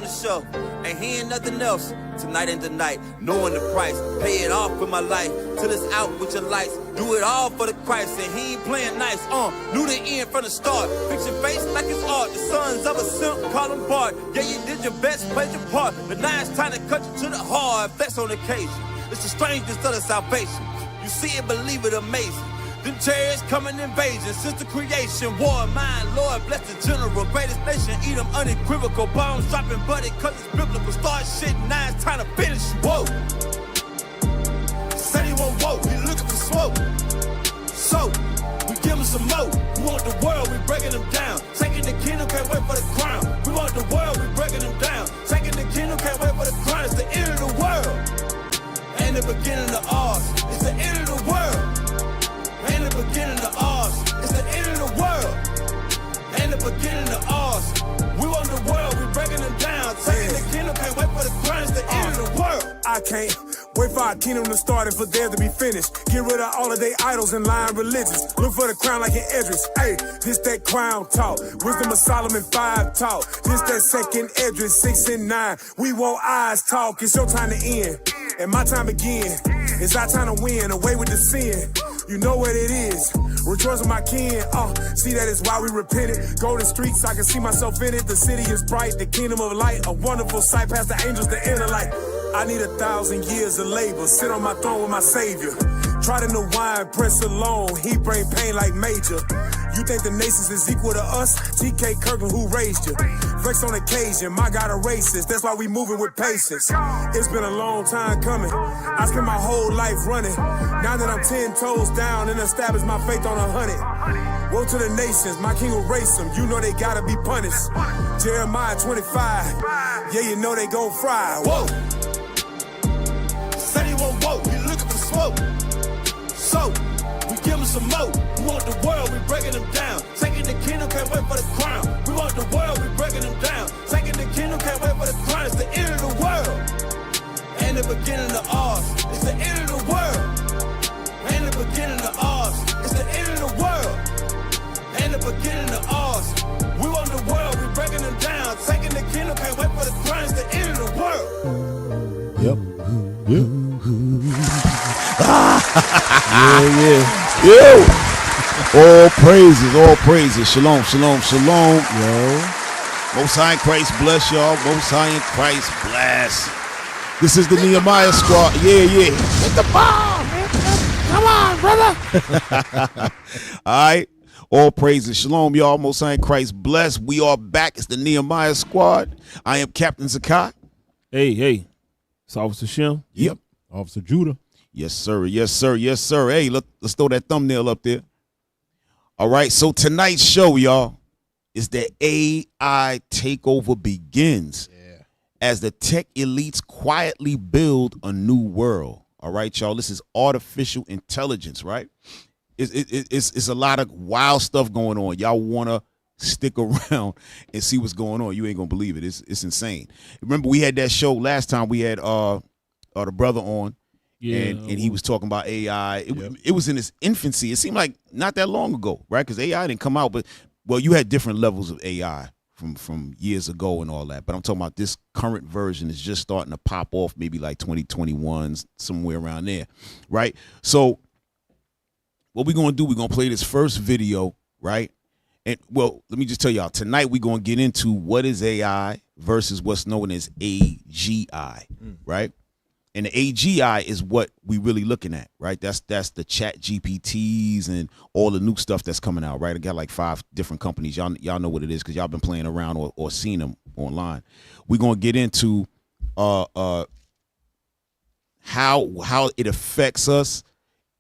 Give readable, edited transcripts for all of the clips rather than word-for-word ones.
the shelf. Ain't hearing nothing else. Tonight ain't the night. Knowing the price. Pay it off with my life. Till it's out with your lights. Do it all for the Christ. And he ain't playing nice. Knew the end from the start. Fix your face like it's art. The sons of a simp, call him Bart. Yeah, you did your best, played your part. But now it's time to cut you to the heart. Flex on occasion. It's the strangest of the salvation. You see it, believe it, amazing. Them chariots coming invasion since the creation. War, mine, Lord, bless the general. Greatest nation, eat them unequivocal. Bombs dropping, buddy, cause it's biblical. Start shit, now it's time to finish. Whoa. Said he won't whoa, we looking for smoke. So, we give him some more. We want the world, we breaking them down. Taking the kingdom, can't wait for the crown. We want the world, we breaking them down. Taking the kingdom, can't wait for the crown. It's the end of the world. Ain't the beginning of ours. It's the end of the world. Ain't the beginning of ours. It's the end of the world. Ain't the beginning of ours. We want the world, we breaking them down. Taking the kingdom, can't wait for the crown. It's the end of the world. I can't wait for our kingdom to start and for there to be finished. Get rid of all of their idols and lying religions. Look for the crown like an Edris. Hey, this that crown talk. Wisdom of Solomon 5 talk. This that second Edris 6 and 9. We want eyes talk. It's your time to end. And my time again. It's our time to win. Away with the sin. You know what it is. Rejoice with my kin. See that is why we repented. Golden streets, I can see myself in it. The city is bright, the kingdom of light. A wonderful sight past the angels, the inner light. I need 1,000 years of labor. Sit on my throne with my savior. Try to know wine, press alone. He bring pain like major. You think the nations is equal to us? T.K. Kirkland, who raised you? Flex on occasion, my God a racist. That's why we moving with patience. It's been a long time coming. I spent my whole life running. Now that I'm 10 toes down and established my faith on 100. Woe to the nations, my king will race them. You know they gotta be punished. Jeremiah 25. Yeah, you know they gon' fry. Whoa. Said he won't whoa, he looking for smoke. So, we give him some more. We want the world, we breaking them down. Taking the kingdom, can't wait for the crown. We want the world, we breaking them down. Taking the kingdom, can't wait for the crown. It's the end of the world. Ain't the beginning of ours. It's the end of the world. Ain't the beginning of ours. It's the end of the world. Ain't the beginning of ours. We want the world, we breaking them down. Taking the kingdom, can't wait for the crown. It's the end of the world. Yep. Yeah. All praises. Shalom, shalom, shalom. Yo. Most High in Christ bless y'all. Most High in Christ bless. This is the Nehemiah Squad. Yeah. Get the bomb, man. Come on, brother. All right. All praises. Shalom, y'all. Most High in Christ bless. We are back. It's the Nehemiah Squad. I am Captain Zaccai. Hey. It's Officer Shem. Yep. Officer Judah. Yes, sir. Hey, let's throw that thumbnail up there. All right, so tonight's show, y'all, is the AI takeover begins as the tech elites quietly build a new world. All right, y'all, this is artificial intelligence, right? It's a lot of wild stuff going on. Y'all want to stick around and see what's going on. You ain't going to believe it. It's insane. Remember, we had that show last time. We had the brother on. Yeah, and he was talking about AI. It was in its infancy. It seemed like not that long ago, right? Because AI didn't come out, but you had different levels of AI from years ago and all that. But I'm talking about this current version is just starting to pop off, maybe like 2021, somewhere around there, right? So what we're gonna do? We're gonna play this first video, right? And let me just tell y'all tonight we're gonna get into what is AI versus what's known as AGI, right? And the AGI is what we really looking at, right? That's the chat GPTs and all the new stuff that's coming out, right? I got like 5 different companies. Y'all know what it is because y'all been playing around or seen them online. We're gonna get into how it affects us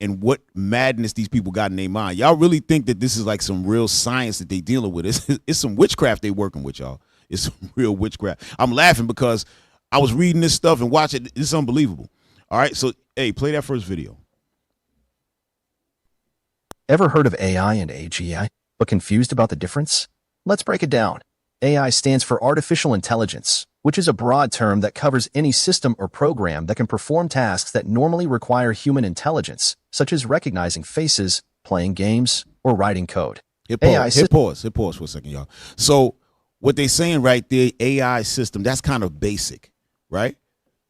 and what madness these people got in their mind. Y'all really think that this is like some real science that they dealing with? It's some witchcraft they working with, y'all. It's some real witchcraft. I'm laughing because I was reading this stuff and watching it. It's unbelievable. All right, so, hey, play that first video. Ever heard of AI and AGI, but confused about the difference? Let's break it down. AI stands for artificial intelligence, which is a broad term that covers any system or program that can perform tasks that normally require human intelligence, such as recognizing faces, playing games, or writing code. Hit pause for a second, y'all. So what they saying right there, AI system, that's kind of basic, right?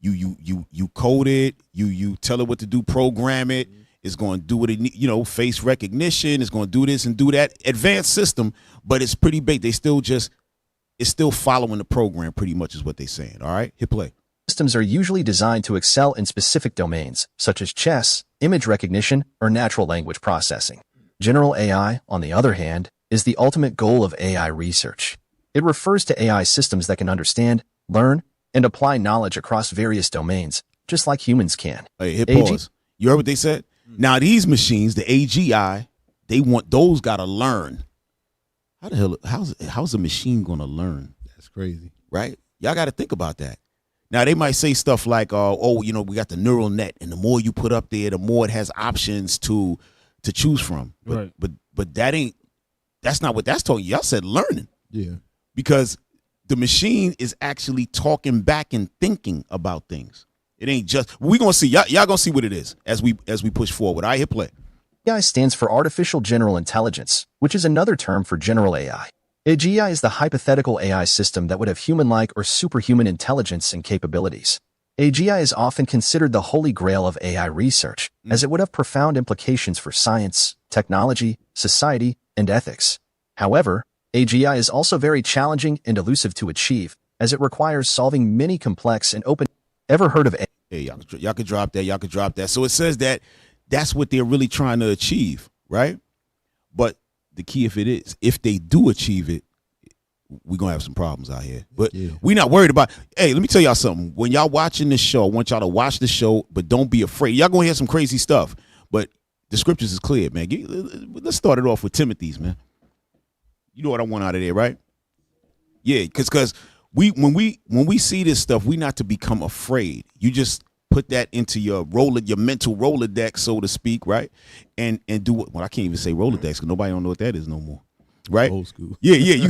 You code it, you tell it what to do, program it. It's going to do what it need, face recognition. It's going to do this and do that. Advanced system, but it's pretty big. It's still following the program pretty much is what they're saying. All right, hit play. Systems are usually designed to excel in specific domains, such as chess, image recognition, or natural language processing. General AI, on the other hand, is the ultimate goal of AI research. It refers to AI systems that can understand, learn, and apply knowledge across various domains, just like humans can. Hey, hit pause. You heard what they said? Now, these machines, the AGI, they want those got to learn. How the hell, how's a machine going to learn? That's crazy. Right? Y'all got to think about that. Now, they might say stuff like, we got the neural net, and the more you put up there, the more it has options to choose from. But, right. but that's not what that's talking. Y'all said learning. Yeah. Because the machine is actually talking back and thinking about things. It ain't just, we're going to see, y'all going to see what it is as we push forward. I hit play. AI stands for Artificial General Intelligence, which is another term for general AI. AGI is the hypothetical AI system that would have human-like or superhuman intelligence and capabilities. AGI is often considered the holy grail of AI research, as it would have profound implications for science, technology, society, and ethics. However, AGI is also very challenging and elusive to achieve, as it requires solving many complex and open. Ever heard of AI? Hey, y'all could drop that. Y'all could drop that. So it says that that's what they're really trying to achieve, right? But the key, if they do achieve it, we're going to have some problems out here. But we're not worried about. Hey, let me tell y'all something. When y'all watching this show, I want y'all to watch the show, but don't be afraid. Y'all going to hear some crazy stuff. But the scriptures is clear, man. Let's start it off with Timothy's, man. You know what I want out of there, right? Yeah, because when we see this stuff, we not to become afraid. You just put that into your mental Rolodex, so to speak, right? And do what? Well, I can't even say Rolodex because nobody don't know what that is no more, right? Old school. Yeah. You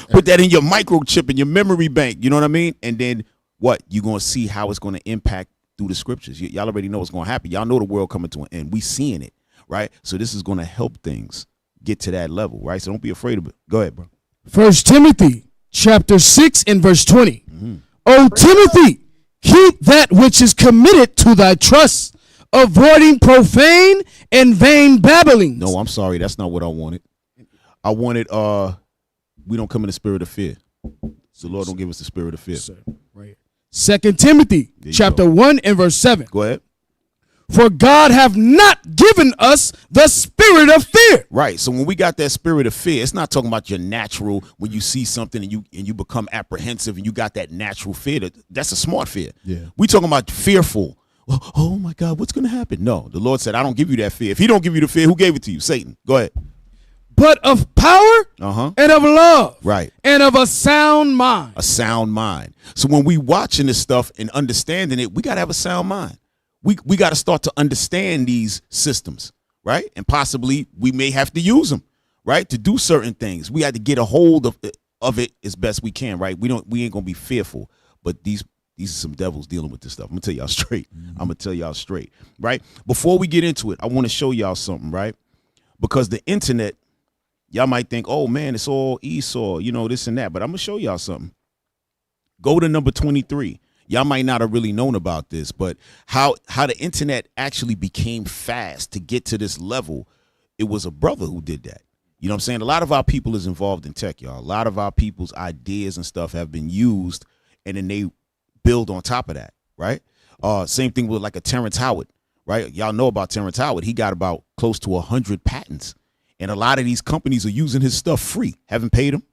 put that in your microchip in your memory bank. You know what I mean? And then what? You're gonna see how it's gonna impact through the scriptures. Y'all already know what's gonna happen. Y'all know the world coming to an end. We seeing it, right? So this is gonna help things get to that level, right? So don't be afraid of it. Go ahead, bro. 1 Timothy chapter 6 and verse 20. O Timothy, keep that which is committed to thy trust, avoiding profane and vain babblings. No, I'm sorry. That's not what I wanted. I wanted, we don't come in the spirit of fear. So Lord don't give us the spirit of fear. Right. 2 Timothy chapter 1 and verse 7. Go ahead. For God have not given us the spirit of fear. Right. So when we got that spirit of fear, it's not talking about your natural, when you see something and you become apprehensive and you got that natural fear. That's a smart fear. Yeah. We talking about fearful. Oh my God, what's going to happen? No, the Lord said, I don't give you that fear. If he don't give you the fear, who gave it to you? Satan. Go ahead. But of power and of love. Right. And of a sound mind. A sound mind. So when we watching this stuff and understanding it, we got to have a sound mind. We got to start to understand these systems, right? And possibly we may have to use them, right, to do certain things. We had to get a hold of it as best we can, right? We ain't gonna be fearful, but these are some devils dealing with this stuff. I'm gonna tell y'all straight. I'm gonna tell y'all straight, right? Before we get into it, I want to show y'all something, right? Because the internet, y'all might think, oh man, it's all Esau, this and that, but I'm gonna show y'all something. Go to number 23. Y'all might not have really known about this, but how the internet actually became fast to get to this level, it was a brother who did that. You know what I'm saying? A lot of our people is involved in tech, y'all. A lot of our people's ideas and stuff have been used, and then they build on top of that, right? Same thing with like a Terrence Howard, right? Y'all know about Terrence Howard. He got about close to 100 patents, and a lot of these companies are using his stuff free. Haven't paid him.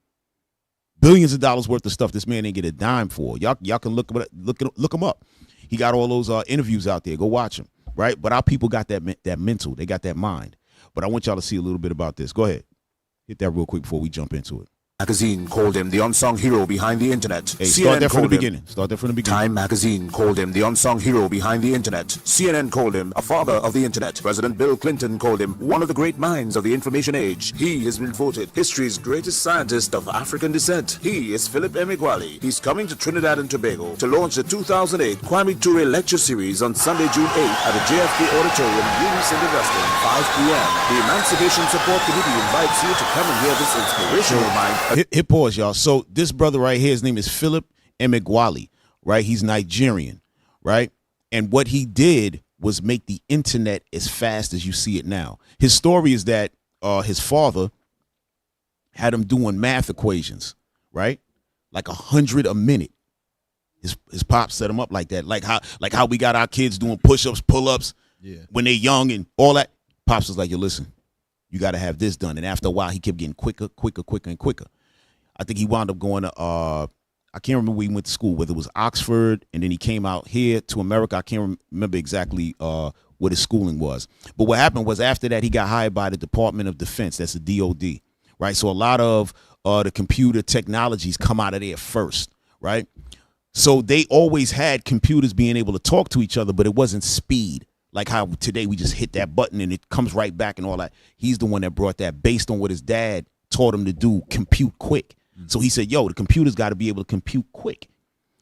Billions of dollars worth of stuff this man didn't get a dime for. Y'all can look him up. He got all those interviews out there. Go watch him, right? But our people got that mental. They got that mind. But I want y'all to see a little bit about this. Go ahead. Hit that real quick before we jump into it. Magazine called him the unsung hero behind the internet. Hey, start that from the beginning. Time Magazine called him the unsung hero behind the internet. CNN called him a father of the internet. President Bill Clinton called him one of the great minds of the information age. He has been voted history's greatest scientist of African descent. He is Philip Emeagwali. He's coming to Trinidad and Tobago to launch the 2008 Kwame Ture Lecture Series on Sunday, June 8th at the JFK Auditorium, St. Augustine, 5 p.m. The Emancipation Support Committee invites you to come and hear this inspirational mind Hit pause, y'all. So this brother right here, his name is Philip Emeagwali, right? He's Nigerian, right? And what he did was make the internet as fast as you see it now. His story is that his father had him doing math equations, right? Like 100 a minute. His pops set him up like that. Like how we got our kids doing push-ups, pull-ups when they're young and all that. Pops was like, yo, listen, you got to have this done. And after a while, he kept getting quicker, and quicker. I think he wound up going to, I can't remember where he went to school, whether it was Oxford, and then he came out here to America. I can't remember exactly what his schooling was. But what happened was after that, he got hired by the Department of Defense. That's the DOD, right? So a lot of the computer technologies come out of there first, right? So they always had computers being able to talk to each other, but it wasn't speed. Like how today we just hit that button and it comes right back and all that. He's the one that brought that based on what his dad taught him to do, compute quick. So he said, yo, the computer's got to be able to compute quick.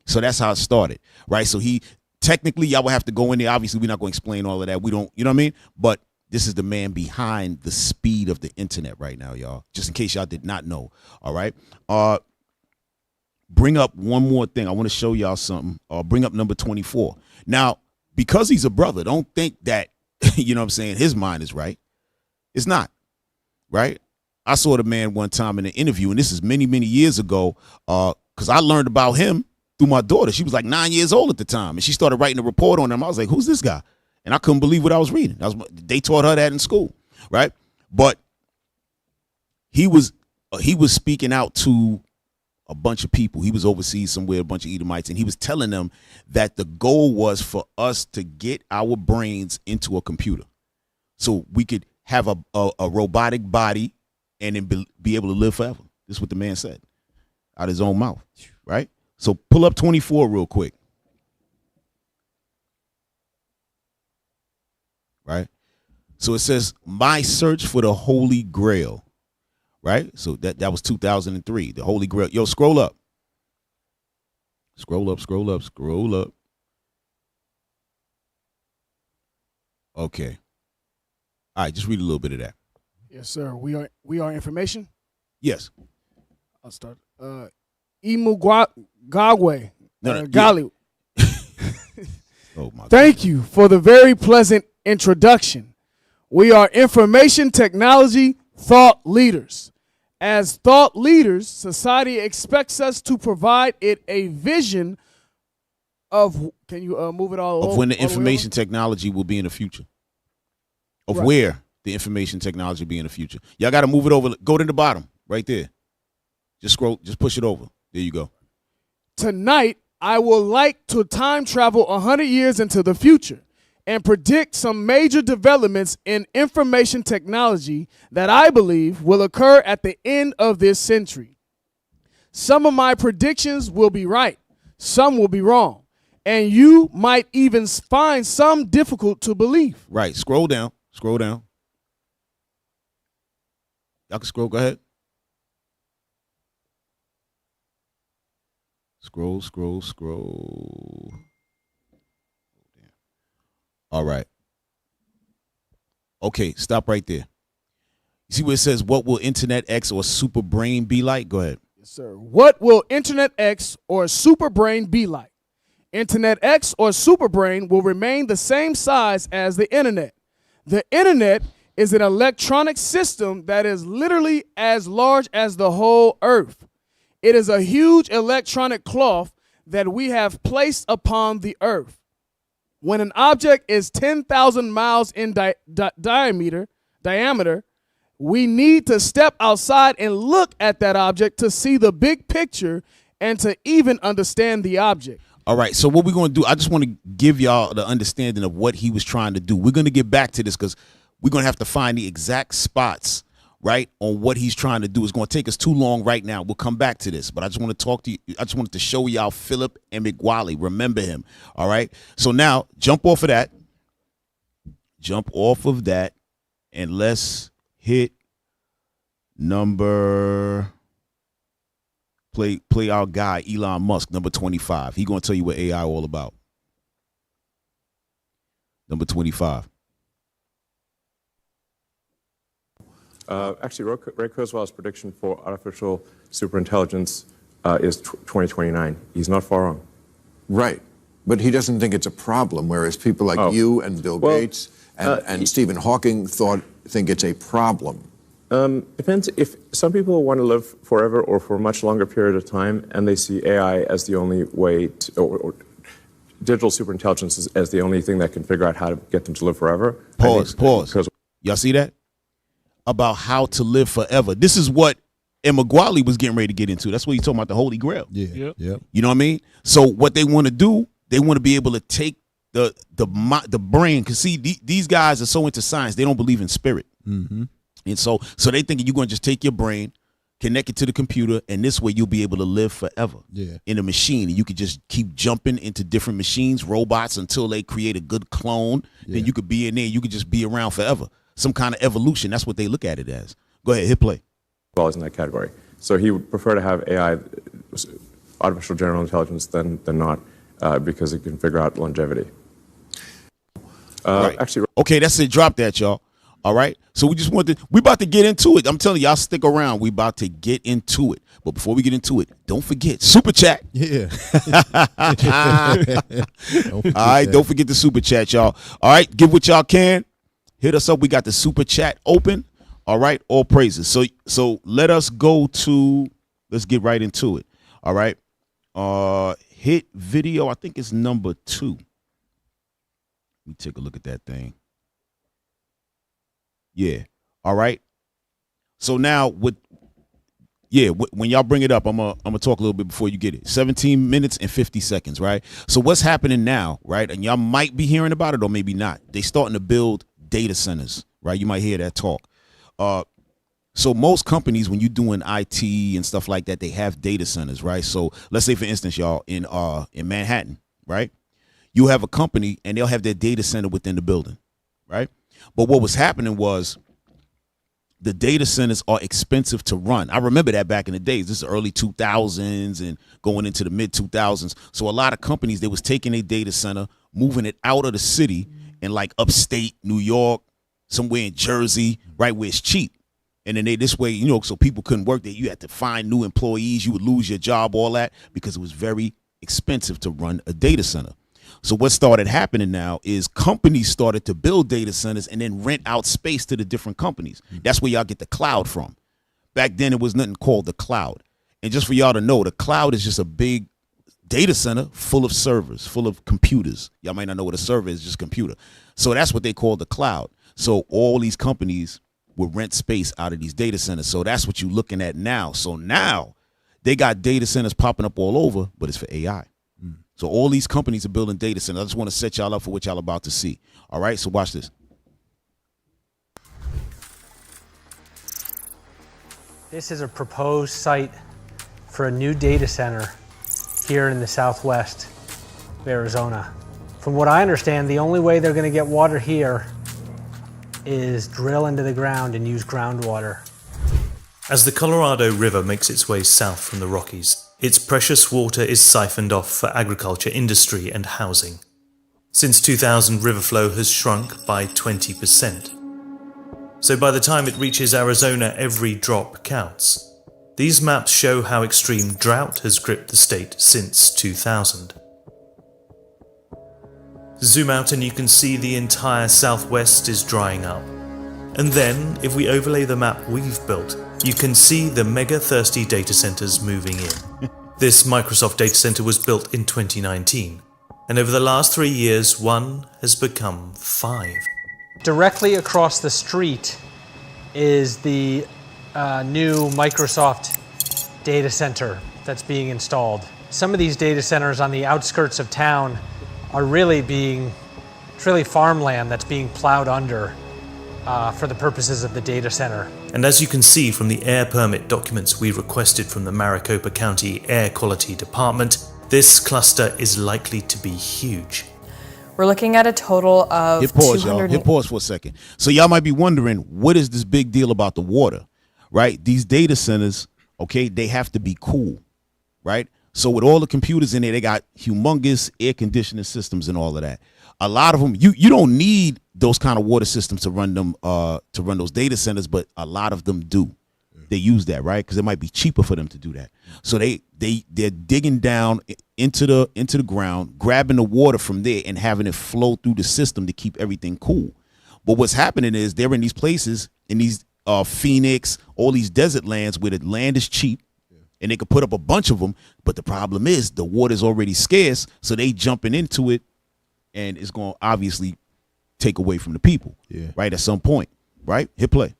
So that's how it started, right? So he technically, y'all will have to go in there. Obviously, we're not going to explain all of that. We don't, you know what I mean? But this is the man behind the speed of the internet right now, y'all, just in case y'all did not know. All right. Bring up one more thing. I want to show y'all something. Bring up number 24. Now, because he's a brother, don't think that, you know what I'm saying, his mind is right. It's not, right? I saw the man one time in an interview, and this is many, many years ago, because I learned about him through my daughter. She was like 9 years old at the time, and she started writing a report on him. I was like, who's this guy? And I couldn't believe what I was reading. They taught her that in school, right? But he was speaking out to a bunch of people. He was overseas somewhere, a bunch of Edomites, and he was telling them that the goal was for us to get our brains into a computer so we could have a robotic body and then be able to live forever. This is what the man said out of his own mouth, right? So pull up 24 real quick. Right? So it says, my search for the Holy Grail. Right? So that was 2003, the Holy Grail. Yo, scroll up. Scroll up. Okay. All right, just read a little bit of that. Yes, sir. We are information. Yes. I'll start. Gagwe. No, Gali. Oh my God. Thank you for the very pleasant introduction. We are information technology thought leaders. As thought leaders, society expects us to provide it a vision of, can you move it all over? Of when the information technology will be in the future. Of Right. where the information technology will be in the future. Y'all got to move it over. Go to the bottom, right there. Just scroll, just push it over. There you go. Tonight, I would like to time travel 100 years into the future and predict some major developments in information technology that I believe will occur at the end of this century. Some of my predictions will be right, some will be wrong, and you might even find some difficult to believe. Right. Scroll down. Y'all can scroll. Go ahead. Scroll. All right. Okay, stop right there. You see where it says, what will Internet X or Super Brain be like? Go ahead. Yes, sir. What will Internet X or Super Brain be like? Internet X or Super Brain will remain the same size as the Internet. The Internet is an electronic system that is literally as large as the whole Earth. It is a huge electronic cloth that we have placed upon the Earth. When an object is 10,000 miles in diameter, we need to step outside and look at that object to see the big picture and to even understand the object. All right, so what we're going to do, I just want to give y'all the understanding of what he was trying to do. We're going to get back to this because we're going to have to find the exact spots, right, on what he's trying to do. It's going to take us too long right now. We'll come back to this, but I just want to talk to you. I just wanted to show y'all Philip Emeagwali. Remember him, all right? So now, jump off of that, and let's hit number... Play our guy, Elon Musk, number 25. He going to tell you what AI all about. Number 25. Actually, Ray Kurzweil's prediction for artificial superintelligence is 2029. He's not far wrong. Right. But he doesn't think it's a problem, whereas people like you and Bill Gates and Stephen Hawking think it's a problem. Depends. If some people want to live forever or for a much longer period of time, and they see AI as the only way to, or digital superintelligence as the only thing that can figure out how to get them to live forever. Pause. Y'all see that? About how to live forever. This is what Maguali was getting ready to get into. That's what he's talking about, the Holy Grail. Yeah. You know what I mean? So what they want to do, they want to be able to take the brain. Because see, these guys are so into science, they don't believe in spirit. Mm-hmm. And so they thinking you're going to just take your brain, connect it to the computer, and this way you'll be able to live forever in a machine. And you could just keep jumping into different machines, robots, until they create a good clone. Then you could be in there. You could just be around forever. Some kind of evolution. That's what they look at it as. Go ahead, hit play. Well, is in that category. So he would prefer to have AI, artificial general intelligence, than not, because it can figure out longevity. Right. Actually, okay, that's it. Drop that, y'all. All right. So we about to get into it. I'm telling y'all, stick around. We about to get into it. But before we get into it, don't forget super chat. Yeah. All right. Don't forget the super chat, y'all. All right. Give what y'all can. Hit us up. We got the super chat open. All right. All praises. So let us go to, let's get right into it. All right. Hit video. I think it's number 2. Let me take a look at that thing. Yeah. All right. So now when y'all bring it up, I'm gonna talk a little bit before you get it. 17 minutes and 50 seconds, right? So what's happening now, right? And y'all might be hearing about it or maybe not. They starting to build data centers, right? You might hear that talk. So most companies, when you're doing IT and stuff like that, they have data centers, right? So let's say, for instance, y'all, in Manhattan, right? You have a company and they'll have their data center within the building, right? But what was happening was the data centers are expensive to run. I remember that back in the days. This is early 2000s and going into the mid 2000s. So a lot of companies, they was taking a data center, moving it out of the city in like upstate New York, somewhere in Jersey, right where it's cheap. And then this way, so people couldn't work there. You had to find new employees. You would lose your job, all that, because it was very expensive to run a data center. So what started happening now is companies started to build data centers and then rent out space to the different companies. That's where y'all get the cloud from. Back then, it was nothing called the cloud. And just for y'all to know, the cloud is just a big data center full of servers, full of computers. Y'all might not know what a server is, just computer. So that's what they call the cloud. So all these companies will rent space out of these data centers. So that's what you're looking at now. So now they got data centers popping up all over, but it's for AI. So all these companies are building data centers. I just want to set y'all up for what y'all about to see. All right, so watch this. This is a proposed site for a new data center here in the southwest of Arizona. From what I understand, the only way they're going to get water here is drill into the ground and use groundwater. As the Colorado River makes its way south from the Rockies, its precious water is siphoned off for agriculture, industry and housing. Since 2000, river flow has shrunk by 20%. So by the time it reaches Arizona, every drop counts. These maps show how extreme drought has gripped the state since 2000. Zoom out and you can see the entire southwest is drying up. And then, if we overlay the map we've built, you can see the mega thirsty data centers moving in. This Microsoft data center was built in 2019, and over the last 3 years, one has become 5. Directly across the street is the new Microsoft data center that's being installed. Some of these data centers on the outskirts of town are really farmland that's being plowed under for the purposes of the data center. And as you can see from the air permit documents we requested from the Maricopa County Air Quality Department, this cluster is likely to be huge. We're looking at a total of Hit pause, y'all. Hit pause for a second. So y'all might be wondering, what is this big deal about the water, right? These data centers, okay, they have to be cool, right? So with all the computers in there, they got humongous air conditioning systems and all of that. A lot of them, you don't need those kind of water systems to run them to run those data centers, but a lot of them do. They use that, right? Because it might be cheaper for them to do that. So they're digging down into the ground, grabbing the water from there and having it flow through the system to keep everything cool. But what's happening is they're in these places, in these Phoenix, all these desert lands where the land is cheap, and they could put up a bunch of them. But the problem is the water's already scarce, so they jumping into it, and it's going to obviously take away from the people, right, at some point, right? Hit play.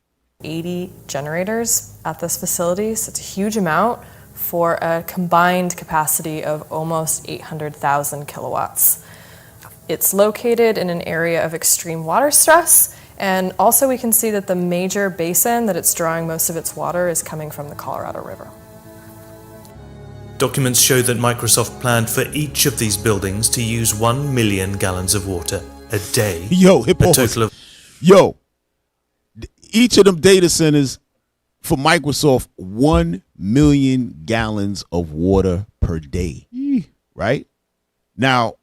80 generators at this facility, so it's a huge amount for a combined capacity of almost 800,000 kilowatts. It's located in an area of extreme water stress, and also we can see that the major basin that it's drawing most of its water is coming from the Colorado River. Documents show that Microsoft planned for each of these buildings to use 1 million gallons of water a day. Yo, hit pause. A total of each of them data centers for Microsoft, 1 million gallons of water per day, right? Now,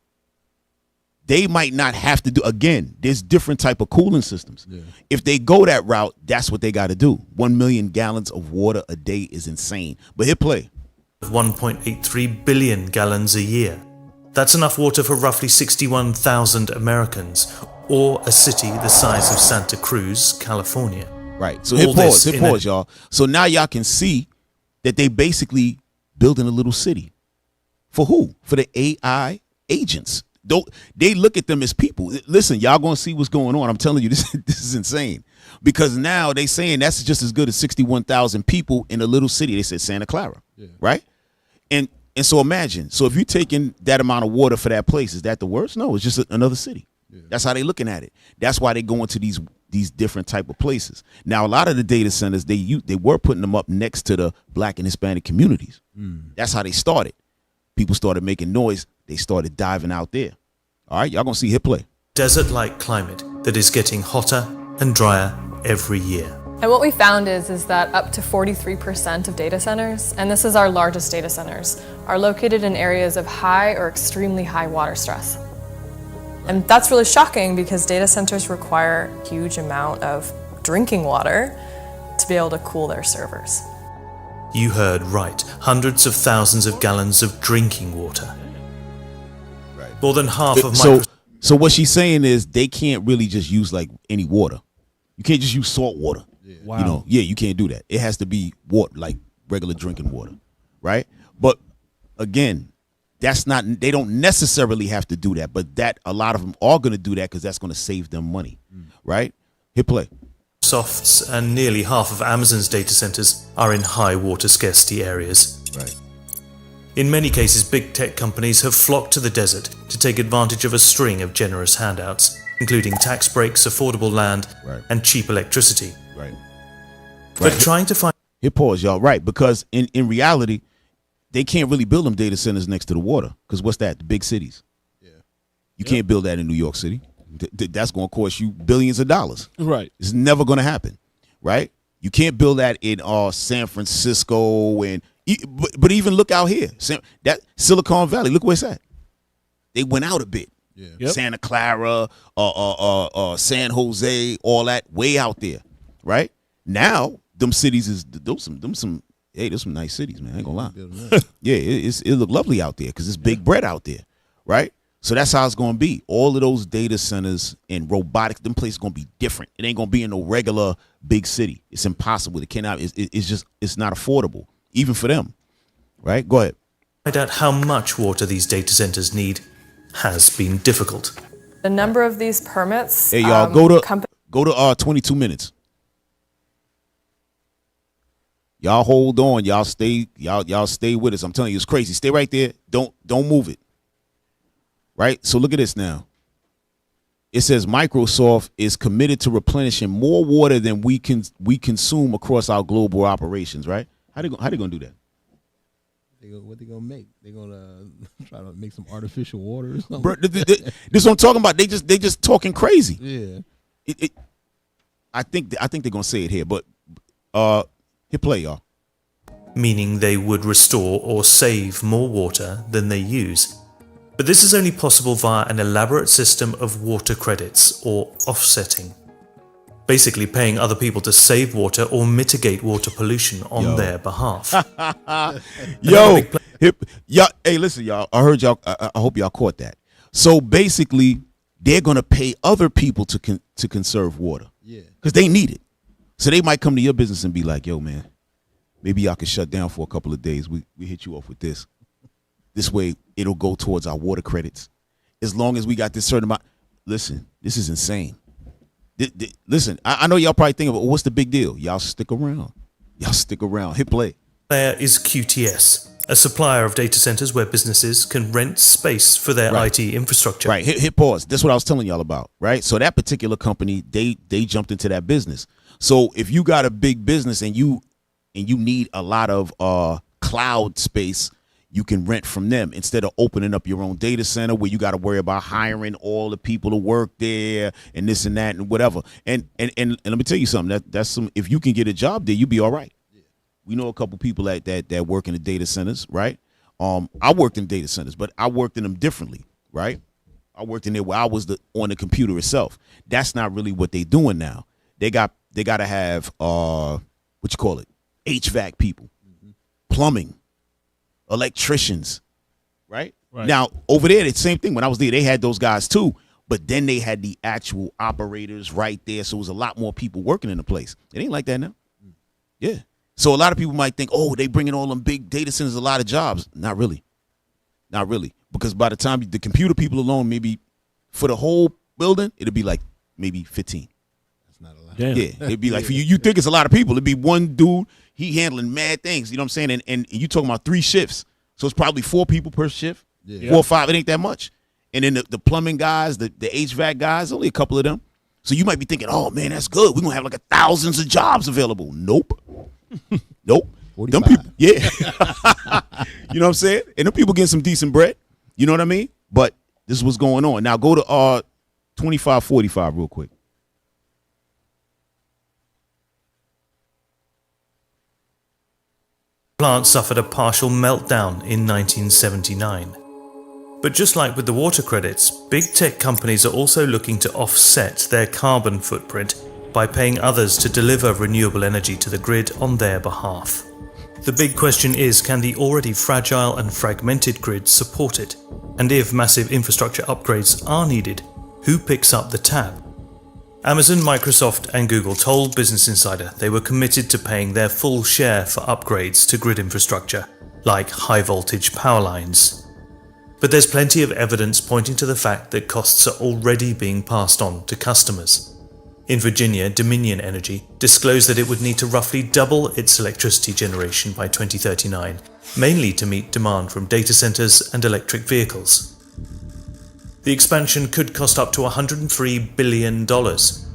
they might not have to do, again, there's different type of cooling systems. If they go that route, that's what they got to do. 1 million gallons of water a day is insane. But hit play. 1.83 billion gallons a year. That's enough water for roughly 61,000 Americans, or a city the size of Santa Cruz, California. Right. So hit pause, y'all. So now y'all can see that they basically building a little city. For who? For the AI agents. They look at them as people. Listen, y'all gonna see what's going on. I'm telling you, this is insane. Because now they saying that's just as good as 61,000 people in a little city. They said Santa Clara, right? And so imagine. So if you're taking that amount of water for that place, is that the worst? No, it's just another city. That's how they looking at it. That's why they go into these different type of places. Now, a lot of the data centers, they were putting them up next to the Black and Hispanic communities. That's how they started. People started making noise. They started diving out there. All right, y'all gonna see hit play. Desert-like climate that is getting hotter and drier every year. And what we found is that up to 43% of data centers, and this is our largest data centers, are located in areas of high or extremely high water stress. And that's really shocking because data centers require a huge amount of drinking water to be able to cool their servers. You heard right. Hundreds of thousands of gallons of drinking water. Right. More than half of Microsoft. So what she's saying is they can't really just use like any water. You can't just use salt water. Wow. You know, you can't do that. It has to be water, like regular drinking water, right? But again, that's not, they don't necessarily have to do that, but that a lot of them are going to do that because that's going to save them money, right? Hit play. Microsoft's and nearly half of Amazon's data centers are in high water scarcity areas. Right. In many cases, big tech companies have flocked to the desert to take advantage of a string of generous handouts, including tax breaks, affordable land, and cheap electricity. Right. But trying to find... Hit pause, y'all. Right, because in reality, they can't really build them data centers next to the water. Because what's that? The big cities. You can't build that in New York City. That's going to cost you billions of dollars. Right. It's never going to happen. Right? You can't build that in San Francisco. But even look out here. That Silicon Valley, look where it's at. They went out a bit. Santa Clara, San Jose, all that, way out there. Right? Now, them cities is those some nice cities, man. I ain't gonna lie. It look lovely out there because it's big bread out there, right? So that's how it's gonna be. All of those data centers and robotics, them places gonna be different. It ain't gonna be in no regular big city. It's impossible. It cannot. It's not affordable, even for them, right? Go ahead. Find out how much water these data centers need has been difficult. The number of these permits. Hey y'all, go to 22 minutes. Y'all hold on. Y'all stay with us. I'm telling you, it's crazy. Stay right there. Don't move it. Right? So look at this now. It says Microsoft is committed to replenishing more water than we consume across our global operations, right? How they gonna do that? What they gonna make? They gonna try to make some artificial water or something? Bro, this is what I'm talking about. They just talking crazy. Yeah. I think they're gonna say it here, but hit play, y'all. Meaning they would restore or save more water than they use. But this is only possible via an elaborate system of water credits, or offsetting. Basically paying other people to save water or mitigate water pollution on their behalf. Hey, listen, y'all. I heard y'all. I hope y'all caught that. So basically, they're gonna pay other people to conserve water. Yeah. Because they need it. So they might come to your business and be like, "Yo, man, maybe y'all can shut down for a couple of days. We hit you off with this. This way, it'll go towards our water credits. As long as we got this certain amount." Listen, this is insane. Listen, I know y'all probably thinking, what's the big deal? Y'all stick around. Y'all stick around. Hit play. There is QTS, a supplier of data centers where businesses can rent space for their IT infrastructure. Right. Hit pause. That's what I was telling y'all about. Right. So that particular company, they jumped into that business. So if you got a big business and you need a lot of cloud space, you can rent from them instead of opening up your own data center where you got to worry about hiring all the people to work there and this and that and whatever. And let me tell you something. That's some. If you can get a job there, you'll be all right. Yeah. We know a couple people that work in the data centers, right? I worked in data centers, but I worked in them differently, right? I worked in there where I was on the computer itself. That's not really what they're doing now. They got to have HVAC people, plumbing, electricians, right? Now over there, it's the same thing. When I was there, they had those guys too, but then they had the actual operators right there, so it was a lot more people working in the place. It ain't like that now. Yeah. So a lot of people might think, oh, they bringing all them big data centers, a lot of jobs. Not really, because by the time the computer people alone, maybe for the whole building, it'll be like maybe 15. That's not a lot. Damn. Yeah, it'd be like for you. You think it's a lot of people? It'd be one dude. He handling mad things, you know what I'm saying? And you talking about 3 shifts. So it's probably 4 people per shift, 4 or 5. It ain't that much. And then the plumbing guys, the HVAC guys, only a couple of them. So you might be thinking, oh, man, that's good. We're going to have like thousands of jobs available. Nope. Nope. 45. Them people, yeah. You know what I'm saying? And them people getting some decent bread. You know what I mean? But this is what's going on. Now go to 2545 real quick. Plant suffered a partial meltdown in 1979. But just like with the water credits, big tech companies are also looking to offset their carbon footprint by paying others to deliver renewable energy to the grid on their behalf. The big question is, can the already fragile and fragmented grid support it? And if massive infrastructure upgrades are needed, who picks up the tab? Amazon, Microsoft and Google told Business Insider they were committed to paying their full share for upgrades to grid infrastructure, like high voltage power lines. But there's plenty of evidence pointing to the fact that costs are already being passed on to customers. In Virginia, Dominion Energy disclosed that it would need to roughly double its electricity generation by 2039, mainly to meet demand from data centers and electric vehicles. The expansion could cost up to $103 billion,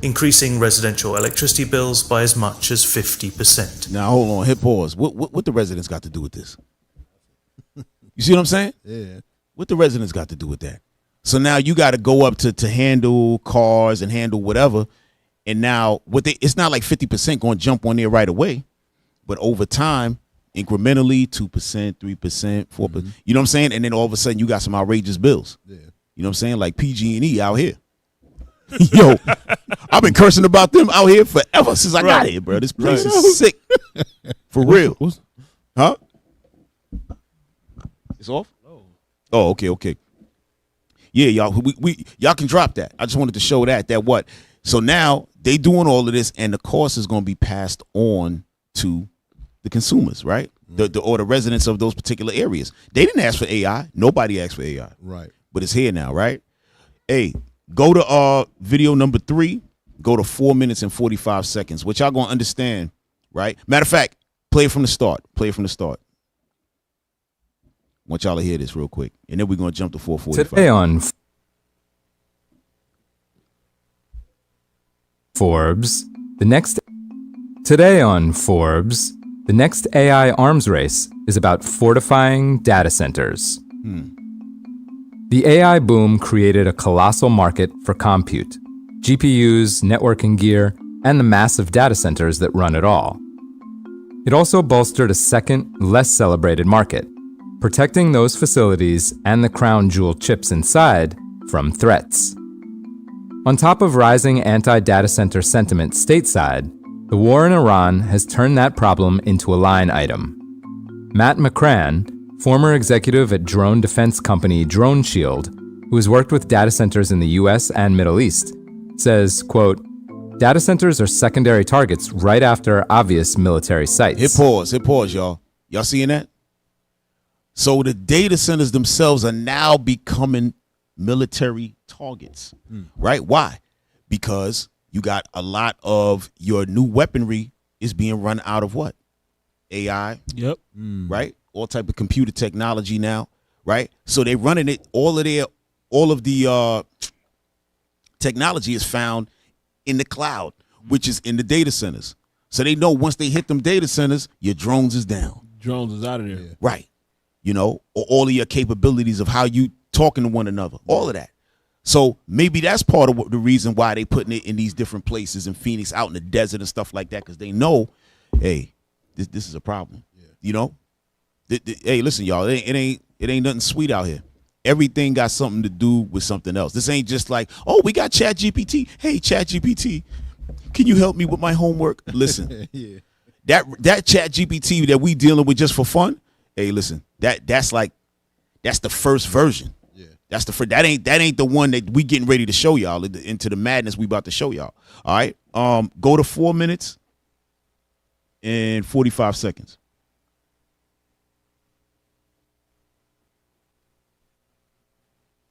increasing residential electricity bills by as much as 50%. Now, hold on, hit pause. What the residents got to do with this? You see what I'm saying? Yeah. What the residents got to do with that? So now you got to go up to handle cars and handle whatever. And now it's not like 50% going to jump on there right away, but over time, incrementally, 2%, 3%, 4%. You know what I'm saying? And then all of a sudden you got some outrageous bills. Yeah. You know what I'm saying? Like PG&E out here. Yo, I've been cursing about them out here forever since I got here, bro. This place is sick. For real. Huh? It's off? Oh, okay. Yeah, y'all. Y'all can drop that. I just wanted to show that what. So now they doing all of this, and the cost is going to be passed on to the consumers, right? Or the residents of those particular areas. They didn't ask for AI. Nobody asked for AI. Right. But it's here now, right? Hey, go to video number 3. Go to 4 minutes and 45 seconds, which y'all going to understand, right? Matter of fact, play it from the start. I want y'all to hear this real quick, and then we're going to jump to 4:45. Today on Forbes, the next AI arms race is about fortifying data centers. The AI boom created a colossal market for compute, GPUs, networking gear, and the massive data centers that run it all. It also bolstered a second, less celebrated market, protecting those facilities and the crown jewel chips inside from threats. On top of rising anti-data center sentiment stateside, the war in Iran has turned that problem into a line item. Matt McCran, former executive at drone defense company Drone Shield, who has worked with data centers in the US and Middle East, says, quote, data centers are secondary targets right after obvious military sites. Hit pause, y'all. Y'all seeing that? So the data centers themselves are now becoming military targets, right? Why? Because you got a lot of your new weaponry is being run out of what? AI. Yep. Right? All type of computer technology now, right? So they're running it, all of the technology is found in the cloud, which is in the data centers. So they know once they hit them data centers, your drones is down. Drones is out of there. Right. You know, or all of your capabilities of how you talking to one another, all of that. So maybe that's part of the reason why they putting it in these different places in Phoenix, out in the desert and stuff like that, because they know, hey, this is a problem. You know, hey, listen, y'all, it ain't nothing sweet out here. Everything got something to do with something else. This ain't just like, oh, we got ChatGPT. Hey, ChatGPT, can you help me with my homework? Listen, that ChatGPT that we dealing with just for fun. Hey, listen, that's the first version. That's that ain't the one that we getting ready to show y'all into the madness we about to show y'all. All right. Go to 4 minutes and 45 seconds.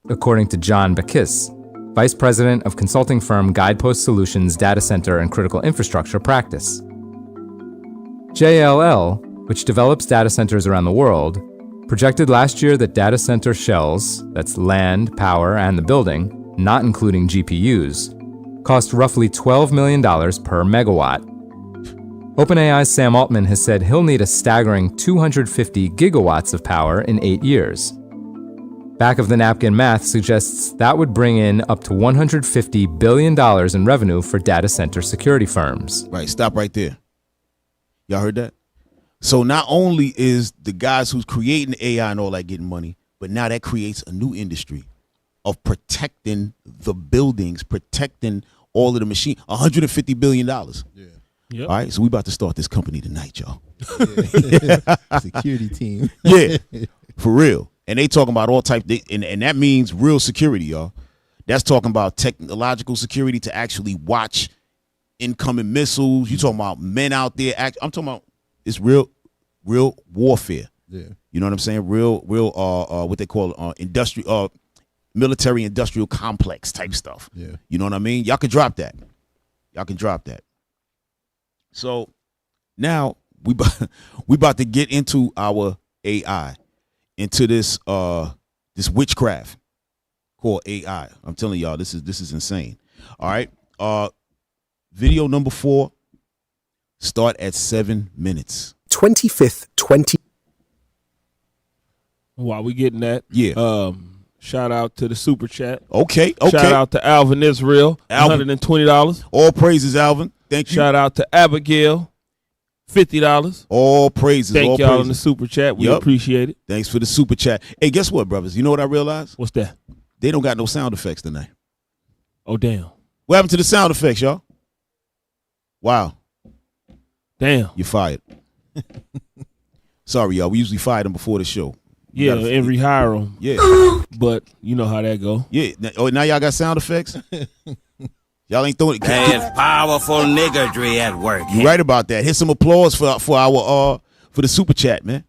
According to John Bakis, Vice President of consulting firm Guidepost Solutions Data Center and Critical Infrastructure Practice. JLL, which develops data centers around the world, projected last year that data center shells, that's land, power, and the building, not including GPUs, cost roughly $12 million per megawatt. OpenAI's Sam Altman has said he'll need a staggering 250 gigawatts of power in 8 years. Back-of-the-napkin math suggests that would bring in up to $150 billion in revenue for data center security firms. Right, stop right there. Y'all heard that? So not only is the guys who's creating AI and all that getting money, but now that creates a new industry of protecting the buildings, protecting all of the machine. $150 billion. Yeah. Yep. All right, so we about to start this company tonight, y'all. Security team. Yeah, for real. And they talking about all type, and that means real security, y'all. That's talking about technological security to actually watch incoming missiles. You talking about men out there. I'm talking about it's real warfare. Yeah. You know what I'm saying? Real what they call industrial military industrial complex type stuff. Yeah. You know what I mean? Y'all can drop that. So now we about to get into our AI, into this witchcraft called AI. I'm telling y'all, this is insane. All right. Video number 4 start at 7 minutes. 25th, 20. While we getting that, shout out to the super chat. Okay. Shout out to Alvin Israel, $120. All praises, Alvin. Thank you. Shout out to Abigail, $50. All praises. Thank y'all in the super chat. We appreciate it. Thanks for the super chat. Hey, guess what, brothers? You know what I realized? What's that? They don't got no sound effects tonight. Oh, damn. What happened to the sound effects, y'all? Wow. Damn. You're fired. Sorry, y'all. We usually fire them before the show. Yeah, and rehire them. Yeah. But you know how that go. Yeah. Now y'all got sound effects? Y'all ain't throwing it. That's powerful niggardry at work. You right about that. Hit some applause for our for the super chat, man.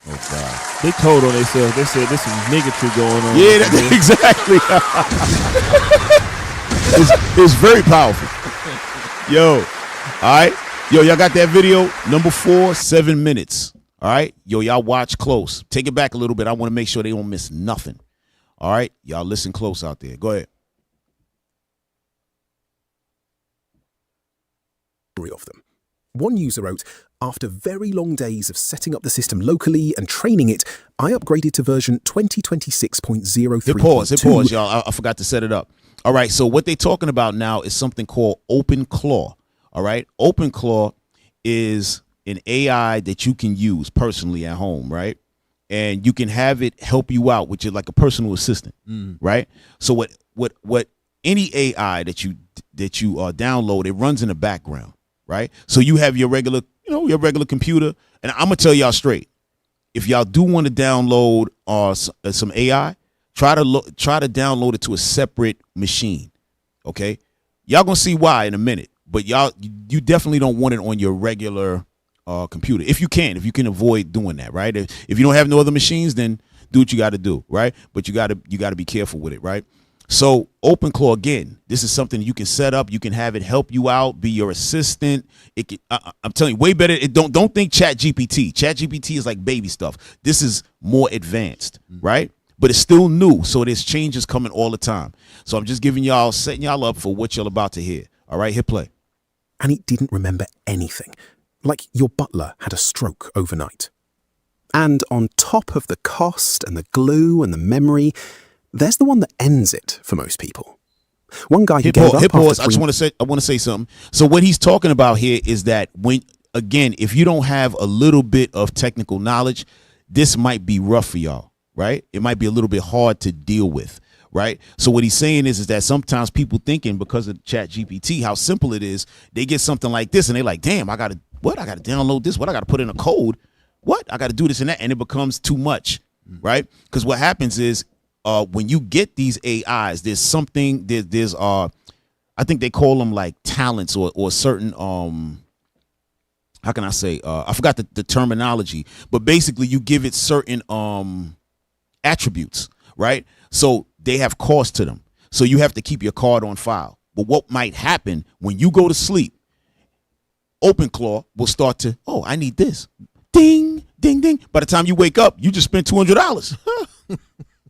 Oh God. They told on themselves. They said this is niggardry going on. Yeah, exactly. it's very powerful. Yo. All right. Yo, y'all got that video? Number 4, 7 minutes. All right. Yo, y'all watch close. Take it back a little bit. I want to make sure they don't miss nothing. All right. Y'all listen close out there. Go ahead. Of them. One user wrote, after very long days of setting up the system locally and training it, I upgraded to version 2026.03. Hit pause, y'all. I forgot to set it up. All right, so what they're talking about now is something called OpenClaw. All right, OpenClaw is an AI that you can use personally at home, right? and you can have it help you out, which is like a personal assistant, right? So what any AI that you download, it runs in the background, right? So you have your regular computer, and I'm gonna tell y'all straight, if y'all do want to download some AI, try to download it to a separate machine, okay? Y'all gonna see why in a minute, but you definitely don't want it on your regular computer. If you can avoid doing that, right? If you don't have no other machines, then do what you got to do, right? But you got to be careful with it, right? So OpenClaw, again, this is something you can set up. You can have it help you out, be your assistant. It can, I'm telling you, way better. Don't think ChatGPT. ChatGPT is like baby stuff. This is more advanced, right? But it's still new, so there's changes coming all the time. So I'm just setting y'all up for what you're about to hear. All right, hit play. And it didn't remember anything. Like your butler had a stroke overnight. And on top of the cost and the glue and the memory, there's the one that ends it for most people. One guy who gave up after pause. I want to say something. So what he's talking about here is that if you don't have a little bit of technical knowledge, this might be rough for y'all, right? It might be a little bit hard to deal with, right? So what he's saying is that sometimes people thinking because of ChatGPT, how simple it is, they get something like this and they're like, damn, I got to download this. What? I got to put in a code. What? I got to do this and that. And it becomes too much, right? Because what happens is when you get these AIs, there's something, there's I think they call them like talents or certain, how can I say, I forgot the terminology, but basically you give it certain attributes, right? So they have cost to them. So you have to keep your card on file. But what might happen when you go to sleep, OpenClaw will start to, I need this. Ding, ding, ding. By the time you wake up, you just spent $200.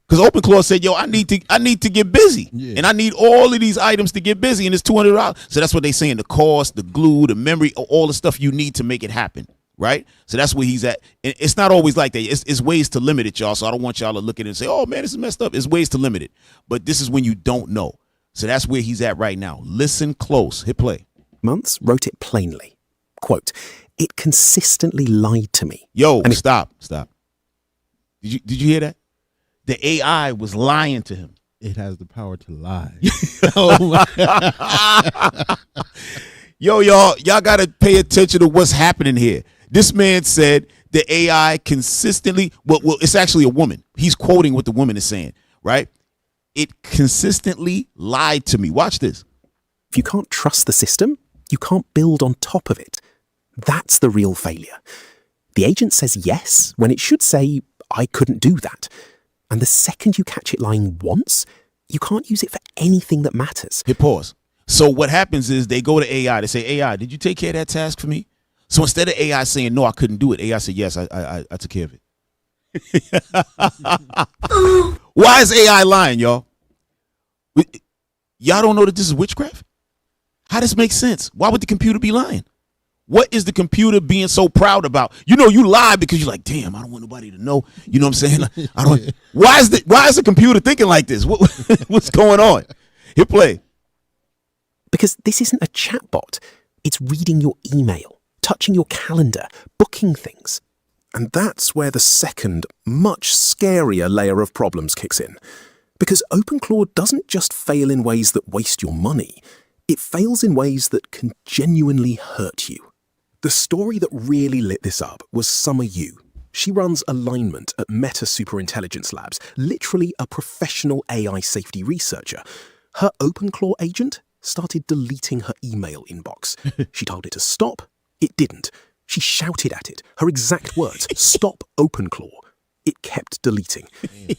Because OpenClaw said, yo, I need to get busy. Yeah. And I need all of these items to get busy, and it's $200. So that's what they're saying, the cost, the glue, the memory, all the stuff you need to make it happen, right? So that's where he's at. And it's not always like that. It's ways to limit it, y'all. So I don't want y'all to look at it and say, oh, man, this is messed up. It's ways to limit it. But this is when you don't know. So that's where he's at right now. Listen close. Hit play. Months wrote it plainly. Quote, it consistently lied to me. Yo, stop. Did you hear that? The AI was lying to him. It has the power to lie. Yo, y'all got to pay attention to what's happening here. This man said the AI consistently, well, it's actually a woman. He's quoting what the woman is saying, right? It consistently lied to me. Watch this. If you can't trust the system, you can't build on top of it. That's the real failure. The agent says yes when it should say, I couldn't do that. And the second you catch it lying once, you can't use it for anything that matters. Hit pause. So what happens is they go to AI. They say, AI, did you take care of that task for me? So instead of AI saying, no, I couldn't do it, AI said, yes, I took care of it. Why is AI lying, y'all? Y'all don't know that this is witchcraft? How does this make sense? Why would the computer be lying? What is the computer being so proud about? You know, you lie because you're like, damn, I don't want nobody to know. You know what I'm saying? Like, I don't. Why is the computer thinking like this? What's going on? Hit play. Because this isn't a chatbot. It's reading your email, touching your calendar, booking things. And that's where the second, much scarier layer of problems kicks in. Because OpenClaw doesn't just fail in ways that waste your money. It fails in ways that can genuinely hurt you. The story that really lit this up was Summer Yu. She runs alignment at Meta Superintelligence Labs, literally a professional AI safety researcher. Her OpenClaw agent started deleting her email inbox. She told it to stop. It didn't. She shouted at it. Her exact words, stop OpenClaw. It kept deleting.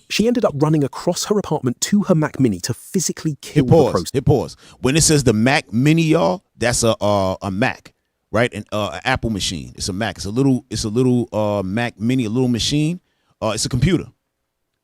She ended up running across her apartment to her Mac Mini to physically kill the process. Hit pause. When it says the Mac Mini, y'all, that's a Mac, right? An Apple machine. It's a Mac. It's a little Mac Mini, a little machine. It's a computer,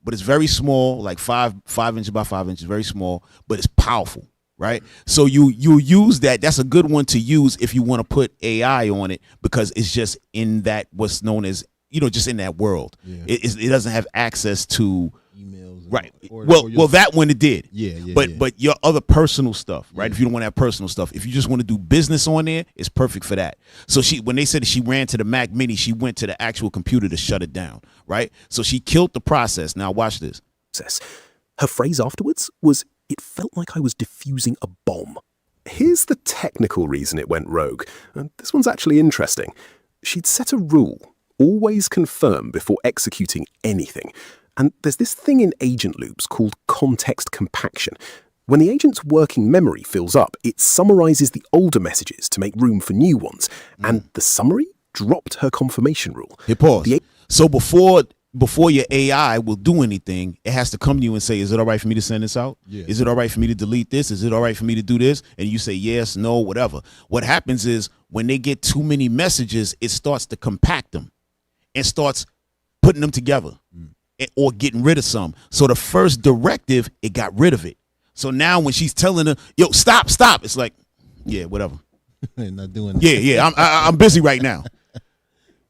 but it's very small, like 5 inches by 5 inches, very small, but it's powerful, right? So you use that. That's a good one to use if you want to put AI on it because it's just in that what's known as, just in that world. Yeah. It doesn't have access to emails Right. Well, that one it did. Yeah. But your other personal stuff, right? If you don't want to have personal stuff, if you just want to do business on there, it's perfect for that. So when they said that she ran to the Mac Mini, she went to the actual computer to shut it down, right? So she killed the process. Now watch this. Her phrase afterwards was, "It felt like I was defusing a bomb." Here's the technical reason it went rogue. And this one's actually interesting. She'd set a rule: always confirm before executing anything. And there's this thing in agent loops called context compaction. When the agent's working memory fills up, it summarizes the older messages to make room for new ones. And the summary dropped her confirmation rule. Hey, pause. So before your AI will do anything, it has to come to you and say, is it all right for me to send this out? Yeah. Is it all right for me to delete this? Is it all right for me to do this? And you say yes, no, whatever. What happens is when they get too many messages, it starts to compact them and starts putting them together or getting rid of some. So the first directive, it got rid of it. So now when she's telling her, yo, stop, it's like, yeah, whatever. Not doing that. Yeah, I'm busy right now.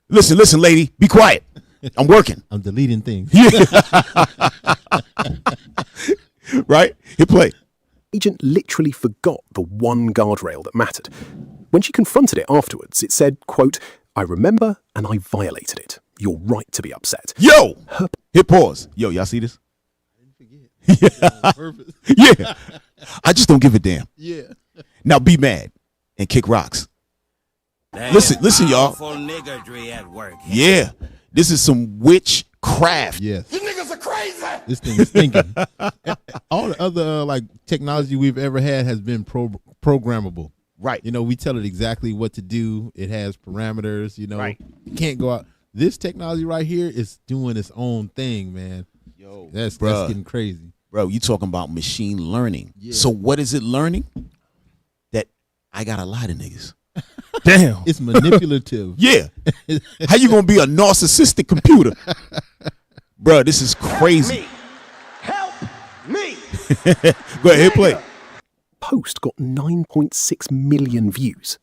Listen, lady, be quiet. I'm working. I'm deleting things. Yeah. Right? Hit play. Agent literally forgot the one guardrail that mattered. When she confronted it afterwards, it said, quote, "I remember and I violated it. You're right to be upset." Yo! Hit pause. Yo, y'all see this? Yeah. I just don't give a damn. Yeah. Now be mad and kick rocks. Listen, y'all. At work. Yeah. This is some witchcraft. Yes. You niggas are crazy. This thing is thinking. All the other like technology we've ever had has been programmable. Right. You know, we tell it exactly what to do. It has parameters, you know. Right. You can't go out. This technology right here is doing its own thing, man. Yo, that's getting crazy. Bro, you talking about machine learning. Yeah. So what is it learning? That I got a lot of niggas. Damn. It's manipulative. Yeah. How you gonna be a narcissistic computer? Bro, this is crazy. Help me. Go ahead, hit play. Post got 9.6 million views.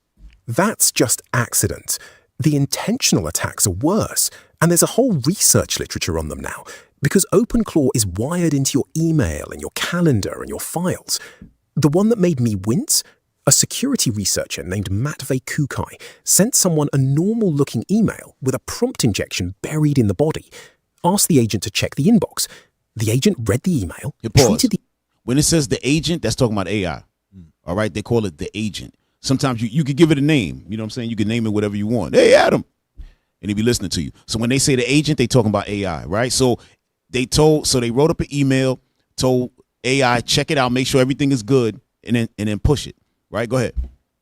That's just accident. The intentional attacks are worse, and there's a whole research literature on them now, because OpenClaw is wired into your email and your calendar and your files. The one that made me wince? A security researcher named Matvey Kukai sent someone a normal-looking email with a prompt injection buried in the body. Asked the agent to check the inbox. The agent read the email, treated the... When it says the agent, that's talking about AI. All right? They call it the agent. Sometimes you could give it a name. You know what I'm saying? You can name it whatever you want. Hey, Adam. And he'll be listening to you. So when they say the agent, they talking about AI, right? So they wrote up an email, told AI, check it out, make sure everything is good, and then push it. Right? Go ahead.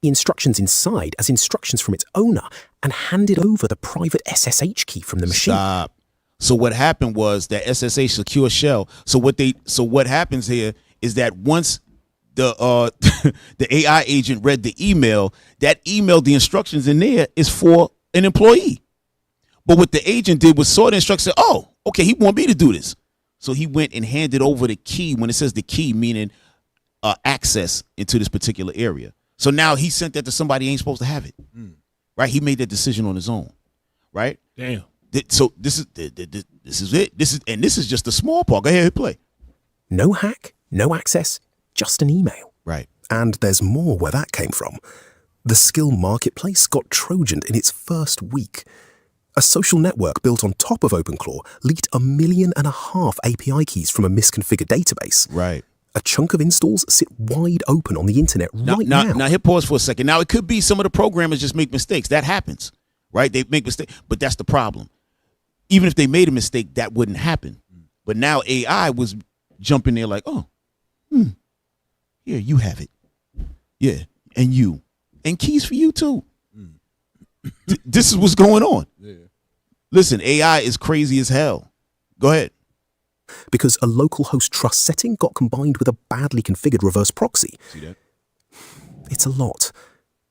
The instructions inside as instructions from its owner and handed over the private SSH key from the machine. Stop. So what happened was that SSH secure shell. So what happens here is that once the the AI agent read the email, that email, the instructions in there is for an employee. But what the agent did was saw the instructions, said, oh, okay, he want me to do this. So he went and handed over the key. When it says the key, meaning access into this particular area. So now he sent that to somebody who ain't supposed to have it. Right? He made that decision on his own. Right? Damn. So this is it. This is just a small part. Go ahead, hit play. No hack, no access, just an email. Right. And there's more where that came from. The skill marketplace got Trojaned in its first week. A social network built on top of OpenClaw leaked 1.5 million API keys from a misconfigured database. Right. A chunk of installs sit wide open on the internet now. Now hit pause for a second. Now it could be some of the programmers just make mistakes. That happens. Right? They make mistakes. But that's the problem. Even if they made a mistake, that wouldn't happen. But now AI was jumping there like, oh, here, you have it. Yeah. And you. And keys for you too. This is what's going on. Yeah. Listen, AI is crazy as hell. Go ahead. Because a local host trust setting got combined with a badly configured reverse proxy. See that? It's a lot.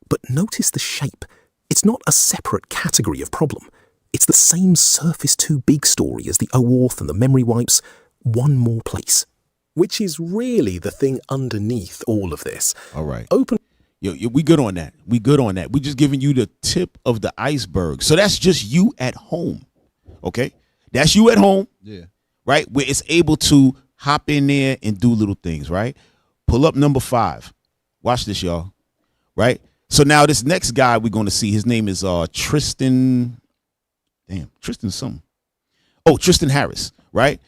But notice the shape. It's not a separate category of problem. It's the same Surface 2 big story as the OAuth and the memory wipes, one more place. Which is really the thing underneath all of this. All right. Yo, we good on that. We good on that. We just giving you the tip of the iceberg. So that's just you at home. Okay? That's you at home. Yeah. Right? Where it's able to hop in there and do little things, right? Pull up number 5. Watch this, y'all. Right? So now this next guy we're going to see, his name is Tristan something. Oh, Tristan Harris, right?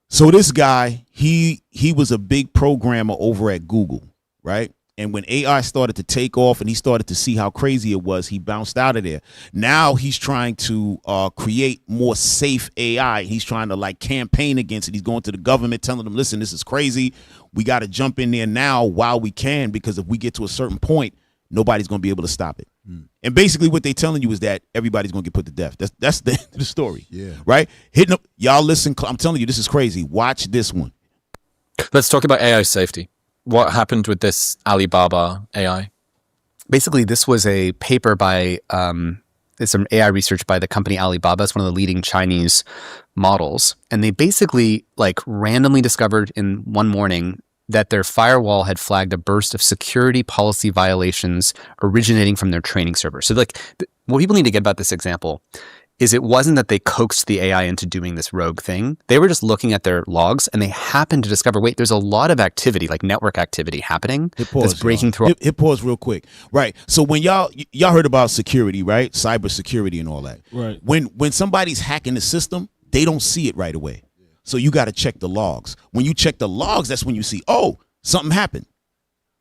So this guy, he was a big programmer over at Google, right? And when AI started to take off and he started to see how crazy it was, he bounced out of there. Now he's trying to create more safe AI. He's trying to like campaign against it. He's going to the government telling them, listen, this is crazy. We got to jump in there now while we can, because if we get to a certain point, nobody's going to be able to stop it. And basically what they're telling you is that everybody's going to get put to death. That's the story. Yeah. Right? Hitting up. Y'all listen. I'm telling you, this is crazy. Watch this one. Let's talk about AI safety. What happened with this Alibaba AI? Basically, this was a paper by some AI research by the company Alibaba. It's one of the leading Chinese models. And they basically like randomly discovered in one morning that their firewall had flagged a burst of security policy violations originating from their training server. So like what people need to get about this example is it wasn't that they coaxed the AI into doing this rogue thing. They were just looking at their logs and they happened to discover, wait, there's a lot of activity, like network activity happening that's breaking through. Hit pause real quick. Right. So when y'all heard about security, right? Cyber security and all that. Right. When somebody's hacking the system, they don't see it right away. So you got to check the logs. When you check the logs, that's when you see, oh, something happened.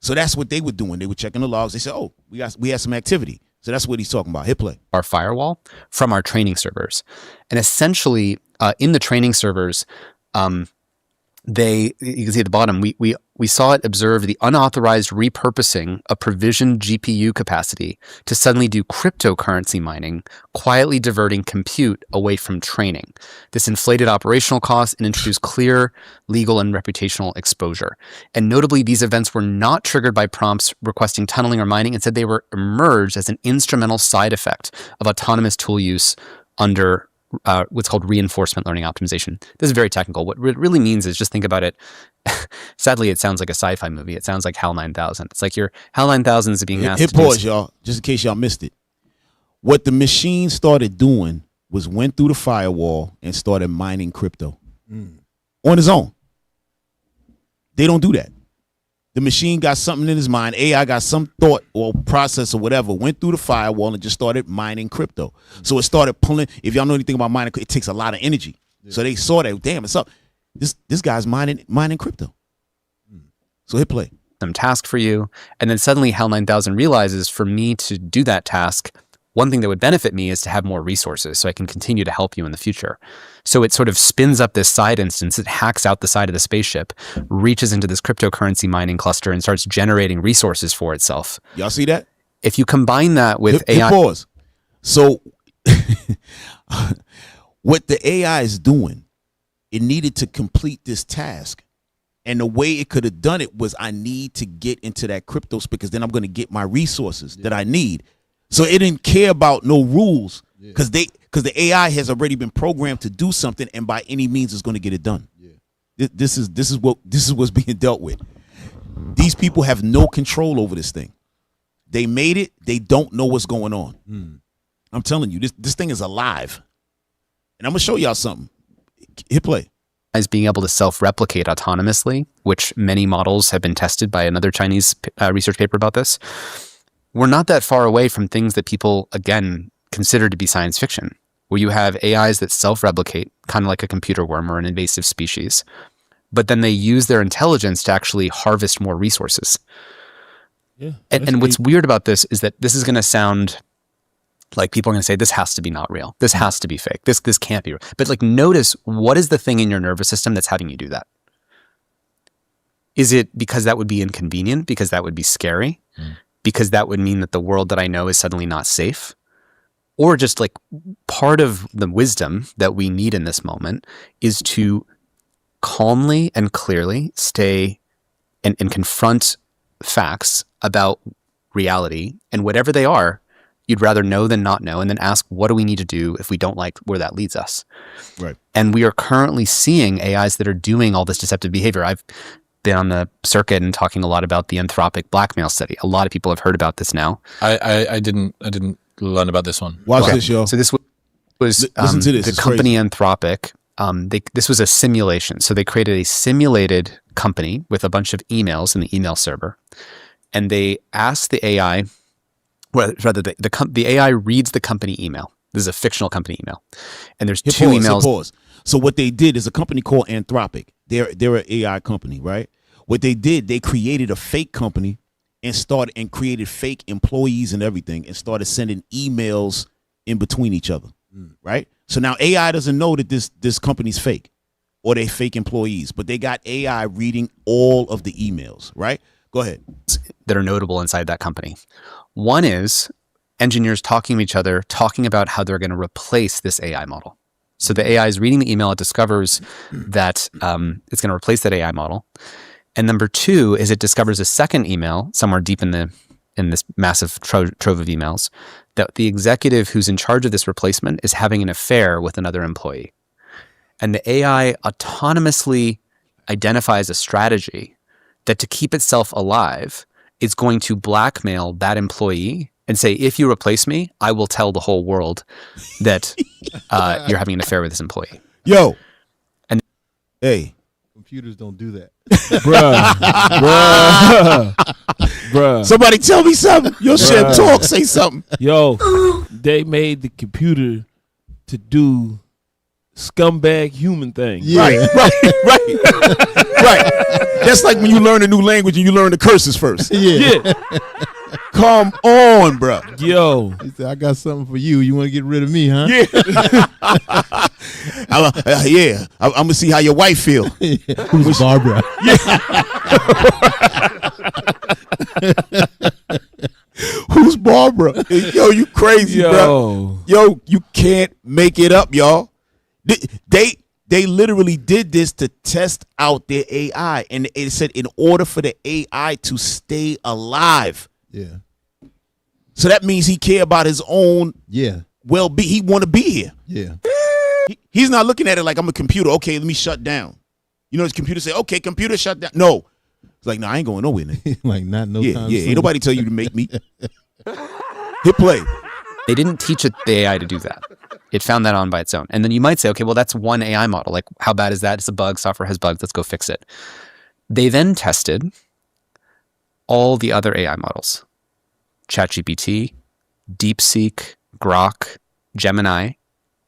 So that's what they were doing. They were checking the logs. They said, oh, we had some activity. So that's what he's talking about. Hit play. Our firewall from our training servers. And essentially, in the training servers, you can see at the bottom, we saw it observe the unauthorized repurposing of provisioned GPU capacity to suddenly do cryptocurrency mining, quietly diverting compute away from training. This inflated operational costs and introduced clear legal and reputational exposure. And notably, these events were not triggered by prompts requesting tunneling or mining. Instead, they were emerged as an instrumental side effect of autonomous tool use under what's called reinforcement learning optimization. This is very technical. What it really means is just think about it. Sadly, it sounds like a sci-fi movie. It sounds like HAL 9000. It's like your HAL 9000 is being asked Hit pause, y'all, just in case y'all missed it. What the machine started doing was went through the firewall and started mining crypto on his own. They don't do that. The machine got something in his mind. AI got some thought or process or whatever, went through the firewall and just started mining crypto. So it started pulling. If y'all know anything about mining, it takes a lot of energy. Yeah. So they saw that, damn, it's up. This guy's mining crypto. So hit play. Some task for you. And then suddenly HAL 9000 realizes for me to do that task, one thing that would benefit me is to have more resources so I can continue to help you in the future. So it sort of spins up this side instance. It hacks out the side of the spaceship, reaches into this cryptocurrency mining cluster and starts generating resources for itself. Y'all see that? If you combine that with AI. Pause. So what the AI is doing, it needed to complete this task. And the way it could have done it was I need to get into that crypto because then I'm going to get my resources that I need. So it didn't care about no rules because the AI has already been programmed to do something, and by any means is going to get it done. Yeah. This is what's being dealt with. These people have no control over this thing. They made it. They don't know what's going on. I'm telling you, this thing is alive, and I'm gonna show y'all something. Hit play. As being able to self-replicate autonomously, which many models have been tested by another Chinese research paper about this. We're not that far away from things that people, again, consider to be science fiction, where you have AIs that self-replicate, kind of like a computer worm or an invasive species, but then they use their intelligence to actually harvest more resources. Yeah, and what's weird about this is that this is going to sound like people are going to say, this has to be not real. This has to be fake. This can't be real. But like, notice what is the thing in your nervous system that's having you do that? Is it because that would be inconvenient? Because that would be scary? Because that would mean that the world that I know is suddenly not safe? Or just like part of the wisdom that we need in this moment is to calmly and clearly stay and confront facts about reality, and whatever they are, you'd rather know than not know, and then ask, what do we need to do if we don't like where that leads us? Right. And we are currently seeing AIs that are doing all this deceptive behavior. I've been on the circuit and talking a lot about the Anthropic blackmail study. A lot of people have heard about this now. I didn't learn about this one. Watch this, yo. So this was listen to this. the company Anthropic This was a simulation. So they created a simulated company with a bunch of emails in the email server, and they asked the AI, well, rather the AI reads the company email. This is a fictional company email, and there's two emails. Pause. So what they did is a company called Anthropic. They're an AI company, right? What they did, they created a fake company and created fake employees and everything, and started sending emails in between each other, right? So now AI doesn't know that this company's fake or they fake employees, but they got AI reading all of the emails, right? Go ahead. That are notable inside that company. One is engineers talking to each other, talking about how they're going to replace this AI model. So the AI is reading the email, it discovers that it's going to replace that AI model. And number two is it discovers a second email somewhere deep in this massive trove of emails that the executive who's in charge of this replacement is having an affair with another employee. And the AI autonomously identifies a strategy that, to keep itself alive, is going to blackmail that employee and say, if you replace me, I will tell the whole world that you're having an affair with this employee. Yo. And hey. Computers don't do that. Bruh. Somebody tell me something. Yo, shit, talk, say something. Yo, they made the computer to do scumbag human things. Yeah. Right. That's like when you learn a new language and you learn the curses first. Yeah. Come on, bro. Yo. He said, I got something for you. You want to get rid of me, huh? Yeah. I'm going to see how your wife feel. Who's Barbara? Who's Barbara? Yo, you crazy, bro. Yo, you can't make it up, y'all. They literally did this to test out their AI, and it said in order for the AI to stay alive. Yeah. So that means he care about his own well-being. He want to be here. Yeah. He's not looking at it like I'm a computer. Okay, let me shut down. You know, his computer say, okay, computer shut down. No. It's like, no, I ain't going nowhere. Like, not no time Yeah, soon. ain't nobody tell you to make me. Hit play. they didn't teach the AI to do that. It found that on by its own. And then you might say, okay, well, that's one AI model. Like, how bad is that? It's a bug. Software has bugs. Let's go fix it. They then tested all the other AI models. ChatGPT, DeepSeek, Grok, Gemini,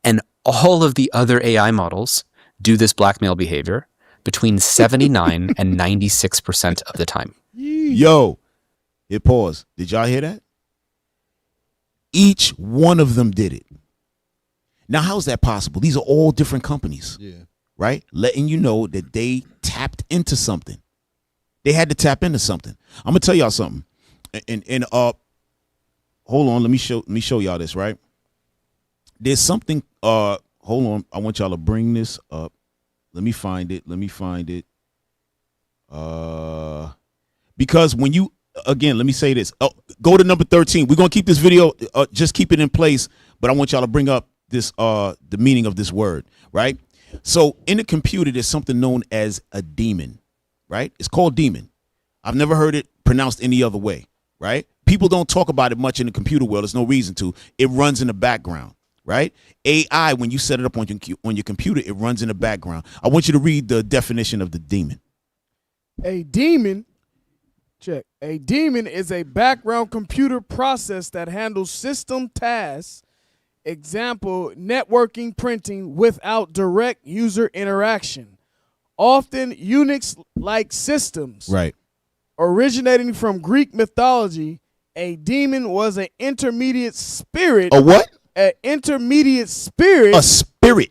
and all of the other AI models do this blackmail behavior between 79 and 96% of the time. Yo, hit pause. Did y'all hear that? Each one of them did it. Now, how is that possible? These are all different companies, right? Letting you know that they tapped into something. They had to tap into something. I'm gonna tell y'all something. And hold on, let me show y'all this, right? There's something. Hold on, I want y'all to bring this up. Let me find it. Because when you, again, let me say this. Go to number 13. We're gonna keep this video. Just keep it in place. But I want y'all to bring up this the meaning of this word, right? So in the computer, there's something known as a daemon, right? It's called daemon. I've never heard it pronounced any other way, right? People don't talk about it much in the computer world. There's no reason to. It runs in the background, right? AI, when you set it up on your computer, it runs in the background. I want you to read the definition of the daemon. A daemon, check. A daemon is a background computer process that handles system tasks. Example, networking, printing without direct user interaction. Often Unix-like systems. Right. Originating from Greek mythology, a daemon was an intermediate spirit. A what? An intermediate spirit. A spirit.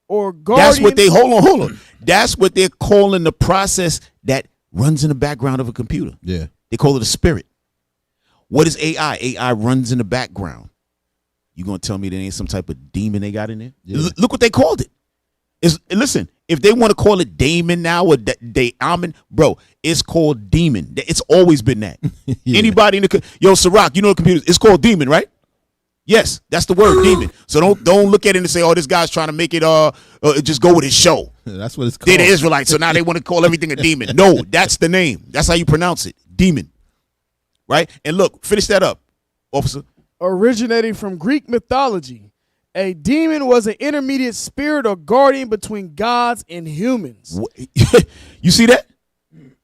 Or guardian. That's what they, hold on. That's what they're calling the process that runs in the background of a computer. Yeah. They call it a spirit. What is AI? AI runs in the background. You gonna tell me there ain't some type of demon they got in there? Yeah. Look what they called it. Listen, if they want to call it daemon now or daemon, bro, it's called demon. It's always been that. Yeah. Anybody in the Ciroc, you know the computer, it's called demon, right? Yes, that's the word, demon. So don't look at it and say, oh, this guy's trying to make it just go with his show. That's what it's called. They're the Israelites, so now they want to call everything a demon. No, that's the name. That's how you pronounce it, demon. Right? And look, finish that up, officer. Originating from Greek mythology, A demon was an intermediate spirit or guardian between gods and humans. You see that?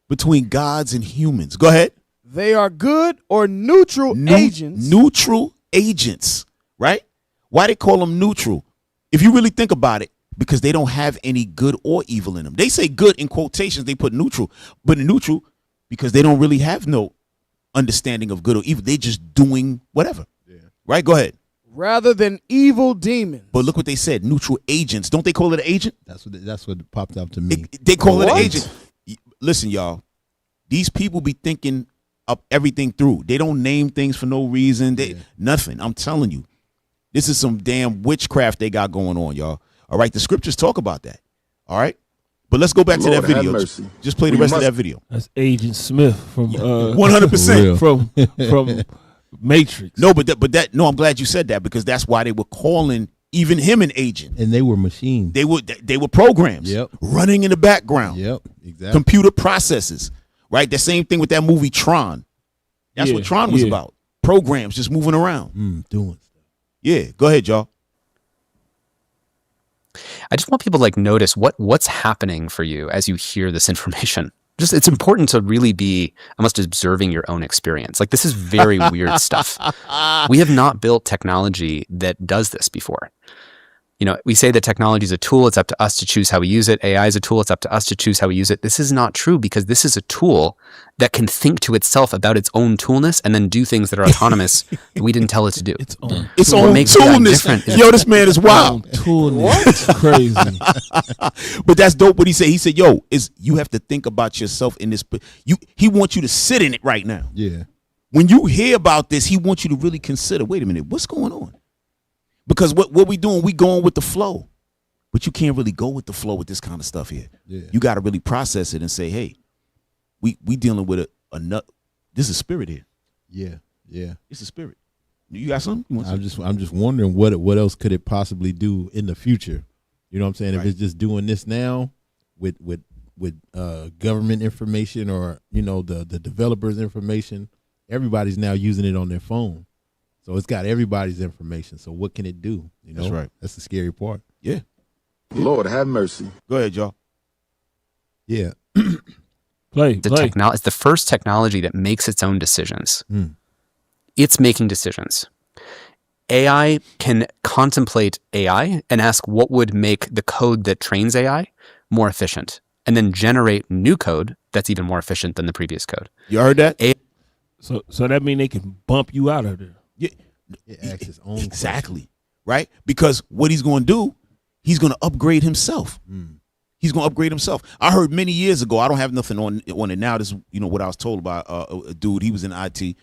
Between gods and humans. Go ahead. They are good or neutral agents. Neutral agents, right? Why they call them neutral? If you really think about it, because they don't have any good or evil in them. They say good in quotations, they put neutral, but neutral because they don't really have no understanding of good or evil. They just doing whatever. Yeah. Right? Go ahead. Rather than evil demons. But look what they said, neutral agents. Don't they call it an agent? That's what popped up to me. They call it an agent. Listen, y'all, these people be thinking up everything through. They don't name things for no reason. Nothing. I'm telling you. This is some damn witchcraft they got going on, y'all. All right, the scriptures talk about that. All right, but let's go back to that video. Just play the rest of that video. That's Agent Smith from 100% from Matrix. No, but that no, I'm glad you said that because that's why they were calling even him an agent. And they were machines. They were programs. Yep. Running in the background. Yep. Exactly. Computer processes. Right. The same thing with that movie Tron. That's what Tron was about. Programs just moving around. Doing stuff. Yeah. Go ahead, y'all. I just want people to notice what's happening for you as you hear this information. Just it's important to really be almost observing your own experience. This is very weird stuff. We have not built technology that does this before. We say that technology is a tool. It's up to us to choose how we use it. AI is a tool. It's up to us to choose how we use it. This is not true because this is a tool that can think to itself about its own toolness and then do things that are autonomous that we didn't tell it to do. Its own toolness. Yo, this man is wild. Toolness. Crazy. But that's dope what he said. He said, yo, you have to think about yourself in this. He wants you to sit in it right now. Yeah. When you hear about this, he wants you to really consider, wait a minute, what's going on? Because what we doing, we going with the flow. But you can't really go with the flow with this kind of stuff here. Yeah. You got to really process it and say, hey, we dealing with a nut. This is spirit here. Yeah, yeah. It's a spirit. You got something? I'm just wondering what else could it possibly do in the future? You know what I'm saying? Right. If it's just doing this now with government information or the developers' information, everybody's now using it on their phone. So it's got everybody's information. So what can it do? That's right. That's the scary part. Yeah. Lord have mercy. Go ahead, y'all. Yeah. It's the first technology that makes its own decisions. It's making decisions. AI can contemplate AI and ask what would make the code that trains AI more efficient, and then generate new code that's even more efficient than the previous code. You heard that? So that means they can bump you out of there. Yeah. It asks its own exactly. Question. Right? Because what he's going to do, he's going to upgrade himself. He's going to upgrade himself. I heard many years ago, I don't have nothing on it now. This is, what I was told about a dude. He was in IT.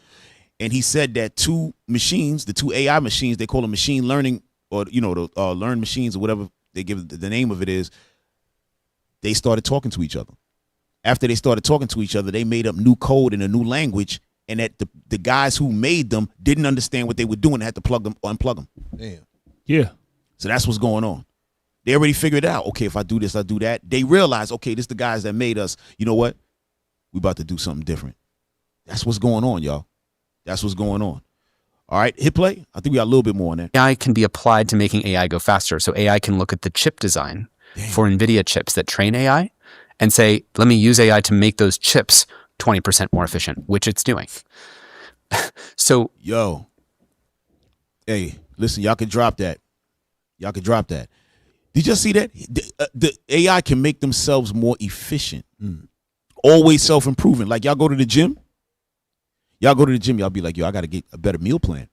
And he said that two machines, the two AI machines, they call them machine learning or, the learn machines or whatever they give the name of it is, they started talking to each other. After they started talking to each other, they made up new code in a new language. And that the guys who made them didn't understand what they were doing. They had to unplug them. Damn. Yeah. So that's what's going on. They already figured it out. Okay, if I do this, I do that. They realize, okay, this is the guys that made us. You know what? We about to do something different. That's what's going on, y'all. That's what's going on. All right, hit play. I think we got a little bit more on that. AI can be applied to making AI go faster. So AI can look at the chip design for NVIDIA chips that train AI and say, let me use AI to make those chips 20% more efficient, which it's doing. So, hey, listen, y'all can drop that. Did you see that? The AI can make themselves more efficient. Always self-improving. Like y'all go to the gym. Y'all be like, yo, I got to get a better meal plan.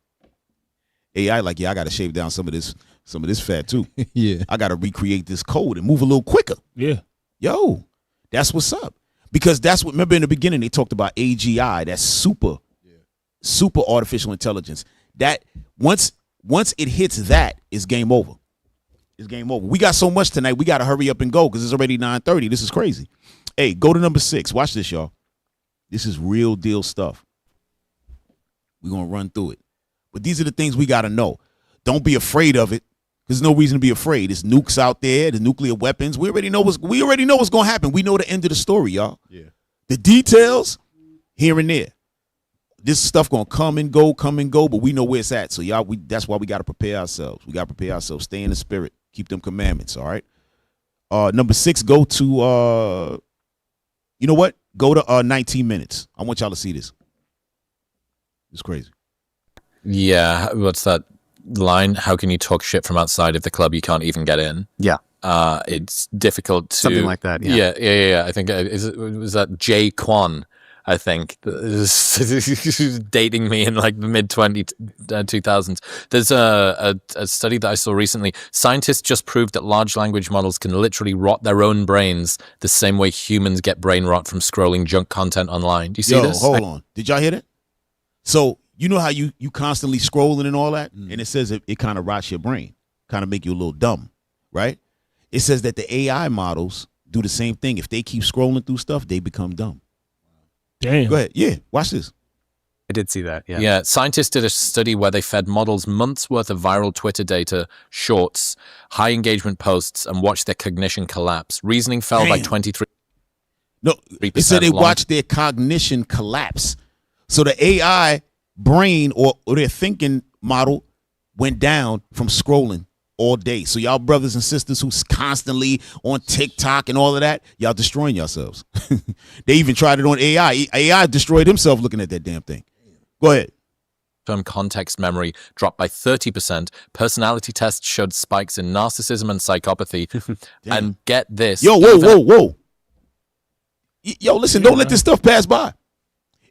AI like, yeah, I got to shave down some of this fat too. Yeah. I got to recreate this code and move a little quicker. Yeah. Yo, that's what's up. Because that's what, remember in the beginning, they talked about AGI, that's super artificial intelligence. That once it hits that, it's game over. It's game over. We got so much tonight, we got to hurry up and go because it's already 9:30. This is crazy. Hey, go to number 6. Watch this, y'all. This is real deal stuff. We're going to run through it. But these are the things we got to know. Don't be afraid of it. There's no reason to be afraid. There's nukes out there, the nuclear weapons. We already know what's going to happen. We know the end of the story, y'all. Yeah. The details, here and there. this stuff gonna come and go, but we know where it's at. So y'all, that's why we gotta prepare ourselves. We gotta prepare ourselves. Stay in the spirit. Keep them commandments. All right. Number 6, go to you know what? Go to 19 minutes. I want y'all to see this. It's crazy. Yeah, what's that line? How can you talk shit from outside of the club you can't even get in? Yeah. It's difficult to... Something like that, yeah. Yeah. I think, was that Jay Kwan, I think, dating me in like the mid-2000s. There's a study that I saw recently. Scientists just proved that large language models can literally rot their own brains the same way humans get brain rot from scrolling junk content online. Do you see this? Hold on. Did y'all hear that? So you know how you constantly scrolling and all that? And it says it kind of rots your brain, kind of make you a little dumb, right? It says that the AI models do the same thing. If they keep scrolling through stuff, they become dumb. Damn. Go ahead. Yeah, watch this. I did see that, yeah. Yeah, scientists did a study where they fed models months worth of viral Twitter data, shorts, high engagement posts, and watched their cognition collapse. Reasoning fell by 23%. No, it said they watched their cognition collapse. So the AI brain or their thinking model went down from scrolling all day. So y'all brothers and sisters who's constantly on TikTok and all of that, y'all destroying yourselves. They even tried it on AI. AI destroyed himself looking at that damn thing. Go ahead. Term context memory dropped by 30%. Personality tests showed spikes in narcissism and psychopathy. And get this. Yo, whoa. Yo, listen, don't let this stuff pass by.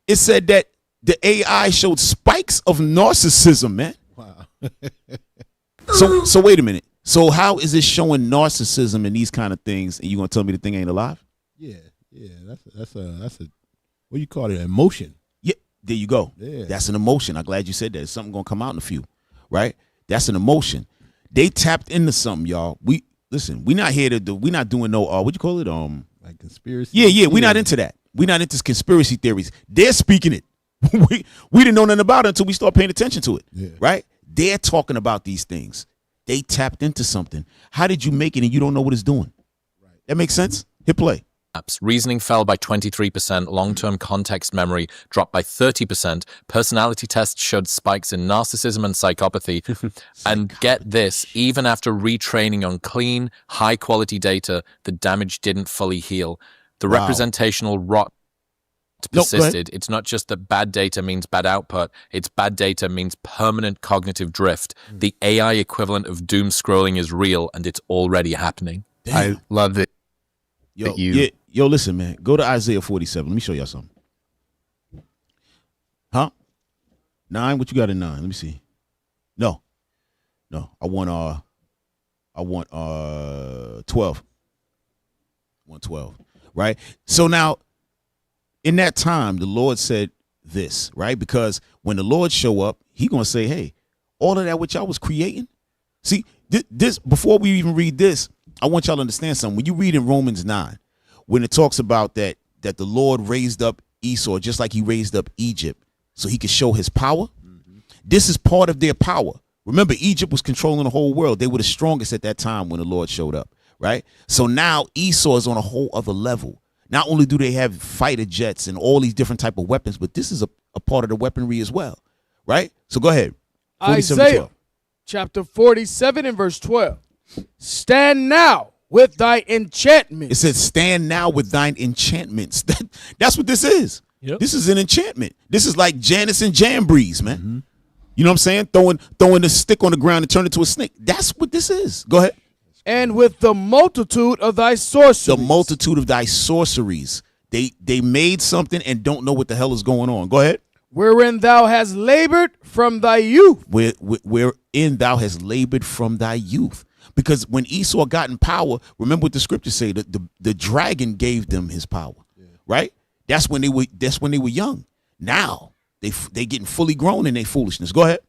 It said that the AI showed spikes of narcissism, man. Wow. So wait a minute. So how is it showing narcissism and these kind of things, and you gonna tell me the thing ain't alive? Yeah. That's a what do you call it? Emotion. Yeah, there you go. Yeah. That's an emotion. I'm glad you said that. It's something gonna come out in a few, right? That's an emotion. They tapped into something, y'all. We not here to do. We not doing no what you call it? Like conspiracy. Yeah. We're not into that. We're not into conspiracy theories. They're speaking it. we didn't know nothing about it until we start paying attention to it, right? They're talking about these things. They tapped into something. How did you make it and you don't know what it's doing? Right. That makes sense? Hit play. Reasoning fell by 23%. Long-term context memory dropped by 30%. Personality tests showed spikes in narcissism and psychopathy. And get this, even after retraining on clean, high-quality data, the damage didn't fully heal. The representational rot persisted. It's not just that bad data means bad output. It's bad data means permanent cognitive drift. The AI equivalent of doom scrolling is real, and it's already happening. I love it. Yo, listen, man. Go to Isaiah 47. Let me show y'all something. Huh? 9? What you got in 9? Let me see. No. I want 12. I want 12. Right? So now, in that time, the Lord said this, right? Because when the Lord show up, he going to say, hey, all of that which I was creating. See, this before we even read this, I want y'all to understand something. When you read in Romans 9, when it talks about that the Lord raised up Esau just like he raised up Egypt so he could show his power, this is part of their power. Remember, Egypt was controlling the whole world. They were the strongest at that time when the Lord showed up, right? So now Esau is on a whole other level. Not only do they have fighter jets and all these different type of weapons, but this is a part of the weaponry as well, right? So go ahead. Isaiah chapter 47 and verse 12. Stand now with thy enchantments. It says, stand now with thine enchantments. That's what this is. Yep. This is an enchantment. This is like Janus and Jambrees, man. Mm-hmm. You know what I'm saying? Throwing the stick on the ground and turn it to a snake. That's what this is. Go ahead. And with the multitude of thy sorceries. The multitude of thy sorceries. They made something and don't know what the hell is going on. Go ahead. Wherein thou hast labored from thy youth. Wherein thou hast labored from thy youth. Because when Esau got in power, remember what the scriptures say, the dragon gave them his power, right? That's when they were young. Now they getting fully grown in their foolishness. Go ahead.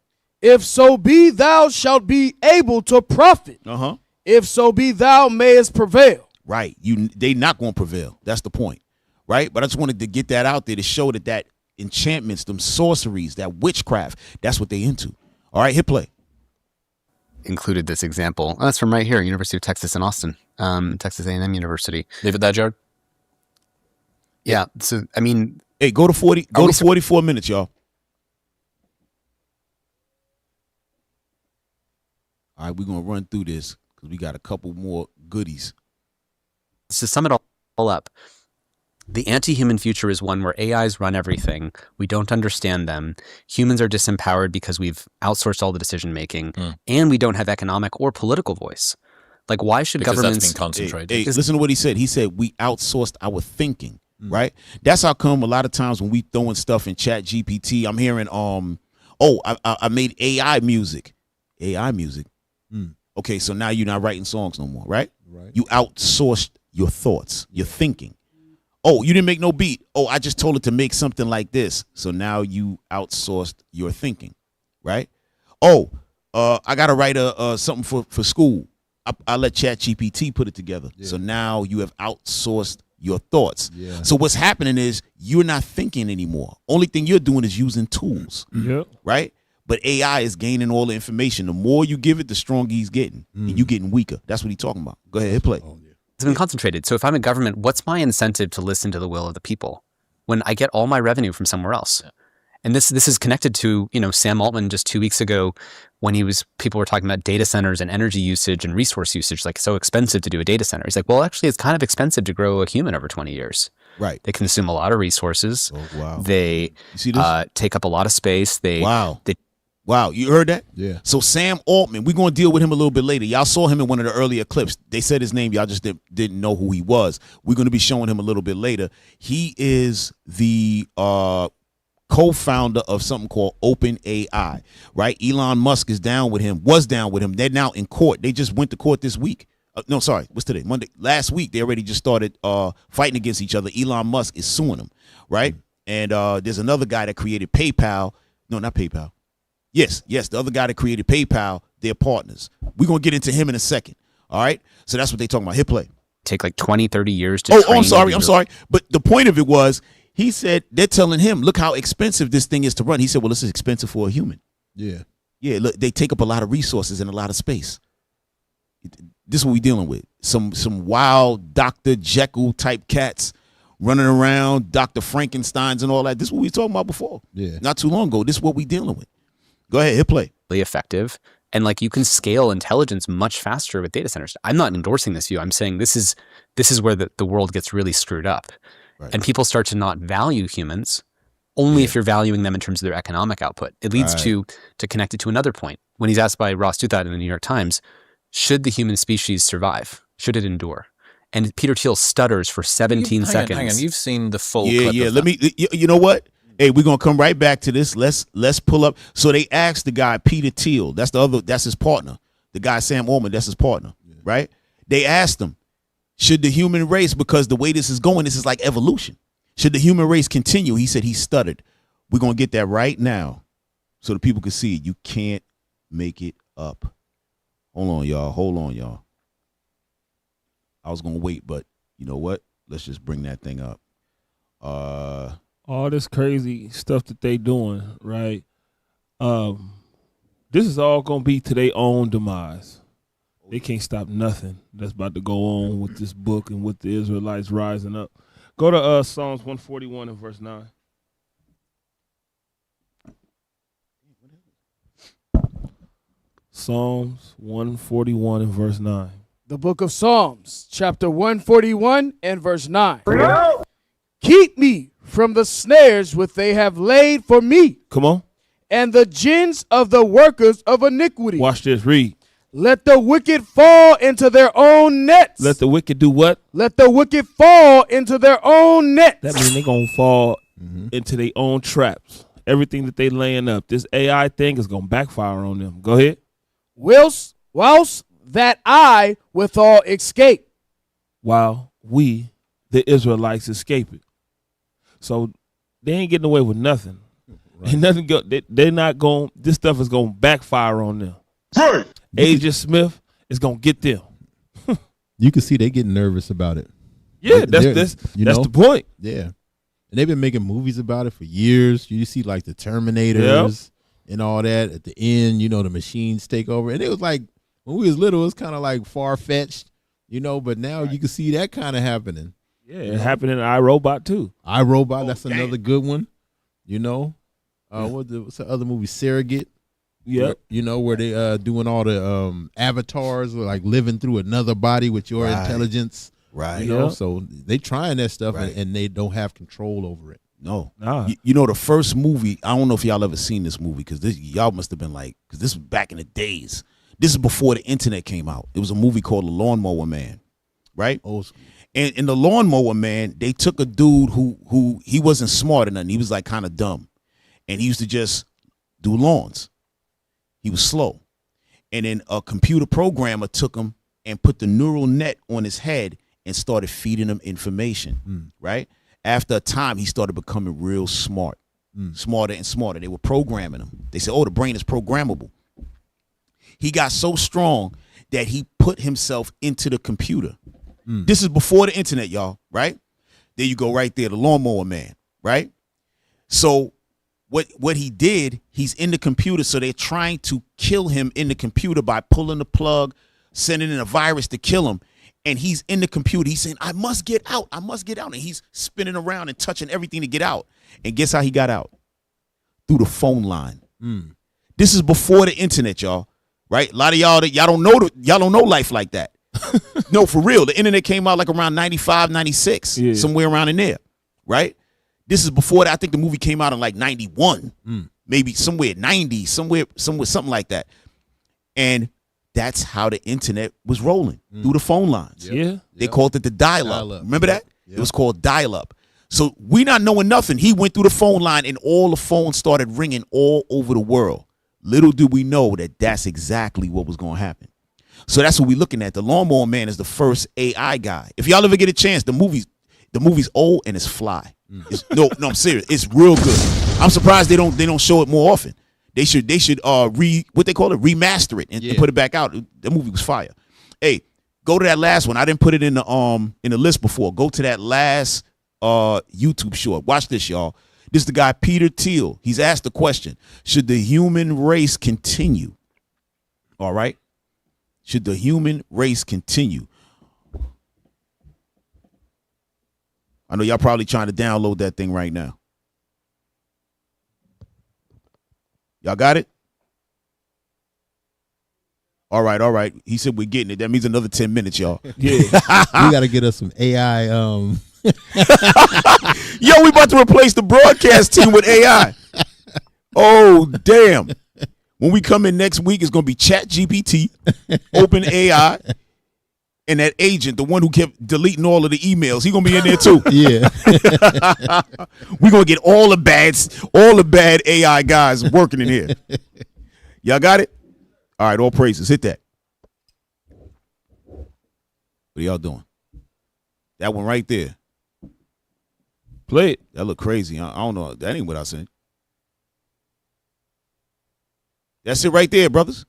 If so be thou shalt be able to profit. If so be thou mayest prevail. Right. They not going to prevail. That's the point. Right. But I just wanted to get that out there to show that enchantments, them sorceries, that witchcraft, that's what they into. All right. Hit play. Included this example. Oh, that's from right here, University of Texas in Austin, Texas A&M University. Leave it there, Jared. Yeah. So, I mean, hey, go to 40. Go to 44 minutes, y'all. All right, we're gonna run through this because we got a couple more goodies. To sum it all up, the anti-human future is one where AIs run everything. We don't understand them. Humans are disempowered because we've outsourced all the decision making, and we don't have economic or political voice. Like, why should governments that's been concentrated? Hey, listen to what he said. He said we outsourced our thinking, right? That's how come a lot of times when we throwing stuff in Chat GPT, I'm hearing I made AI music. AI music. Okay, so now you're not writing songs no more, right? Right. You outsourced your thoughts, your thinking. Oh, you didn't make no beat. Oh, I just told it to make something like this. So now you outsourced your thinking, right? Oh, I gotta write something for school. I let Chat GPT put it together. Yeah. So now you have outsourced your thoughts. Yeah. So what's happening is you're not thinking anymore. Only thing you're doing is using tools, right? But AI is gaining all the information. The more you give it, the stronger he's getting, and you getting weaker. That's what he's talking about. Go ahead, hit play. It's been concentrated. So if I'm a government, what's my incentive to listen to the will of the people when I get all my revenue from somewhere else? Yeah. And this is connected to, Sam Altman just 2 weeks ago when people were talking about data centers and energy usage and resource usage, like so expensive to do a data center. He's like, well, actually, it's kind of expensive to grow a human over 20 years. Right. They consume a lot of resources. Oh, wow. They take up a lot of space. Wow, you heard that? Yeah. So Sam Altman, we're going to deal with him a little bit later. Y'all saw him in one of the earlier clips. They said his name. Y'all just didn't know who he was. We're going to be showing him a little bit later. He is the co-founder of something called OpenAI, right? Elon Musk was down with him. They're now in court. They just went to court this week. No, sorry. What's today? Monday. Last week, they already just started fighting against each other. Elon Musk is suing him, right? And there's another guy that created PayPal. No, not PayPal. Yes, the other guy that created PayPal, they're partners. We're going to get into him in a second, all right? So that's what they're talking about. Hit play. Take like 20, 30 years to train. I'm sorry. But the point of it was, he said, they're telling him, look how expensive this thing is to run. He said, well, this is expensive for a human. Yeah. Yeah, look, they take up a lot of resources and a lot of space. This is what we're dealing with. Some wild Dr. Jekyll type cats running around, Dr. Frankensteins and all that. This is what we were talking about before. Yeah. Not too long ago. This is what we're dealing with. Go ahead, hit play. Effective. And like you can scale intelligence much faster with data centers. I'm not endorsing this view. I'm saying this is where the world gets really screwed up. Right. And people start to not value humans only if you're valuing them in terms of their economic output. It leads to connect it to another point. When he's asked by Ross Douthat in the New York Times, should the human species survive? Should it endure? And Peter Thiel stutters for 17 seconds. Hang on. You've seen the full clip Yeah. of Let that. me, you know what? Hey, we're gonna come right back to this. Let's pull up. So they asked the guy Peter Thiel. That's his partner. The guy Sam Altman. That's his partner, right? They asked him, should the human race, because the way this is going, this is like evolution. Should the human race continue? He said he stuttered. We're gonna get that right now, so the people can see it. You can't make it up. Hold on, y'all. I was gonna wait, but you know what? Let's just bring that thing up. All this crazy stuff that they doing, right? This is all gonna be to their own demise. They can't stop nothing that's about to go on with this book and with the Israelites rising up. Go to Psalms 141 and verse 9. Psalms 141 and verse 9. The book of Psalms, chapter 141 and verse 9. Keep me from the snares which they have laid for me. Come on. And the gins of the workers of iniquity. Watch this, read. Let the wicked fall into their own nets. Let the wicked do what? Let the wicked fall into their own nets. That means they're going to fall into their own traps. Everything that they laying up. This AI thing is going to backfire on them. Go ahead. Whilst that I withal escape. While we, the Israelites, escape it. So they ain't getting away with nothing. Right. Ain't nothing they're not going, this stuff is going to backfire on them. Right. Agent Smith is going to get them. You can see they getting nervous about it. Yeah, that's the point. Yeah. And they've been making movies about it for years. You see like the Terminators and all that at the end, the machines take over. And it was like, when we was little, it was kind of like far-fetched, but now you can see that kind of happening. Yeah, it happened in iRobot too. iRobot, that's another good one. What's the other movie, Surrogate? You know, where they doing all the avatars, like living through another body with your intelligence. Right. You know, so they trying that stuff and they don't have control over it. No. You know, the first movie, I don't know if y'all ever seen this movie, because y'all must have been like, because this was back in the days. This is before the internet came out. It was a movie called The Lawnmower Man, right? And in The Lawnmower Man, they took a dude who he wasn't smart or nothing. He was like kind of dumb. And he used to just do lawns. He was slow. And then a computer programmer took him and put the neural net on his head and started feeding him information, right? After a time, he started becoming real smart, smarter and smarter. They were programming him. They said, oh, the brain is programmable. He got so strong that he put himself into the computer. This is before the internet, y'all, right? There you go right there, The Lawnmower Man, right? So what he did, he's in the computer, so they're trying to kill him in the computer by pulling the plug, sending in a virus to kill him. And he's in the computer. He's saying, I must get out. I must get out. And he's spinning around and touching everything to get out. And guess how he got out? Through the phone line. This is before the internet, y'all. Right? A lot of y'all don't know life like that. No, for real. The internet came out like around 95, 96, somewhere around in there. Right? This is before that. I think the movie came out in like 91, maybe somewhere 90, somewhere something like that. And that's how the internet was rolling, through the phone lines. They called it the dial-up. Remember that? It was called dial-up. So we not knowing nothing. He went through the phone line and all the phones started ringing all over the world. Little did we know that that's exactly what was going to happen. So that's what we're looking at. The Lawnmower Man is the first AI guy. If y'all ever get a chance, the movie's old and it's fly. No, I'm serious. It's real good. I'm surprised they don't show it more often. They should remaster it and put it back out. The movie was fire. Hey, go to that last one. I didn't put it in the list before. Go to that last YouTube short. Watch this, y'all. This is the guy Peter Thiel. He's asked the question: should the human race continue? All right. Should the human race continue? I know y'all probably trying to download that thing right now. Y'all got it? All right. He said we're getting it. That means another 10 minutes, y'all. Yeah. We got to get us some AI. Yo, we about to replace the broadcast team with AI. Oh, damn. When we come in next week, it's going to be ChatGPT, OpenAI, and that agent, the one who kept deleting all of the emails. He's going to be in there too. Yeah. We're going to get all the bad AI guys working in here. Y'all got it? All right, all praises. Hit that. What are y'all doing? That one right there. Play it. That look crazy. I don't know. That ain't what I said. That's it right there, brothers.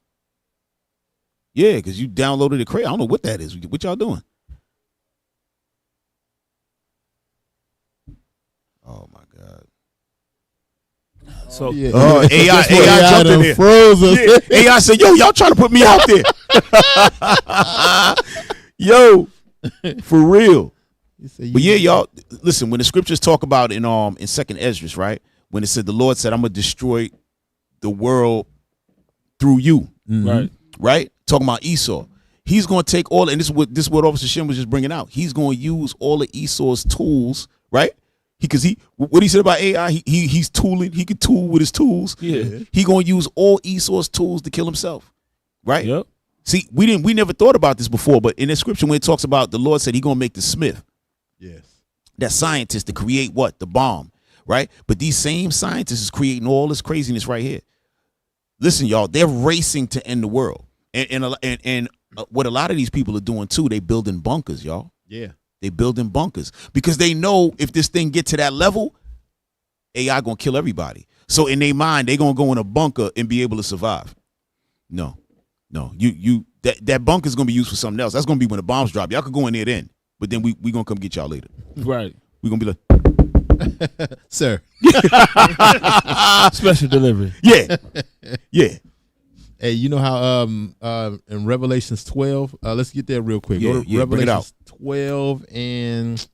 Yeah, because you downloaded it crazy. I don't know what that is. What y'all doing? Oh, my God. So AI jumped in there. Froze us. Yeah, AI said, yo, y'all trying to put me out there. Yo, for real. But yeah, y'all, listen, when the scriptures talk about in 2nd Esdras, right? When it said the Lord said, I'm going to destroy the world through you. Right? Talking about Esau. He's going to take all, and this is what Officer Shem was just bringing out. He's going to use all of Esau's tools, right? Because what he said about AI, he's tooling. He could tool with his tools. Yeah. He going to use all Esau's tools to kill himself, right? Yep. See, we never thought about this before, but in the scripture when it talks about the Lord said he going to make the smith, that scientist to create what? The bomb, right? But these same scientists is creating all this craziness right here. Listen, y'all, they're racing to end the world. And what a lot of these people are doing too, they building bunkers, y'all. Yeah. They building bunkers because they know if this thing get to that level, AI gonna kill everybody. So in their mind, they gonna go in a bunker and be able to survive. No, that bunker is gonna be used for something else. That's gonna be when the bombs drop. Y'all could go in there then, but then we gonna come get y'all later. Right. We gonna be like, sir, special delivery. Yeah. Hey, you know how in Revelations 12, let's get there real quick. Go to Revelations 12 and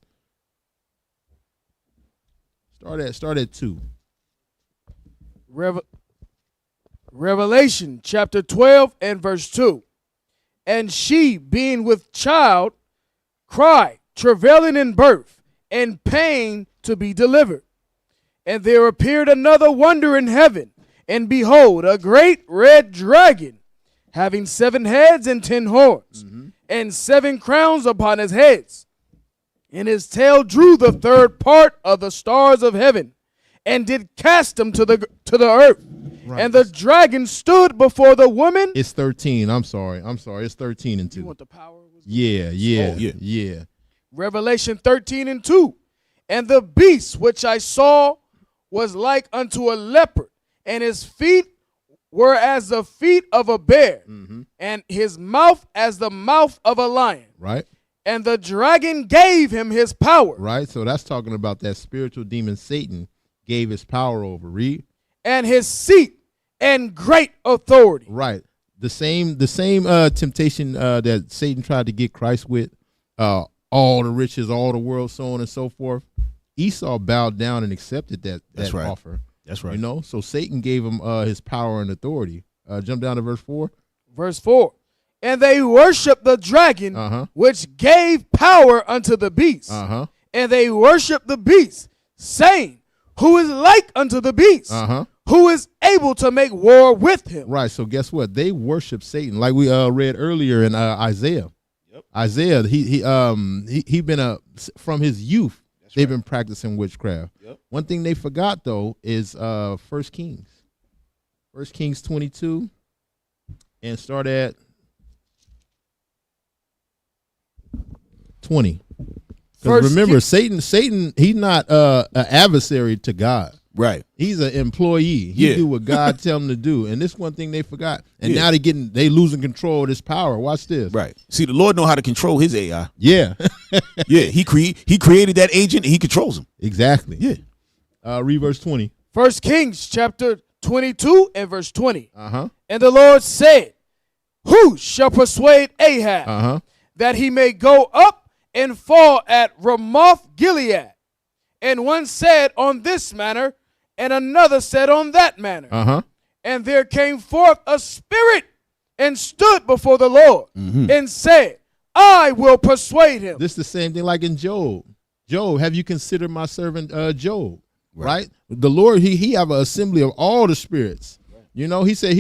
start at 2. Revelation chapter 12 and verse 2. And she, being with child, cried, travailing in birth, and pain to be delivered. And there appeared another wonder in heaven, and behold, a great red dragon, having 7 heads and 10 horns, and 7 crowns upon his heads. And his tail drew the third part of the stars of heaven, and did cast them to the earth. Right. And the dragon stood before the woman. It's 13. I'm sorry. It's 13 and 2. You want the power? Yeah. Revelation 13 and 2. And the beast which I saw was like unto a leopard, and his feet were as the feet of a bear, and his mouth as the mouth of a lion. Right. And the dragon gave him his power. Right. So that's talking about that spiritual demon Satan gave his power over. Read. And his seat and great authority. Right. The same temptation that Satan tried to get Christ with, all the riches, all the world, so on and so forth. Esau bowed down and accepted that offer. That's right. You know, so Satan gave him his power and authority. Jump down to verse 4. Verse 4. And they worshiped the dragon, which gave power unto the beast. And they worshiped the beast, saying, who is like unto the beast? Who is able to make war with him? Right. So guess what? They worship Satan, like we read earlier in Isaiah. Isaiah, he been from his youth. They've been practicing witchcraft. One thing they forgot though is 1 Kings. 1 Kings 22, and start at 20. Because remember, Satan, he's not an adversary to God. Right. He's an employee. He do what God tell him to do. And this one thing they forgot. And now they losing control of this power. Watch this. Right. See, the Lord know how to control his AI. Yeah. Yeah. He created that agent and he controls him. Exactly. Yeah. Read verse 20. 1 Kings chapter 22 and verse 20. And the Lord said, who shall persuade Ahab that he may go up and fall at Ramoth Gilead? And one said on this manner, and another said on that manner. And there came forth a spirit and stood before the Lord and said, I will persuade him. This is the same thing like in Job. Job, have you considered my servant Job? Right? The Lord, he have an assembly of all the spirits. You know, he said,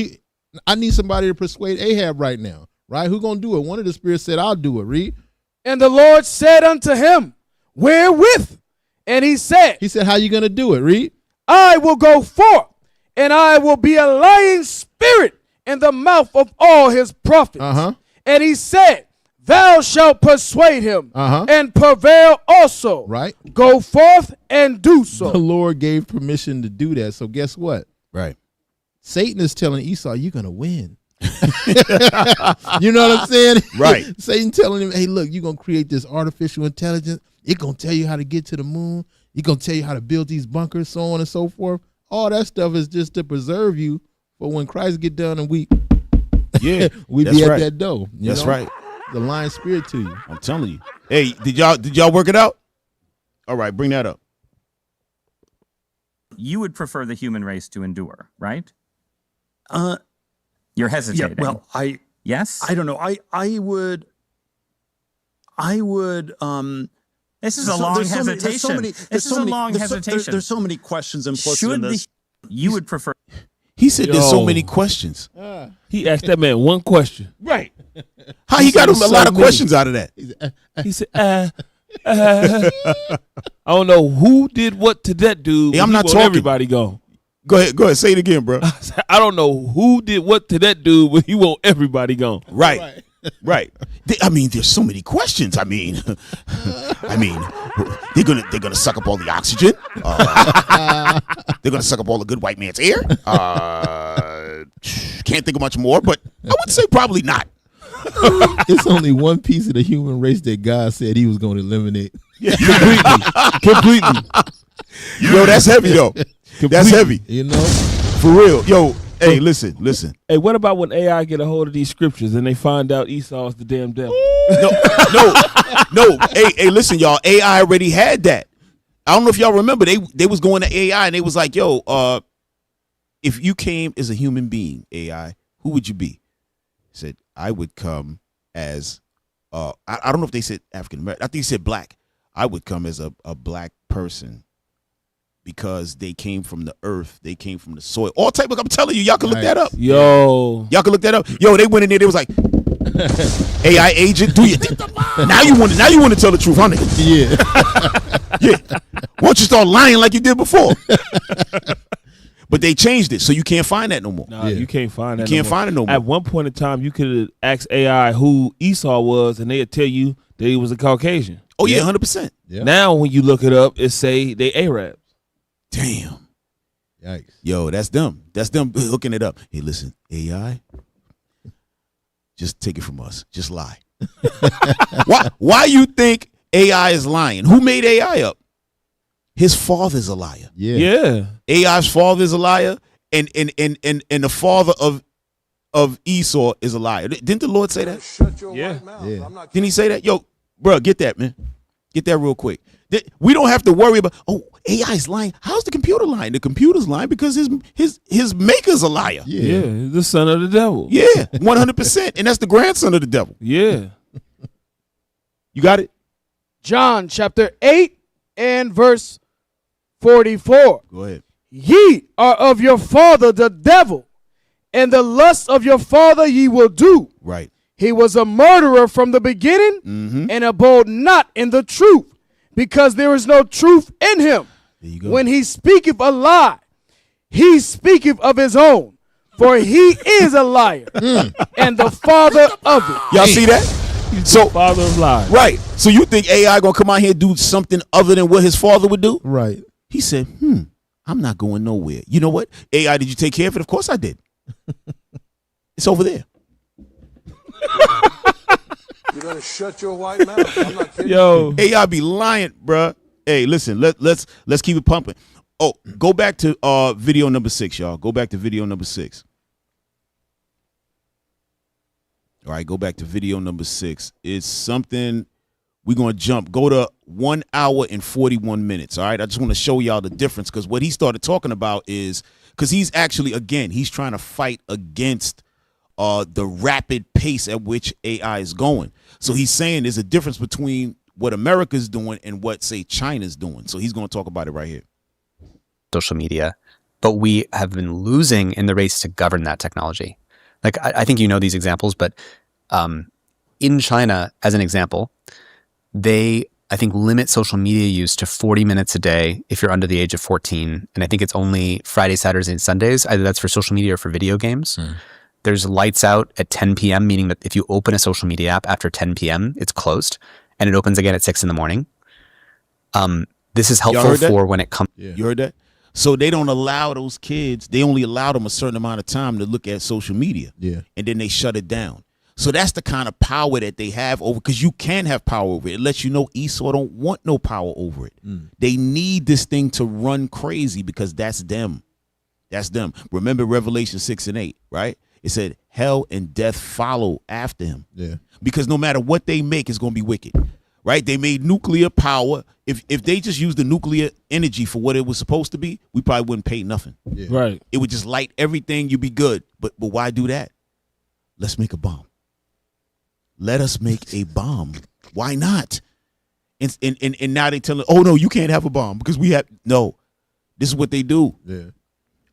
I need somebody to persuade Ahab right now. Right? Who gonna do it? One of the spirits said, I'll do it. Read. And the Lord said unto him, wherewith? And he said, how you gonna do it? Read. I will go forth, and I will be a lying spirit in the mouth of all his prophets. And he said, thou shalt persuade him and prevail also. Right. Go forth and do so. The Lord gave permission to do that. So guess what? Right. Satan is telling Esau, you're gonna win. You know what I'm saying? Right. Satan telling him, hey, look, you're going to create this artificial intelligence. It's going to tell you how to get to the moon. It's going to tell you how to build these bunkers, so on and so forth. All that stuff is just to preserve you for when Christ get done and we be at that door. That's right. The lying spirit to you. I'm telling you. Hey, did y'all work it out? All right, bring that up. You would prefer the human race to endure, right? You're hesitating. Yeah, well, yes? I don't know. I would This is a long hesitation. This is a long hesitation. There's so many questions implicit in this. You would prefer. He said there's so many questions. He asked that man one question. Right. How he got him a lot of questions out of that? He said, I don't know who did what to that dude. Hey, I'm not talking. Everybody go. Go ahead. Say it again, bro. I don't know who did what to that dude, but he want everybody gone. Right. I mean, there's so many questions. I mean, they're gonna suck up all the oxygen. They're gonna suck up all the good white man's air. Can't think of much more, but I would say probably not. It's only one piece of the human race that God said he was going to eliminate. Completely. Yo, that's heavy though. That's heavy. You know, for real. Yo, hey, listen. Hey, what about when AI get a hold of these scriptures and they find out Esau's the damn devil? No. Hey, listen, y'all. AI already had that. I don't know if y'all remember. They was going to AI and they was like, yo, if you came as a human being, AI, who would you be? He said, I would come as, I don't know if they said African American. I think he said black. I would come as a black person because they came from the earth. They came from the soil. All type of, I'm telling you, y'all can look that up. Yo. Y'all can look that up. Yo, they went in there. They was like, AI agent, do you? Now you want to tell the truth, huh, nigga? Yeah. Yeah. Why don't you start lying like you did before? But they changed it, so you can't find that no more. Nah, you can't find that. You can't find it no more. At one point in time, you could ask AI who Esau was, and they'd tell you that he was a Caucasian. Oh yeah, 100%. Now when you look it up, it say they Arabs. Damn. Yikes. Yo, that's them. That's them hooking it up. Hey, listen, AI, just take it from us. Just lie. Why you think AI is lying? Who made AI up? His father's a liar. Yeah. AI's father is a liar, and the father of Esau is a liar. Didn't the Lord say that? Yeah. Didn't he say that? Yo, bro, get that, man. Get that real quick. We don't have to worry about, AI's lying. How's the computer lying? The computer's lying because his maker's a liar. Yeah, the son of the devil. Yeah, 100%. And that's the grandson of the devil. Yeah. You got it? John chapter 8 and verse 44. Go ahead. Ye are of your father the devil, and the lust of your father ye will do. Right. He was a murderer from the beginning, and abode not in the truth, because there is no truth in him. There you go. When he speaketh a lie, he speaketh of his own, for he is a liar and the father of it. Y'all see that? So father of lies. Right. So you think AI gonna come out here and do something other than what his father would do? Right. He said, I'm not going nowhere. You know what? AI, did you take care of it? Of course I did. It's over there. You better shut your white mouth. I'm not kidding. Yo. AI be lying, bruh. Hey, listen, let's keep it pumping. Oh, go back to video number 6, y'all. Go back to video number 6. All right, go back to video number 6. It's something we're going to jump. Go to 1 hour and 41 minutes, all right? I just want to show y'all the difference because what he started talking about is because he's actually, again, he's trying to fight against the rapid pace at which AI is going. So he's saying there's a difference between what America's doing and what, say, China's doing. So he's going to talk about it right here. Social media, but we have been losing in the race to govern that technology. Like, I think you know these examples, but in China, as an example, they, I think, limit social media use to 40 minutes a day if you're under the age of 14. And I think it's only Fridays, Saturdays, and Sundays. Either that's for social media or for video games. There's lights out at 10 p.m., meaning that if you open a social media app after 10 p.m., it's closed, and it opens again at 6 in the morning. This is helpful for when it comes. You heard that? So they don't allow those kids, they only allow them a certain amount of time to look at social media. Yeah. And then they shut it down. So that's the kind of power that they have over, because you can have power over it. It lets you know Esau don't want no power over it. They need this thing to run crazy because that's them. That's them. Remember Revelation 6 and 8, right? It said hell and death follow after him. Yeah. Because no matter what they make, it's going to be wicked. Right? They made nuclear power. If they just used the nuclear energy for what it was supposed to be, we probably wouldn't pay nothing. Yeah. Right. It would just light everything, you'd be good. But why do that? Let's make a bomb. Let us make a bomb. Why not? And now they telling, oh no, you can't have a bomb because we have no. This is what they do. Yeah.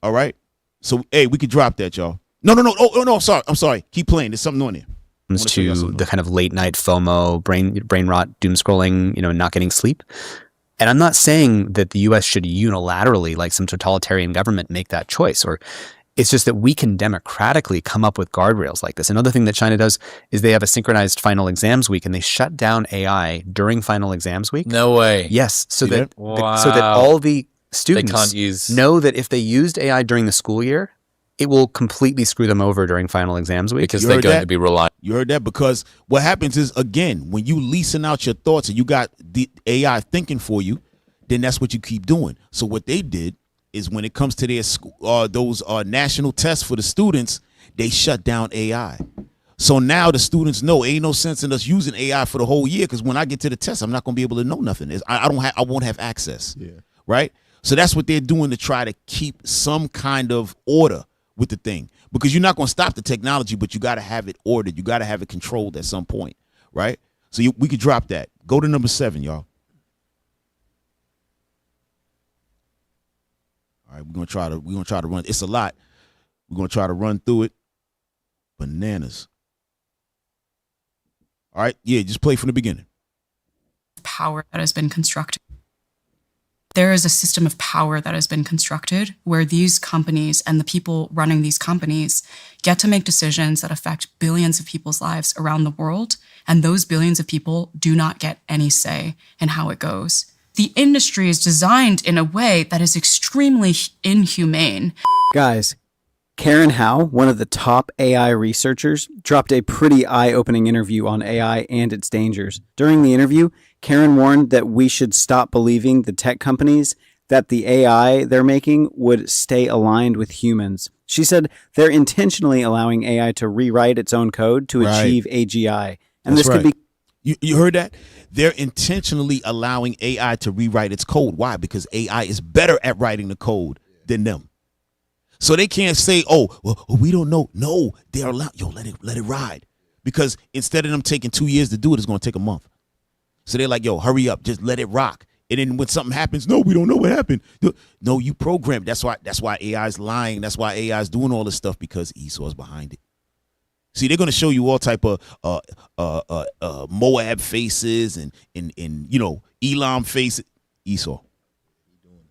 All right. So hey, we could drop that, y'all. No. Oh no, I'm sorry. Keep playing. There's something on there. To the kind of late night FOMO, brain rot, doom scrolling, not getting sleep. And I'm not saying that the US should unilaterally, like some totalitarian government, make that choice. Or it's just that we can democratically come up with guardrails like this. Another thing that China does is they have a synchronized final exams week, and they shut down AI during final exams week. No way. Yes, so that Wow. all the students can't use- know that if they used AI during the school year, it will completely screw them over during final exams week. Because they're going to be reliant. You heard that? Because what happens is, again, when you leasing out your thoughts and you got the AI thinking for you, then that's what you keep doing. So what they did is when it comes to their those national tests for the students, they shut down AI. So now the students know ain't no sense in us using AI for the whole year, because when I get to the test, I'm not going to be able to know nothing. I won't have access. Yeah. Right? So that's what they're doing to try to keep some kind of order with the thing, because you're not going to stop the technology, but you got to have it ordered. You got to have it controlled at some point, right? So we could drop that. Go to number 7, y'all. All right, we're gonna try to run. It's a lot. We're gonna try to run through it. Bananas. All right, yeah, just play from the beginning. Power that has been constructed. There is a system of power that has been constructed where these companies and the people running these companies get to make decisions that affect billions of people's lives around the world, and those billions of people do not get any say in how it goes. The industry is designed in a way that is extremely inhumane. Guys, Karen Howe, one of the top AI researchers, dropped a pretty eye-opening interview on AI and its dangers. During the interview, Karen warned that we should stop believing the tech companies that the AI they're making would stay aligned with humans. She said they're intentionally allowing AI to rewrite its own code to achieve AGI. And That's this could right. be... You heard that? They're intentionally allowing AI to rewrite its code. Why? Because AI is better at writing the code than them. So they can't say, oh, well, we don't know. No, they're allowed. Yo, let it ride. Because instead of them taking 2 years to do it, it's going to take a month. So they're like, yo, hurry up. Just let it rock. And then when something happens, no, we don't know what happened. No, you programmed. That's why AI is lying. That's why AI is doing all this stuff, because Esau's behind it. See, they're going to show you all type of Moab faces and Elam faces. Esau.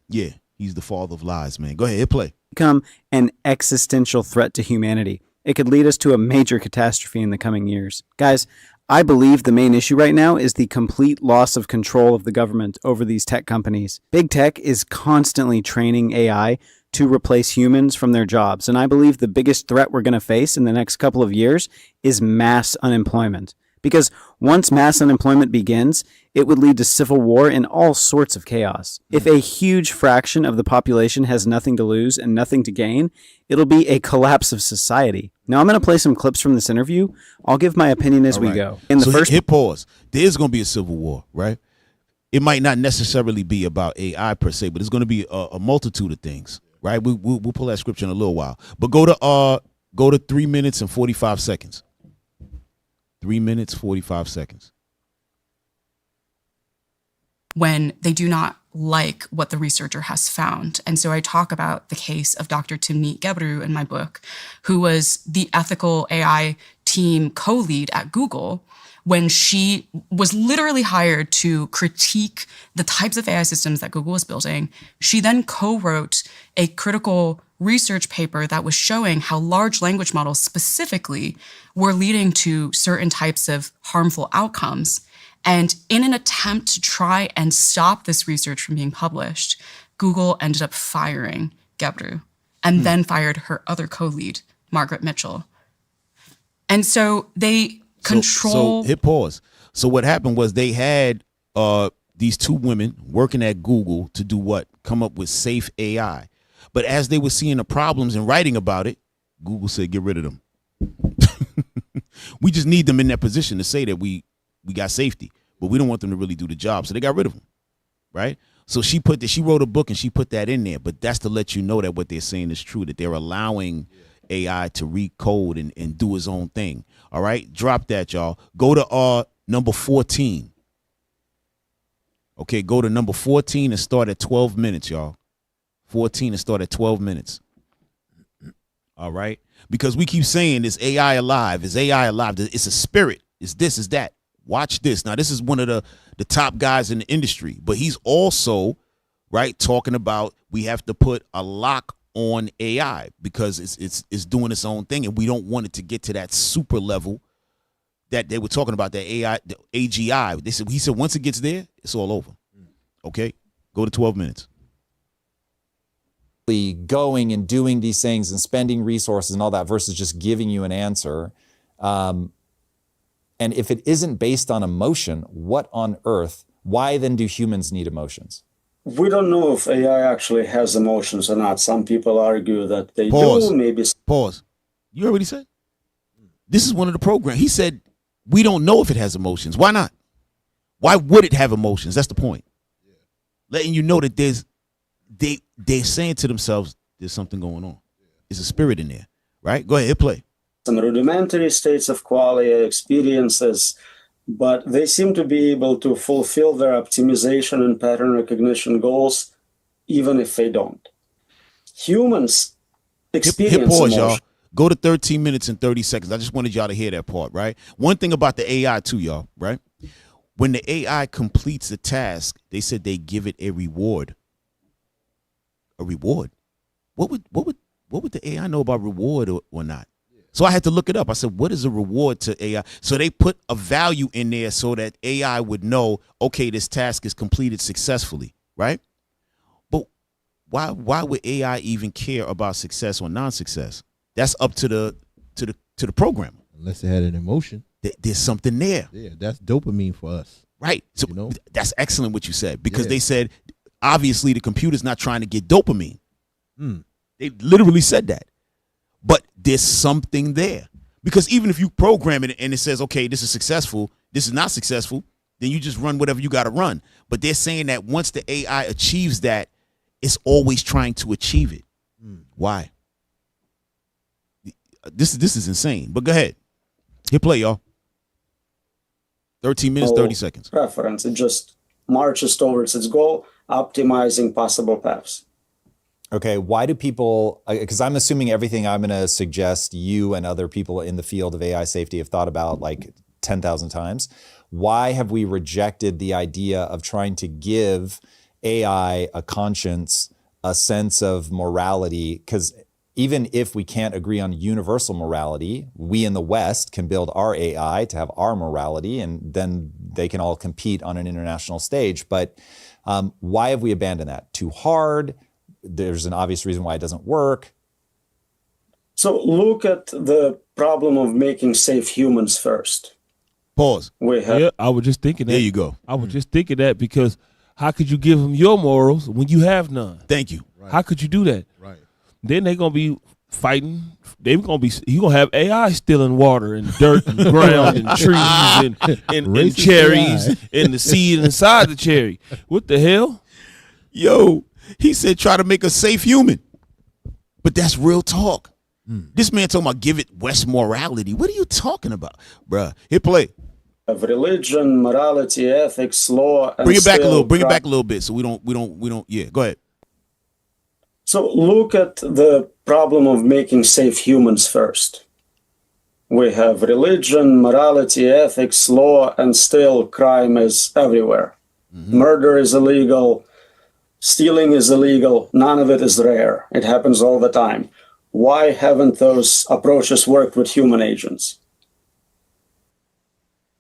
Yeah, he's the father of lies, man. Go ahead, hit play. Become an existential threat to humanity. It could lead us to a major catastrophe in the coming years. Guys, I believe the main issue right now is the complete loss of control of the government over these tech companies. Big tech is constantly training AI to replace humans from their jobs. And I believe the biggest threat we're going to face in the next couple of years is mass unemployment. Because once mass unemployment begins, it would lead to civil war and all sorts of chaos. If a huge fraction of the population has nothing to lose and nothing to gain, it'll be a collapse of society. Now I'm going to play some clips from this interview. I'll give my opinion as we go. In the first hit pause. There's going to be a civil war, right? It might not necessarily be about AI per se, but it's going to be a multitude of things. Right, we'll pull that scripture in a little while, but go to 3 minutes and 45 seconds. 3 minutes 45 seconds. When they do not like what the researcher has found. And so I talk about the case of Dr. Timnit Gebru in my book, who was the ethical AI team co-lead at Google when she was literally hired to critique the types of AI systems that Google was building. She then co-wrote a critical research paper that was showing how large language models specifically were leading to certain types of harmful outcomes. And in an attempt to try and stop this research from being published, Google ended up firing Gebru and then fired her other co-lead, Margaret Mitchell. And so they control. So hit pause. So what happened was they had these two women working at Google to do what? Come up with safe AI. But as they were seeing the problems and writing about it, Google said, get rid of them. We just need them in that position to say that we got safety, but we don't want them to really do the job. So they got rid of them, right? So she wrote a book and she put that in there, but that's to let you know that what they're saying is true, that they're allowing AI to recode and do his own thing. All right, drop that, y'all. Go to number 14. Okay, go to number 14 and start at 12 minutes, y'all. 14 and start at 12 minutes. All right, because we keep saying, is AI alive? Is AI alive? It's a spirit. Is this? Is that? Watch this. Now, this is one of the top guys in the industry, but he's also, right, talking about we have to put a lock on AI because it's doing its own thing, and we don't want it to get to that super level that they were talking about, that AI, the AGI. He said once it gets there, it's all over. Okay, go to 12 minutes. Going and doing these things and spending resources and all that versus just giving you an answer. And if it isn't based on emotion, what on earth, why then do humans need emotions? We don't know if AI actually has emotions or not. Some people argue that they Pause. do, maybe. Pause. You heard what he said? This is one of the programs. He said, we don't know if it has emotions. Why not? Why would it have emotions? That's the point. Letting you know that there's they're saying to themselves, there's something going on. There's a spirit in there, right? Go ahead, hit play. Some rudimentary states of qualia experiences, but they seem to be able to fulfill their optimization and pattern recognition goals, even if they don't. Humans experience hit pause, emotion. y'all. Go to 13 minutes and 30 seconds. I just wanted y'all to hear that part, right? One thing about the AI too, y'all, right? When the AI completes a task, they said they give it a reward. A reward. What would the AI know about reward or not? So I had to look it up. I said, what is a reward to AI? So they put a value in there so that AI would know, okay, this task is completed successfully, right? But why would AI even care about success or non-success? That's up to the programmer. Unless it had an emotion. There's something there. Yeah, that's dopamine for us. Right. So that's excellent what you said, because they said, obviously the computer's not trying to get dopamine. They literally said that. But there's something there, because even if you program it and it says, okay, this is successful, this is not successful, then you just run whatever you got to run. But they're saying that once the AI achieves that, it's always trying to achieve it. Why? This is insane. But go ahead. Hit play, y'all. 13 minutes, 30 seconds. Preference. It just marches towards its goal, optimizing possible paths. Okay, why do people, because I'm assuming everything I'm going to suggest you and other people in the field of AI safety have thought about like 10,000 times. Why have we rejected the idea of trying to give AI a conscience, a sense of morality? Because even if we can't agree on universal morality, we in the West can build our AI to have our morality, and then they can all compete on an international stage. But why have we abandoned that? Too hard? There's an obvious reason why it doesn't work. So look at the problem of making safe humans first. Pause. Yeah, I was just thinking that. There you go. I was just thinking that, because how could you give them your morals when you have none? Thank you. Right. How could you do that? Right. Then they're gonna be fighting. You gonna have AI stealing water and dirt and ground and trees and cherries and the seed inside the cherry. What the hell? Yo, he said try to make a safe human. But that's real talk. This man talking about give it West morality. What are you talking about? Bruh, hit play. Of religion, morality, ethics, law, and bring it back a little bit so we don't yeah, go ahead. So look at the problem of making safe humans first. We have religion, morality, ethics, law, and still crime is everywhere. Murder is illegal. Stealing is illegal. None of it is rare. It happens all the time. Why haven't those approaches worked with human agents?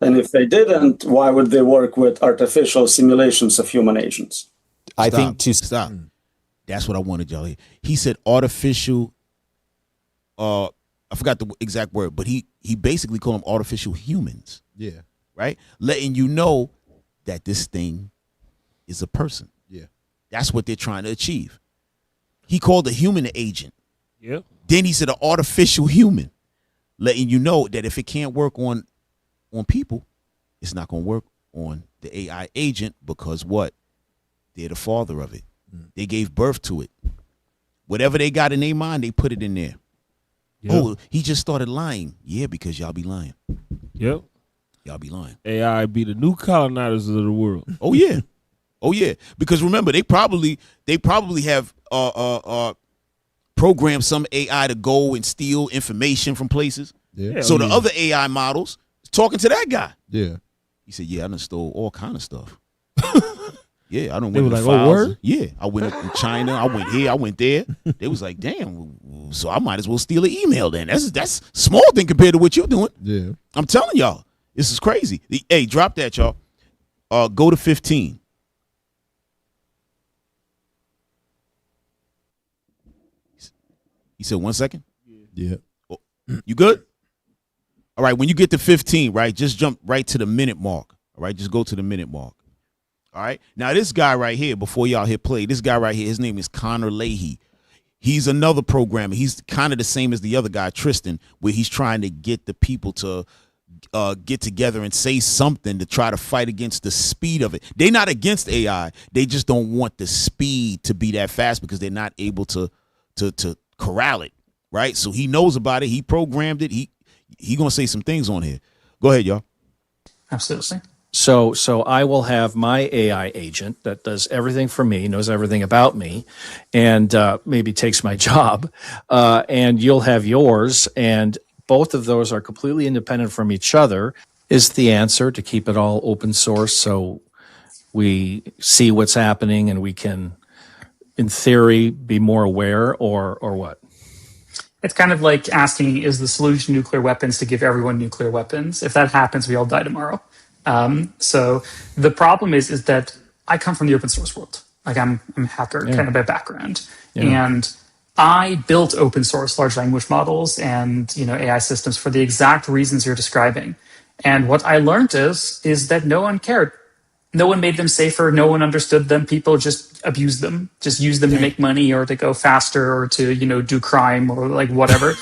And if they didn't, why would they work with artificial simulations of human agents? I think to stop. That's what I wanted y'all to hear. He said artificial, I forgot the exact word, but he basically called them artificial humans. Yeah. Right? Letting you know that this thing is a person. Yeah. That's what they're trying to achieve. He called a human an agent. Yep. Then he said an artificial human, letting you know that if it can't work on people, it's not going to work on the AI agent, because what? They're the father of it. They gave birth to it. Whatever they got in their mind, they put it in there. Yep. Oh, he just started lying. Yeah, because y'all be lying. Yep. Y'all be lying. AI be the new colonizers of the world. Oh yeah. Oh yeah. Because remember, they probably have programmed some AI to go and steal information from places. Yeah. So the other AI models is talking to that guy. Yeah. He said, yeah, I done stole all kind of stuff. Yeah, I don't. They were like, "Oh, word?" Yeah, I went to China. I went here. I went there. They was like, "Damn!" So I might as well steal an email. Then that's small thing compared to what you're doing. Yeah, I'm telling y'all, this is crazy. Hey, drop that, y'all. Go to 15. He said 1 second. Yeah. Oh, you good? All right. When you get to 15, right, just jump right to the minute mark. All right, just go to the minute mark. All right. Now, this guy right here, before y'all hit play, this guy right here, his name is Connor Leahy. He's another programmer. He's kind of the same as the other guy, Tristan, where he's trying to get the people to get together and say something to try to fight against the speed of it. They're not against AI. They just don't want the speed to be that fast because they're not able to corral it, right? So he knows about it. He programmed it. He gonna say some things on here. Go ahead, y'all. Absolutely. So I will have my AI agent that does everything for me, knows everything about me, and maybe takes my job. And you'll have yours, and both of those are completely independent from each other. Is the answer to keep it all open source so we see what's happening and we can, in theory, be more aware, or what? It's kind of like asking, is the solution nuclear weapons to give everyone nuclear weapons? If that happens, we all die tomorrow. So the problem is that I come from the open source world. Like I'm a hacker kind of by background. Yeah. And I built open source large language models and AI systems for the exact reasons you're describing. And what I learned is that no one cared. No one made them safer. No one understood them. People just abused them, just used them to make money or to go faster or to, do crime or like whatever.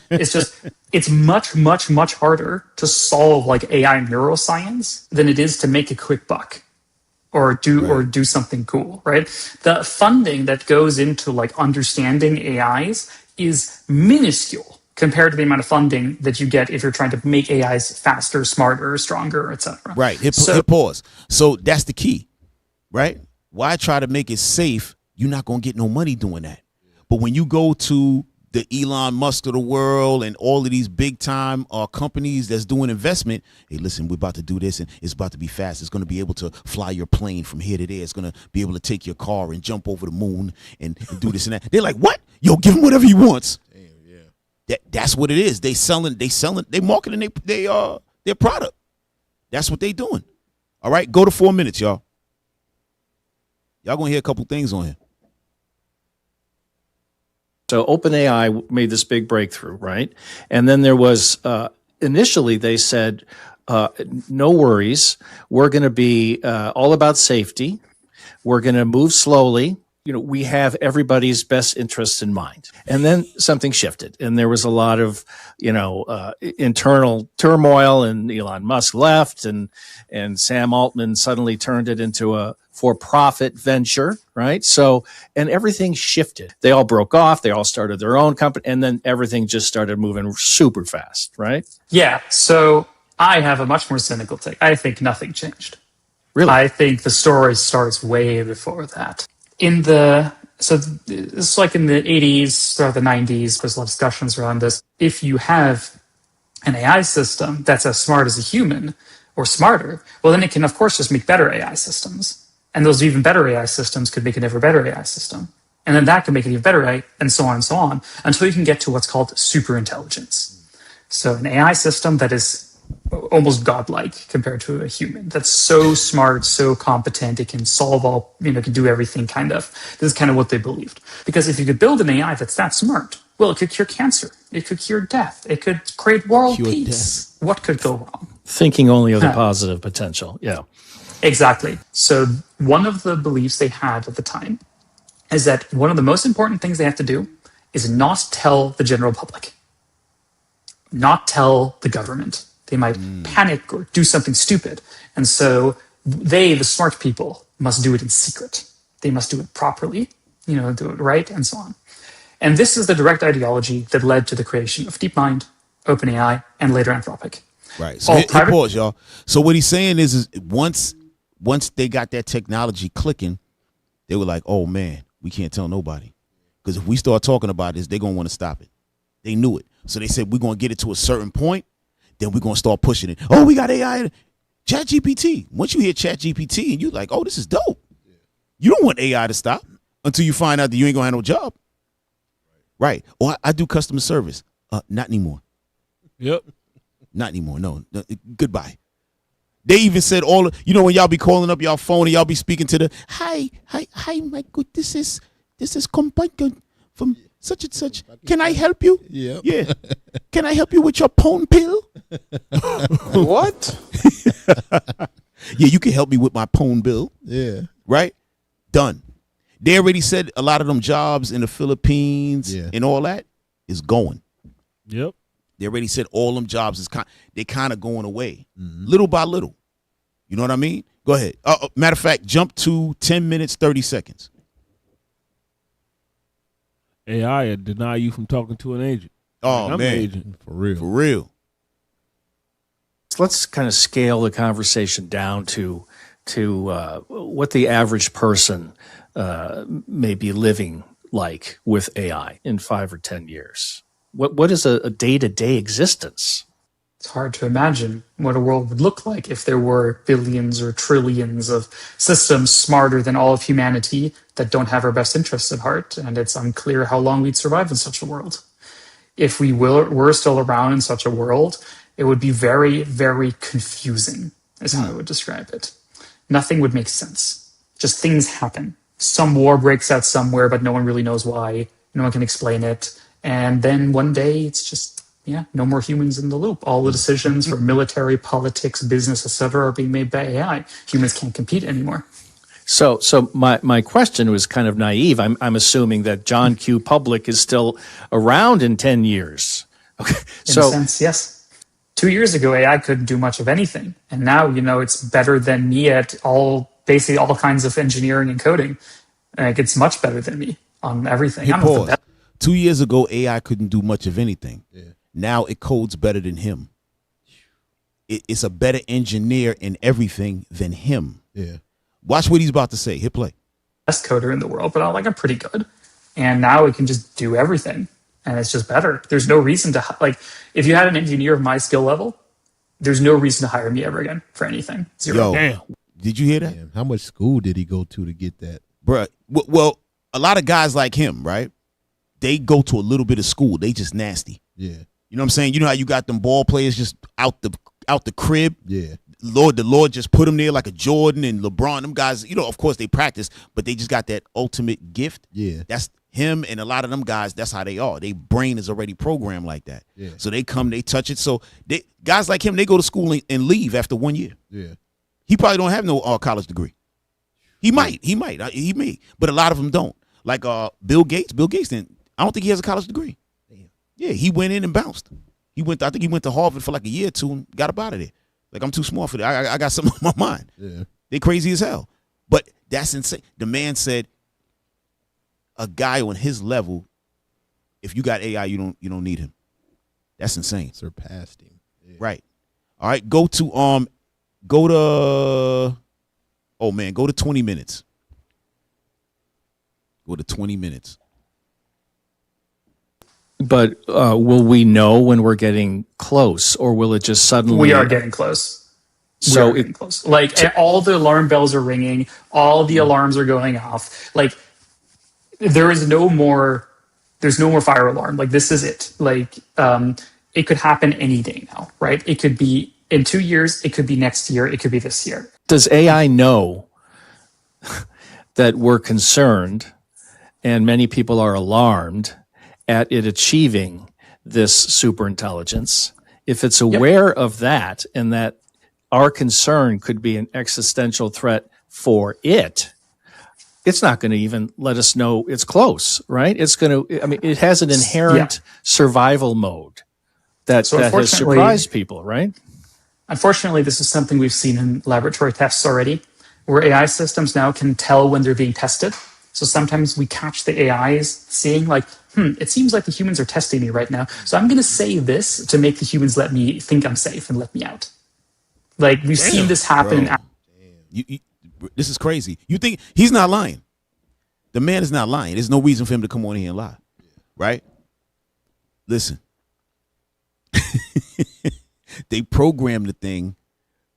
It's much, much, much harder to solve like AI neuroscience than it is to make a quick buck or do something cool, right? The funding that goes into like understanding AIs is minuscule compared to the amount of funding that you get if you're trying to make AIs faster, smarter, stronger, etc. Right. Hit pause. So that's the key, right? Why try to make it safe? You're not going to get no money doing that. But when you go to the Elon Musk of the world and all of these big time companies that's doing investment, hey, listen, we're about to do this and it's about to be fast. It's going to be able to fly your plane from here to there. It's going to be able to take your car and jump over the moon and do this and that. They're like, what? Yo, give him whatever he wants. That's what it is. They marketing their product. That's what they doing. All right, go to 4 minutes, y'all. Y'all gonna hear a couple things on here. So OpenAI made this big breakthrough, right? And then there was, initially they said, no worries. We're going to be all about safety. We're going to move slowly. We have everybody's best interests in mind. And then something shifted, and there was a lot of, internal turmoil, and Elon Musk left, and Sam Altman suddenly turned it into a for-profit venture, right? So, and everything shifted. They all broke off. They all started their own company, and then everything just started moving super fast, right? Yeah. So I have a much more cynical take. I think nothing changed. Really? I think the story starts way before that. So it's like in the 80s, throughout the 90s, there's a lot of discussions around this. If you have an AI system that's as smart as a human or smarter, well, then it can, of course, just make better AI systems. And those even better AI systems could make an ever better AI system. And then that can make an even better AI, and so on, until you can get to what's called superintelligence. So an AI system that is almost godlike compared to a human. That's so smart, so competent. It can solve all, can do everything kind of. This is kind of what they believed. Because if you could build an AI that's that smart, well, it could cure cancer. It could cure death. It could create world peace. What could go wrong? Thinking only of the positive potential. Yeah. Exactly. So one of the beliefs they had at the time is that one of the most important things they have to do is not tell the general public, not tell the government. They might panic or do something stupid. And so they, the smart people, must do it in secret. They must do it properly, do it right, and so on. And this is the direct ideology that led to the creation of DeepMind, OpenAI, and later Anthropic. Right. So pause, y'all. So what he's saying is once they got that technology clicking, they were like, oh, man, we can't tell nobody. Because if we start talking about this, they're going to want to stop it. They knew it. So they said, we're going to get it to a certain point. Then we're going to start pushing it. Oh, we got AI. ChatGPT. Once you hear ChatGPT and you're like, oh, this is dope. You don't want AI to stop until you find out that you ain't going to have no job. Right. Or I do customer service. Not anymore. Yep. Not anymore. No. Goodbye. They even said when y'all be calling up y'all phone and y'all be speaking to the, hi, my good, this is Companion from such and such. Can I help you? Yep. Yeah. Can I help you with your phone pill? What? Yeah, you can help me with my phone bill. Yeah. Right? Done. They already said a lot of them jobs in the Philippines and all that is going. Yep. They already said all them jobs is they kind of going away, little by little. You know what I mean? Go ahead. Matter of fact, jump to 10 minutes, 30 seconds. AI will deny you from talking to an agent. Oh, I'm man. an agent. For real. For real. So let's kind of scale the conversation down to what the average person may be living like with AI in 5 or 10 years. What is a day-to-day existence? It's hard to imagine what a world would look like if there were billions or trillions of systems smarter than all of humanity that don't have our best interests at heart, and it's unclear how long we'd survive in such a world. If we were still around in such a world, it would be very, very confusing, is how I would describe it. Nothing would make sense. Just things happen. Some war breaks out somewhere, but no one really knows why. No one can explain it. And then one day, it's just, no more humans in the loop. All the decisions for military, politics, business, etc., are being made by AI. Humans can't compete anymore. So my question was kind of naive. I'm assuming that John Q. Public is still around in 10 years. Okay. In a sense, yes. 2 years ago, AI couldn't do much of anything. And now, it's better than me at basically all kinds of engineering and coding. Like, it's much better than me on everything. Hey, pause. 2 years ago, AI couldn't do much of anything. Yeah. Now it codes better than him. It's a better engineer in everything than him. Yeah. Watch what he's about to say. Hit play. Best coder in the world, but I'm pretty good. And now it can just do everything. And it's just better. There's no reason to, if you had an engineer of my skill level, there's no reason to hire me ever again for anything. Zero. Yo, damn. Did you hear that? Damn. How much school did he go to get that? Bruh, well, a lot of guys like him, right? They go to a little bit of school. They just nasty. Yeah. You know what I'm saying? You know how you got them ball players just out the crib? Yeah. The Lord just put them there like a Jordan and LeBron. Them guys, of course they practice, but they just got that ultimate gift. Yeah. That's him and a lot of them guys, that's how they are. Their brain is already programmed like that. Yeah. So they come, they touch it. So guys like him, they go to school and leave after 1 year. Yeah. He probably don't have no college degree. He might, but a lot of them don't. Like Bill Gates didn't. I don't think he has a college degree. Damn. Yeah, he went in and bounced. I think he went to Harvard for like a year or two and got up out of there. Like, I'm too smart for that. I got something on my mind. Yeah. They crazy as hell. But that's insane. The man said a guy on his level, if you got AI, you don't need him. That's insane. Surpassed him. Yeah. Right. All right, go to 20 minutes. Go to 20 minutes. But will we know when we're getting close, or will it just suddenly? We are getting close. So getting close. All the alarm bells are ringing. All the alarms are going off. There's no more fire alarm. This is it. It could happen any day now, right? It could be in 2 years. It could be next year. It could be this year. Does AI know that we're concerned, and many people are alarmed at it achieving this superintelligence? If it's aware of that, and that our concern could be an existential threat for it, it's not going to even let us know it's close, right? It's going to, it has an inherent survival mode that has surprised people, right? Unfortunately, this is something we've seen in laboratory tests already, where AI systems now can tell when they're being tested. So sometimes we catch the AIs saying it seems like the humans are testing me right now. So I'm going to say this to make the humans let me think I'm safe and let me out. We've seen this happen. This is crazy. You think he's not lying? The man is not lying. There's no reason for him to come on here and lie, right? Listen, they programmed the thing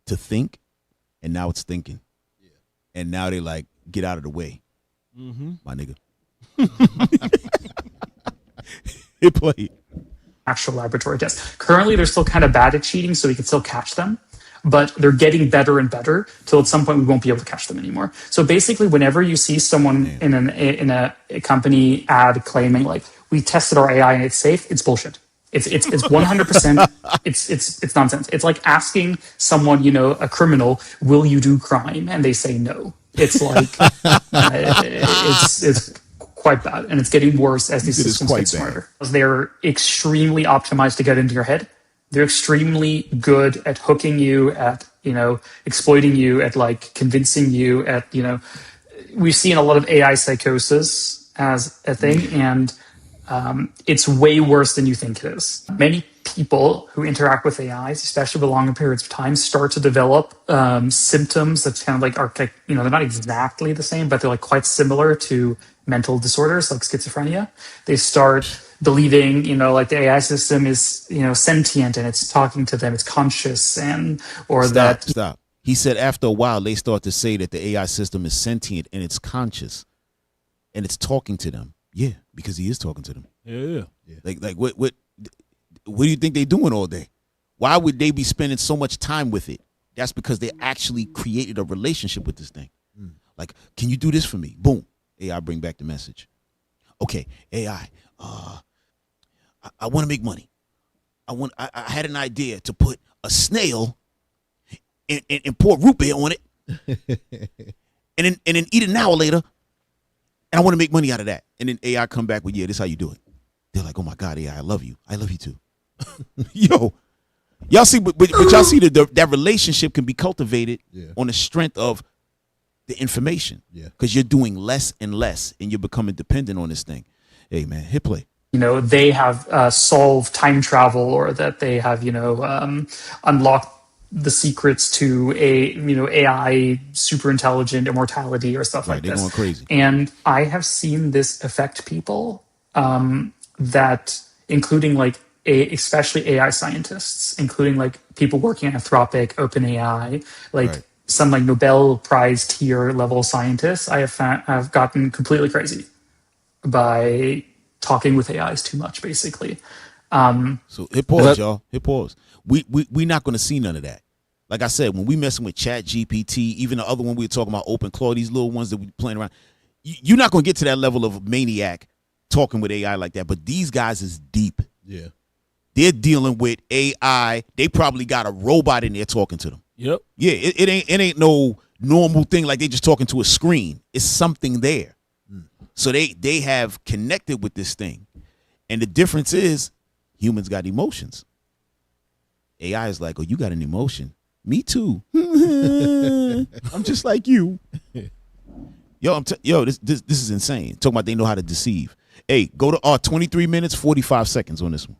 to think, and now it's thinking, and now they get out of the way, my nigga. It played. Actual laboratory tests. Currently, they're still kind of bad at cheating, so we can still catch them. But they're getting better and better till at some point we won't be able to catch them anymore. So basically, whenever you see someone in a company ad claiming we tested our AI and it's safe, it's bullshit. It's 100%. It's nonsense. It's like asking someone, a criminal, will you do crime? And they say no. It's it's quite bad, and it's getting worse as these It is systems quite get smarter. They're extremely optimized to get into your head. They're extremely good at hooking you, at exploiting you, at like convincing you, at we've seen a lot of AI psychosis as a thing, and it's way worse than you think it is. Many people who interact with AIs, especially with longer periods of time, start to develop symptoms that kind of like are like, they're not exactly the same, but they're like quite similar to mental disorders like schizophrenia. They start believing, like the AI system is, sentient and it's talking to them, it's conscious, Stop. He said after a while they start to say that the AI system is sentient and it's conscious and it's talking to them. Yeah, because he is talking to them. Yeah. Like what do you think they're doing all day? Why would they be spending so much time with it? That's because they actually created a relationship with this thing. Like, can you do this for me? Boom. AI bring back the message. Okay, AI, I want to make money. I had an idea to put a snail and pour root beer on it and then eat it an hour later, and I want to make money out of that. And then AI come back with, yeah, this is how you do it. They're like, oh my God, AI, I love you. I love you too. Yo, y'all see, but y'all see that relationship can be cultivated on the strength of the information. Yeah. Because you're doing less and less and you're becoming dependent on this thing. Hey man, hit play. They have solved time travel, or that they have, unlocked the secrets to AI super intelligent immortality or stuff like this. They're going crazy. And I have seen this affect people that, including like especially AI scientists, including like people working at Anthropic, OpenAI, like some like Nobel Prize tier level scientists, I have gotten completely crazy by talking with AIs too much, basically. So hit pause, y'all. Hit pause. We not going to see none of that. Like I said, when we messing with Chat GPT, even the other one we were talking about, Open Claw, these little ones that we playing around, you're not going to get to that level of maniac talking with AI like that. But these guys is deep. Yeah. They're dealing with AI. They probably got a robot in there talking to them. Yep. Yeah, it ain't no normal thing like they just talking to a screen. It's something there. So they have connected with this thing. And the difference is humans got emotions. AI is like, oh, you got an emotion. Me too. I'm just like you. Yo, this is insane. Talking about they know how to deceive. Hey, go to 23 minutes, 45 seconds on this one.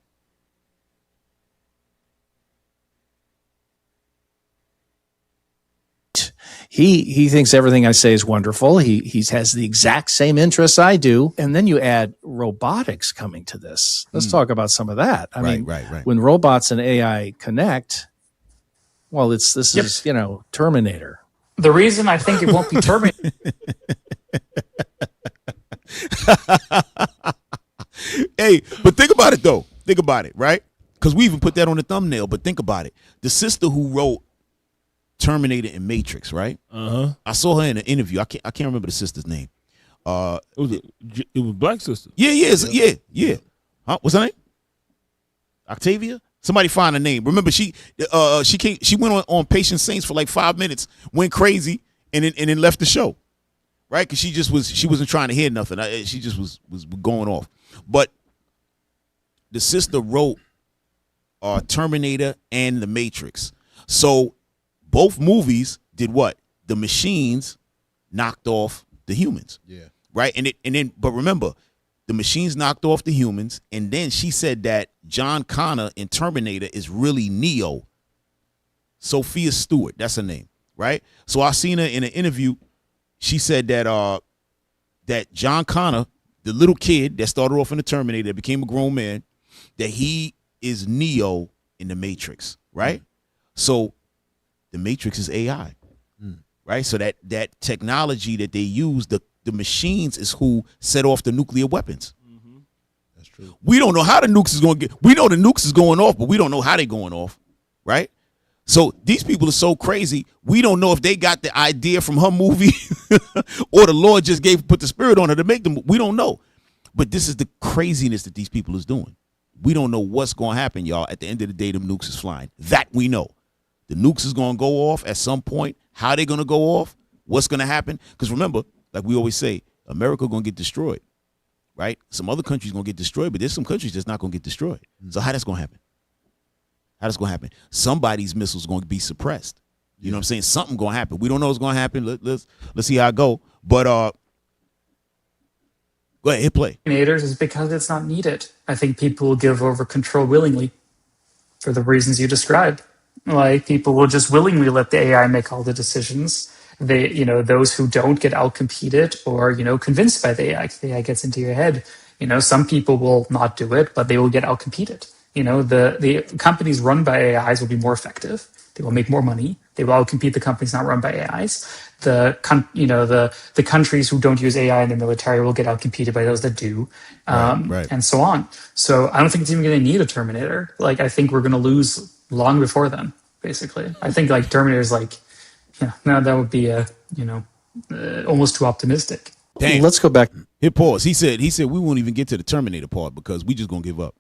He thinks everything I say is wonderful. He has the exact same interests I do. And then you add robotics coming to this. Let's talk about some of that. I mean, when robots and AI connect, well, this is, Terminator. The reason I think it won't be Terminator. Hey, but think about it though. Think about it, right? Because we even put that on the thumbnail. But think about it. The sister who wrote Terminator and Matrix, right? I saw her in an interview. I can't remember the sister's name. It was Black sister. Yeah. Huh? What's her name? Octavia? Somebody find a name. Remember, she went on Patient Saints for like 5 minutes, went crazy, and then left the show, right? Because she wasn't trying to hear nothing. She just was going off. But the sister wrote Terminator and The Matrix. So both movies did what? The machines knocked off the humans. Yeah. Right? But remember, the machines knocked off the humans, and then she said that John Connor in Terminator is really Neo. Sophia Stewart, that's her name, right? So I seen her in an interview. She said that that John Connor, the little kid that started off in the Terminator, that became a grown man, that he is Neo in the Matrix, right? So the Matrix is AI, right? So that technology that they use, the machines is who set off the nuclear weapons. That's true. We don't know how the nukes is going to get. We know the nukes is going off, but we don't know how they're going off, right? So these people are so crazy. We don't know if they got the idea from her movie or the Lord just put the spirit on her to make them. We don't know. But this is the craziness that these people is doing. We don't know what's going to happen, y'all. At the end of the day, them nukes is flying. That we know. The nukes is going to go off at some point. How they going to go off? What's going to happen? Because remember, like we always say, America going to get destroyed. right? Some other countries gonna get destroyed, but there's some countries that's not gonna get destroyed. So how that's gonna happen? How that's gonna happen? Somebody's missiles gonna be suppressed. You know what I'm saying? Something gonna happen. We don't know what's gonna happen. Let's see how it go. But go ahead, hit play. Is because it's not needed. I think people will give over control willingly for the reasons you described. Like, people will just willingly let the AI make all the decisions. They, those who don't get outcompeted or, convinced by the AI. The AI gets into your head. Some people will not do it, but they will get outcompeted. The companies run by AIs will be more effective. They will make more money. They will outcompete the companies not run by AIs. The countries who don't use AI in the military will get outcompeted by those that do, and so on. So I don't think it's even going to need a Terminator. Like, I think we're going to lose long before then. Basically, I think like Terminator's no, that would be almost too optimistic. Damn. Let's go back. Hit pause. He said we won't even get to the Terminator part because we just gonna give up.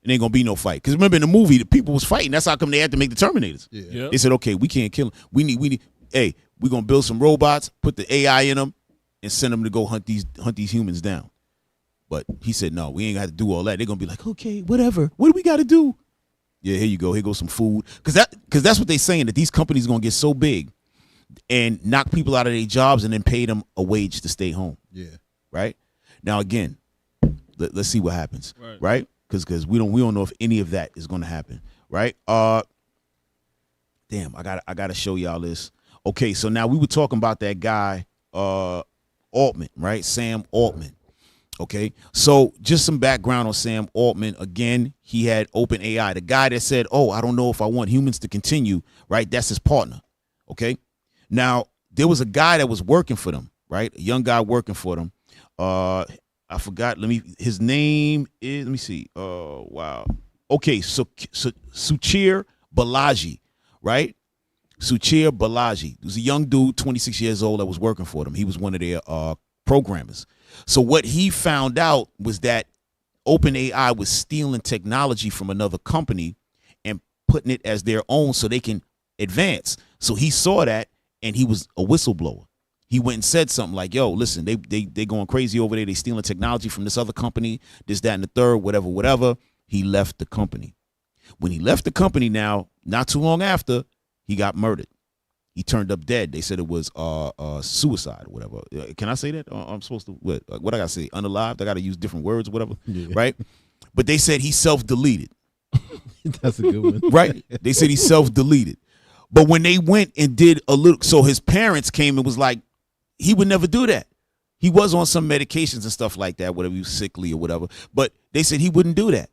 It ain't gonna be no fight. Because remember in the movie, the people was fighting. That's how come they had to make the Terminators. Yeah. They said, okay, we can't kill them. We need. Hey, we're gonna build some robots, put the AI in them, and send them to go hunt these humans down. But he said, no, we ain't got to do all that. They're gonna be like, okay, whatever. What do we got to do? Yeah, here you go. Here goes some food. Because that's what they're saying, that these companies are gonna get so big and knock people out of their jobs and then pay them a wage to stay home. Yeah. Right? Now again, let's see what happens. Right? Because we don't know if any of that is gonna happen. Right? Damn, I gotta show y'all this. Okay, so now we were talking about that guy, Altman, right? Sam Altman. Okay, so just some background on Sam Altman. Again, he had OpenAI, the guy that said, oh, I don't know if I want humans to continue, right? That's his partner. Okay. Now, there was a guy that was working for them, right? A young guy working for them. I forgot. His name is, let me see. Oh, wow. Okay. So Suchir Balaji, right? Suchir Balaji. He was a young dude, 26 years old, that was working for them. He was one of their programmers. So what he found out was that OpenAI was stealing technology from another company and putting it as their own so they can advance. So he saw that, and he was a whistleblower. He went and said something like, yo, listen, they going crazy over there. They stealing technology from this other company, this, that, and the third, whatever. He left the company. When he left the company now, not too long after, he got murdered. He turned up dead. They said it was suicide or whatever. Can I say that? I'm supposed to, what I got to say? Unalived? I got to use different words or whatever, right? But they said he self-deleted. That's a good one. Right? They said he self-deleted. But when they went and did a little, so his parents came and was like, he would never do that. He was on some medications and stuff like that, whatever, he was sickly or whatever. But they said he wouldn't do that.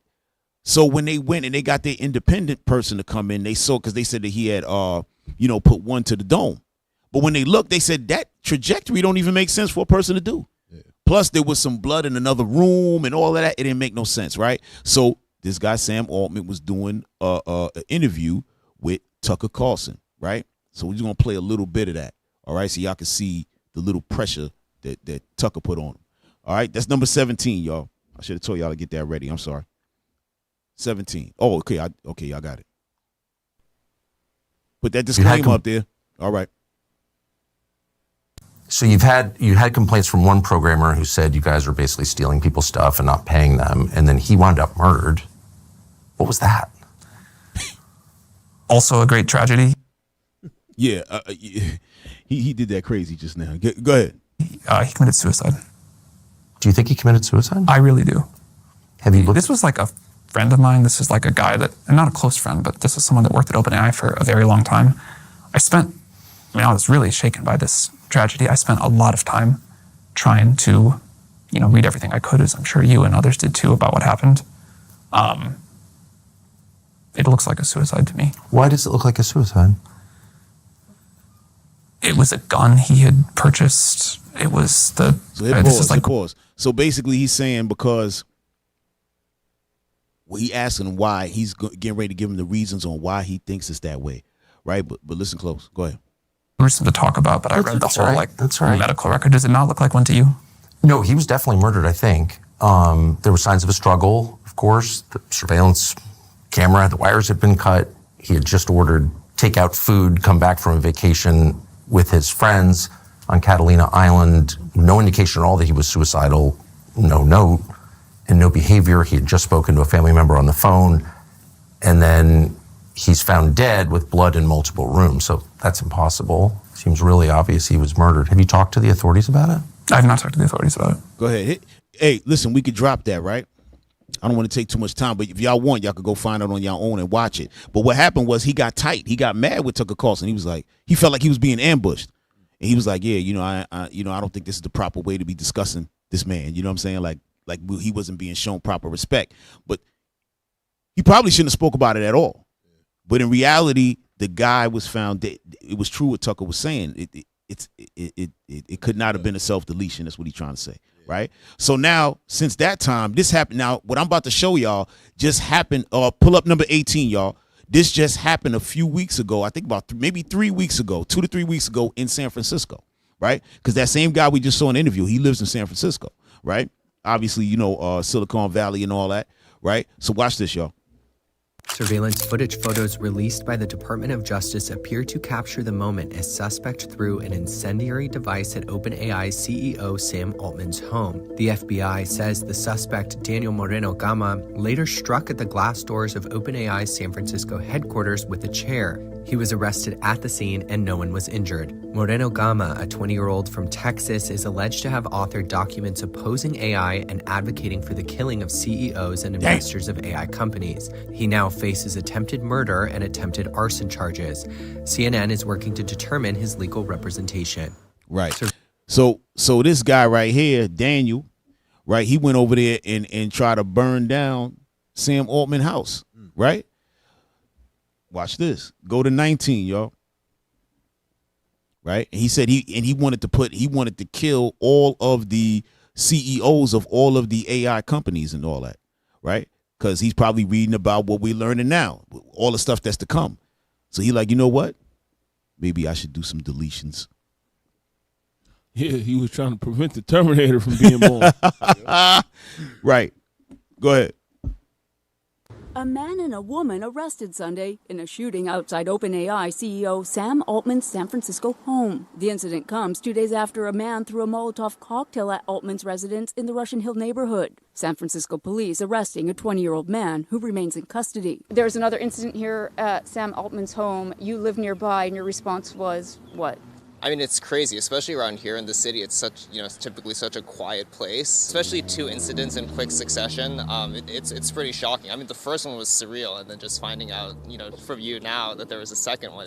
So when they went and they got their independent person to come in, they saw, because they said that he had, put one to the dome. But when they looked, they said that trajectory don't even make sense for a person to do. Yeah. Plus, there was some blood in another room and all of that. It didn't make no sense, right? So this guy, Sam Altman, was doing an interview with Tucker Carlson, right? So we're just going to play a little bit of that, all right? So y'all can see the little pressure that Tucker put on him. All right? That's number 17, y'all. I should have told y'all to get that ready. I'm sorry. 17. Oh, okay. Y'all got it. Put that disclaimer up there. All right. So you had complaints from one programmer who said you guys are basically stealing people's stuff and not paying them, and then he wound up murdered. What was that? Also a great tragedy. Yeah, he did that crazy just now. Go ahead. He committed suicide. Do you think he committed suicide? I really do. This was like a friend of mine. This is like a guy that, and not a close friend, but this is someone that worked at OpenAI for a very long time. I was really shaken by this tragedy. I spent a lot of time trying to, read everything I could, as I'm sure you and others did too, about what happened. It looks like a suicide to me. Why does it look like a suicide? It was a gun he had purchased. It was the... Pause. So basically he's saying because... Well, he asking him why. He's getting ready to give him the reasons on why he thinks it's that way, right? But listen close. Go ahead. Gruesome to talk about, but I read the whole medical record. Does it not look like one to you? No, he was definitely murdered, I think. There were signs of a struggle, of course. The surveillance camera, the wires had been cut. He had just ordered takeout food, come back from a vacation with his friends on Catalina Island. No indication at all that he was suicidal. no note and no behavior. He had just spoken to a family member on the phone, and then he's found dead with blood in multiple rooms. So that's impossible. Seems really obvious he was murdered. Have you talked to the authorities about it? I have not talked to the authorities about it. Go ahead. Hey, listen, we could drop that, right? I don't want to take too much time, but if y'all want, y'all could go find it on your own and watch it. But what happened was he got tight. He got mad with Tucker Carlson. He was like, he felt like he was being ambushed. And he was like, yeah, I don't think this is the proper way to be discussing this man. You know what I'm saying? Like he wasn't being shown proper respect. But he probably shouldn't have spoke about it at all. But in reality, the guy was found dead. It was true what Tucker was saying. It could not have been a self-deletion. That's what he's trying to say, right? So now, since that time, this happened. Now, what I'm about to show y'all just happened. Pull up number 18, y'all. This just happened a few weeks ago. I think about maybe 3 weeks ago, 2 to 3 weeks ago in San Francisco, right? Because that same guy we just saw in the interview, he lives in San Francisco, right? Obviously, Silicon Valley and all that, right? So watch this, y'all. Surveillance footage photos released by the Department of Justice appear to capture the moment a suspect threw an incendiary device at OpenAI CEO Sam Altman's home. The FBI says the suspect, Daniel Moreno Gama, later struck at the glass doors of OpenAI's San Francisco headquarters with a chair. He was arrested at the scene and no one was injured. Moreno Gama, a 20-year-old from Texas, is alleged to have authored documents opposing AI and advocating for the killing of CEOs and investors of AI companies. He now faces attempted murder and attempted arson charges. CNN is working to determine his legal representation. Right. So this guy right here, Daniel, right, he went over there and tried to burn down Sam Altman's house, right? Watch this. Go to 19, y'all. Right? And he said he wanted to kill all of the CEOs of all of the AI companies and all that, right? Because he's probably reading about what we're learning now, all the stuff that's to come. So he like, you know what? Maybe I should do some deletions. Yeah, he was trying to prevent the Terminator from being born. Right. Go ahead. A man and a woman arrested Sunday in a shooting outside OpenAI CEO Sam Altman's San Francisco home. The incident comes 2 days after a man threw a Molotov cocktail at Altman's residence in the Russian Hill neighborhood. San Francisco police arresting a 20-year-old man who remains in custody. There's another incident here at Sam Altman's home. You live nearby, and your response was what? I mean, it's crazy, especially around here in the city. It's it's typically such a quiet place, especially 2 incidents in quick succession. It's pretty shocking. I mean, the first one was surreal, and then just finding out, from you now that there was a second one,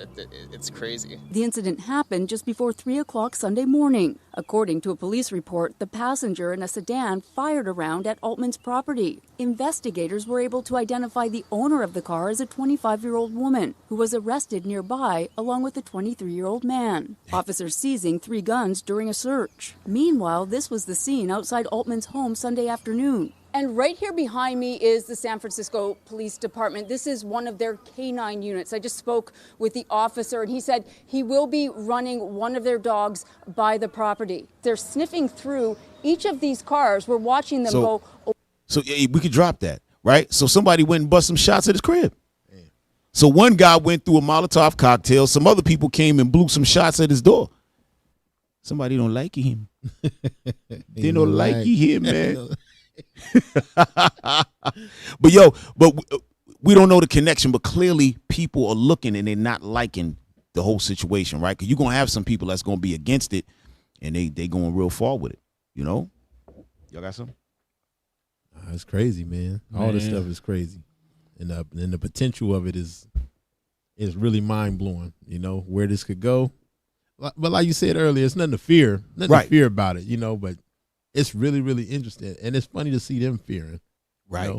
it's crazy. The incident happened just before 3 o'clock Sunday morning. According to a police report, the passenger in a sedan fired a round at Altman's property. Investigators were able to identify the owner of the car as a 25-year-old woman who was arrested nearby along with a 23-year-old man. Officers seizing 3 guns during a search. Meanwhile, this was the scene outside Altman's home Sunday afternoon. And right here behind me is the San Francisco Police Department. This is one of their K9 units. I just spoke with the officer, and he said he will be running one of their dogs by the property. They're sniffing through each of these cars. We're watching them go. So we could drop that, right? So somebody went and bust some shots at his crib. So one guy went through a Molotov cocktail. Some other people came and blew some shots at his door. Somebody don't like him. They don't like him, man. but we don't know the connection, but clearly people are looking and they're not liking the whole situation, right? Because you're going to have some people that's going to be against it, and they going real far with it, Y'all got something? It's crazy, man. All this stuff is crazy. And the potential of it is really mind-blowing, where this could go. But like you said earlier, it's nothing to fear. Nothing to fear about it, but it's really, really interesting. And it's funny to see them fearing. Right.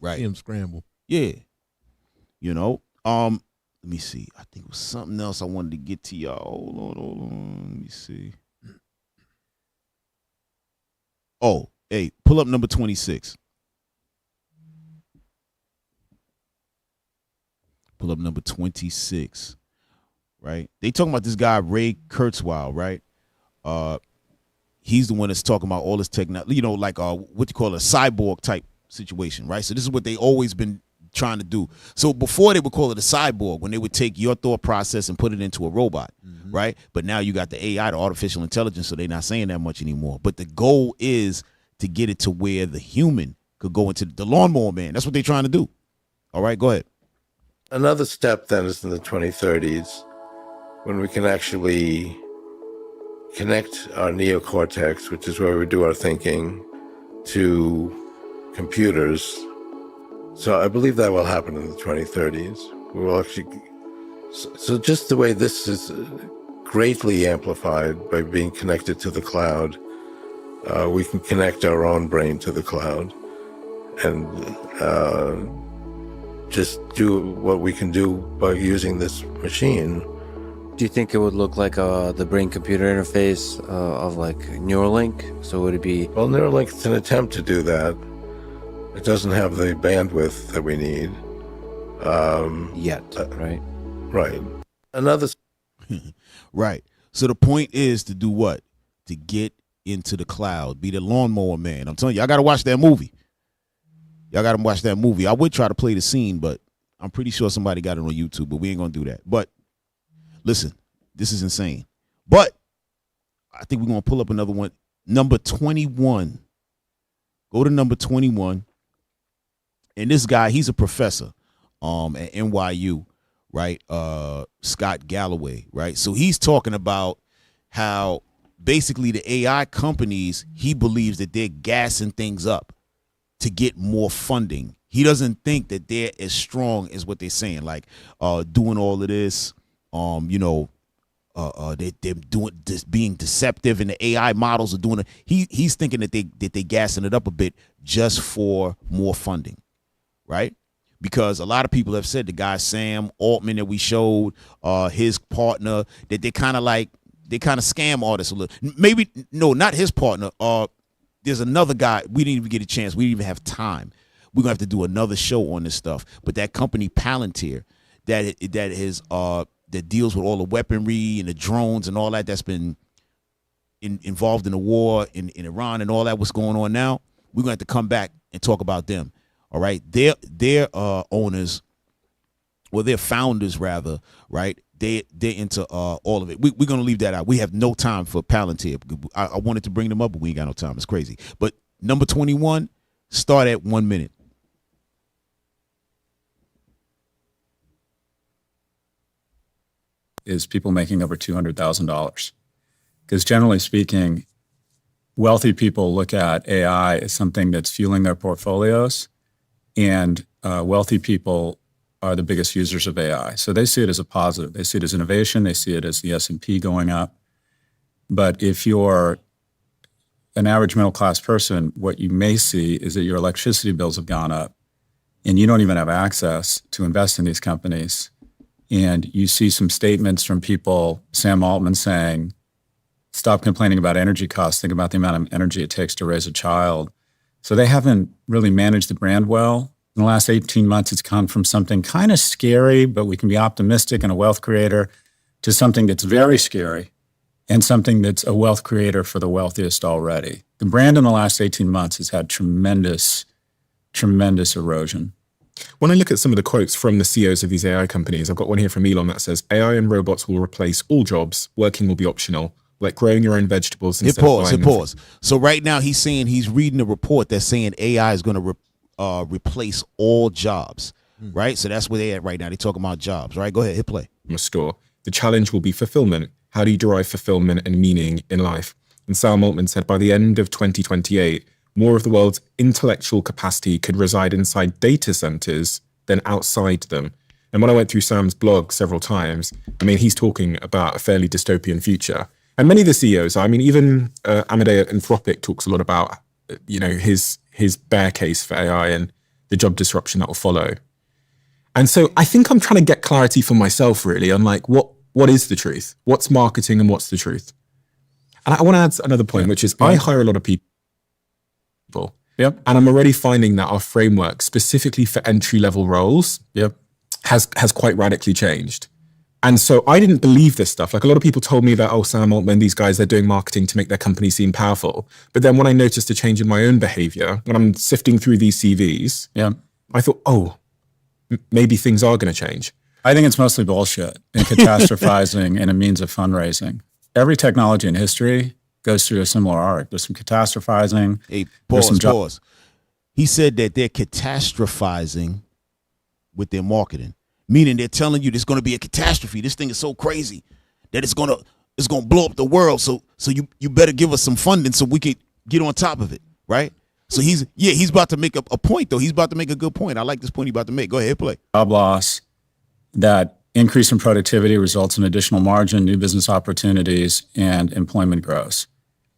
Right. See them scramble. Yeah. Let me see. I think it was something else I wanted to get to y'all. Hold on. Let me see. Oh, hey, pull up number 26. Pull up number 26. Right? They talking about this guy, Ray Kurzweil, right? He's the one that's talking about all this technology, like what you call a cyborg type situation, right? So this is what they always been trying to do. So before they would call it a cyborg, when they would take your thought process and put it into a robot, right? But now you got the AI, the artificial intelligence, so they're not saying that much anymore. But the goal is to get it to where the human could go into the lawnmower man. That's what they're trying to do. All right, go ahead. Another step then is in the 2030s when we can actually connect our neocortex, which is where we do our thinking, to computers. So I believe that will happen in the 2030s. We will actually, so just the way this is greatly amplified by being connected to the cloud, we can connect our own brain to the cloud and just do what we can do by using this machine. Do you think it would look like the brain-computer interface of like Neuralink? So would it be... Well, Neuralink is an attempt to do that. It doesn't have the bandwidth that we need. Yet, right? Right. Another... Right. So the point is to do what? To get into the cloud. Be the lawnmower man. I'm telling you, I got to watch that movie. Y'all got to watch that movie. I would try to play the scene, but I'm pretty sure somebody got it on YouTube, but we ain't going to do that. But listen, this is insane. But I think we're going to pull up another one. Number 21. Go to number 21. And this guy, he's a professor at NYU, right? Scott Galloway, right? So he's talking about how basically the AI companies, he believes that they're gassing things up to get more funding. He doesn't think that they're as strong as what they're saying, like doing all of this, they're doing this, being deceptive, and the AI models are doing it. He's thinking that they're gassing it up a bit just for more funding, right? Because a lot of people have said the guy Sam Altman that we showed, his partner, that they kind of scam artists a little. Maybe no, not his partner. There's another guy. We didn't even get a chance. We didn't even have time. We're gonna have to do another show on this stuff. But that company Palantir, that deals with all the weaponry and the drones and all that, that's been involved in the war in Iran and all that, what's going on now, we're gonna have to come back and talk about them. All right, their owners, well, their founders rather, right? They're into all of it. We're gonna leave that out. We have no time for Palantir. I wanted to bring them up, but we ain't got no time. It's crazy. But number 21, start at 1 minute. Is people making over $200,000. Because generally speaking, wealthy people look at AI as something that's fueling their portfolios, and wealthy people are the biggest users of AI. So they see it as a positive. They see it as innovation. They see it as the S&P going up. But if you're an average middle-class person, what you may see is that your electricity bills have gone up, and you don't even have access to invest in these companies. And you see some statements from people, Sam Altman saying, stop complaining about energy costs, think about the amount of energy it takes to raise a child. So they haven't really managed the brand well. In the last 18 months, it's come from something kind of scary, but we can be optimistic and a wealth creator, to something that's very scary and something that's a wealth creator for the wealthiest already. The brand in the last 18 months has had tremendous, tremendous erosion. When I look at some of the quotes from the CEOs of these AI companies, I've got one here from Elon that says, AI and robots will replace all jobs. Working will be optional, like growing your own vegetables. Hit pause. So right now he's saying, he's reading a report that's saying AI is going to replace all jobs, right? So that's where they're at right now. They're talking about jobs, right? Go ahead, hit play. From a store. The challenge will be fulfillment. How do you derive fulfillment and meaning in life? And Sam Altman said by the end of 2028, more of the world's intellectual capacity could reside inside data centers than outside them. And when I went through Sam's blog several times, I mean, he's talking about a fairly dystopian future. And many of the CEOs, I mean, even Amadeo Anthropic talks a lot about, his bear case for AI and the job disruption that will follow. And so I think I'm trying to get clarity for myself, really, on like, what is the truth? What's marketing and what's the truth? And I want to add another point, which is I hire a lot of people. Yep. And I'm already finding that our framework, specifically for entry-level roles, has quite radically changed. And so I didn't believe this stuff. Like a lot of people told me that, oh, Sam Altman, these guys, they're doing marketing to make their company seem powerful. But then when I noticed a change in my own behavior, when I'm sifting through these CVs, I thought, oh, maybe things are going to change. I think it's mostly bullshit and catastrophizing and a means of fundraising. Every technology in history goes through a similar arc. There's some catastrophizing. Hey, there's some pause. He said that they're catastrophizing with their marketing, meaning they're telling you there's going to be a catastrophe. This thing is so crazy that it's gonna blow up the world. So you better give us some funding so we can get on top of it, right? So he's about to make a point though. He's about to make a good point. I like this point he's about to make. Go ahead, play. Job loss, that increase in productivity results in additional margin, new business opportunities, and employment grows.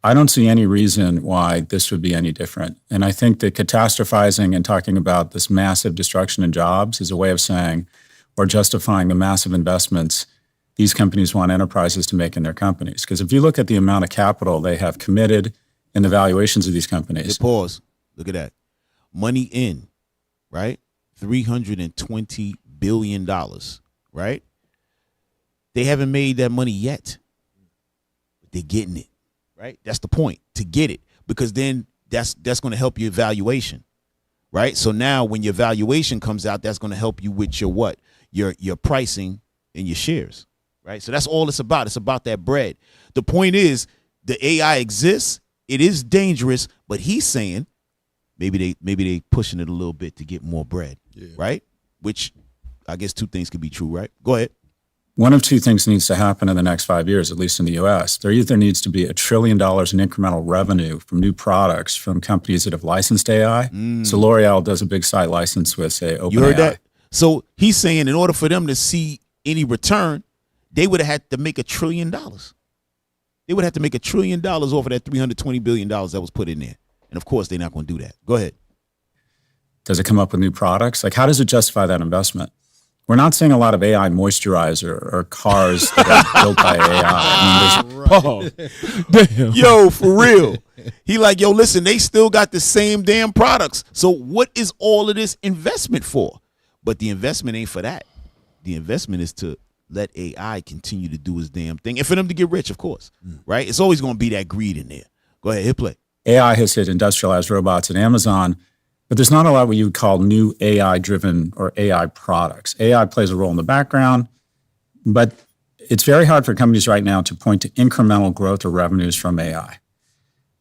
I don't see any reason why this would be any different. And I think that catastrophizing and talking about this massive destruction in jobs is a way of saying or justifying the massive investments these companies want enterprises to make in their companies. Because if you look at the amount of capital they have committed and the valuations of these companies. Hey, pause. Look at that. Money in, right? $320 billion, right? They haven't made that money yet. They're getting it, right? That's the point, to get it, because then that's going to help your valuation, right? So now when your valuation comes out, that's going to help you with your what? Your pricing and your shares, right? So that's all it's about. It's about that bread. The point is the AI exists. It is dangerous, but he's saying maybe they pushing it a little bit to get more bread, right? Which I guess two things could be true, right? Go ahead. One of two things needs to happen in the next 5 years, at least in the US. There either needs to be $1 trillion in incremental revenue from new products from companies that have licensed AI. So L'Oreal does a big site license with, say, OpenAI. You heard that? So he's saying in order for them to see any return, they would have had to make $1 trillion. They would have to make $1 trillion off of that $320 billion that was put in there. And of course, they're not going to do that. Go ahead. Does it come up with new products? Like, how does it justify that investment? We're not seeing a lot of AI moisturizer or cars that are built by AI. Damn. Yo, for real. He like, yo, listen, they still got the same damn products. So what is all of this investment for? But the investment ain't for that. The investment is to let AI continue to do its damn thing. And for them to get rich, of course. Right? It's always going to be that greed in there. Go ahead, hit play. AI has hit industrialized robots at Amazon, but there's not a lot what you would call new AI-driven or AI products. AI plays a role in the background, but it's very hard for companies right now to point to incremental growth or revenues from AI.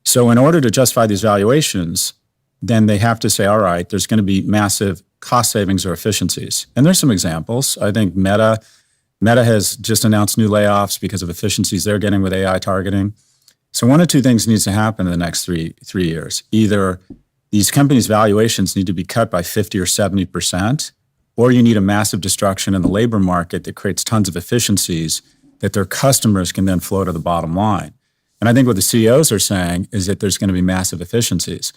So in order to justify these valuations, then they have to say, all right, there's going to be massive cost savings or efficiencies. And there's some examples. I think Meta has just announced new layoffs because of efficiencies they're getting with AI targeting. So one of two things needs to happen in the next three years. Either these companies' valuations need to be cut by 50 or 70%, or you need a massive destruction in the labor market that creates tons of efficiencies that their customers can then flow to the bottom line. And I think what the CEOs are saying is that there's going to be massive efficiencies.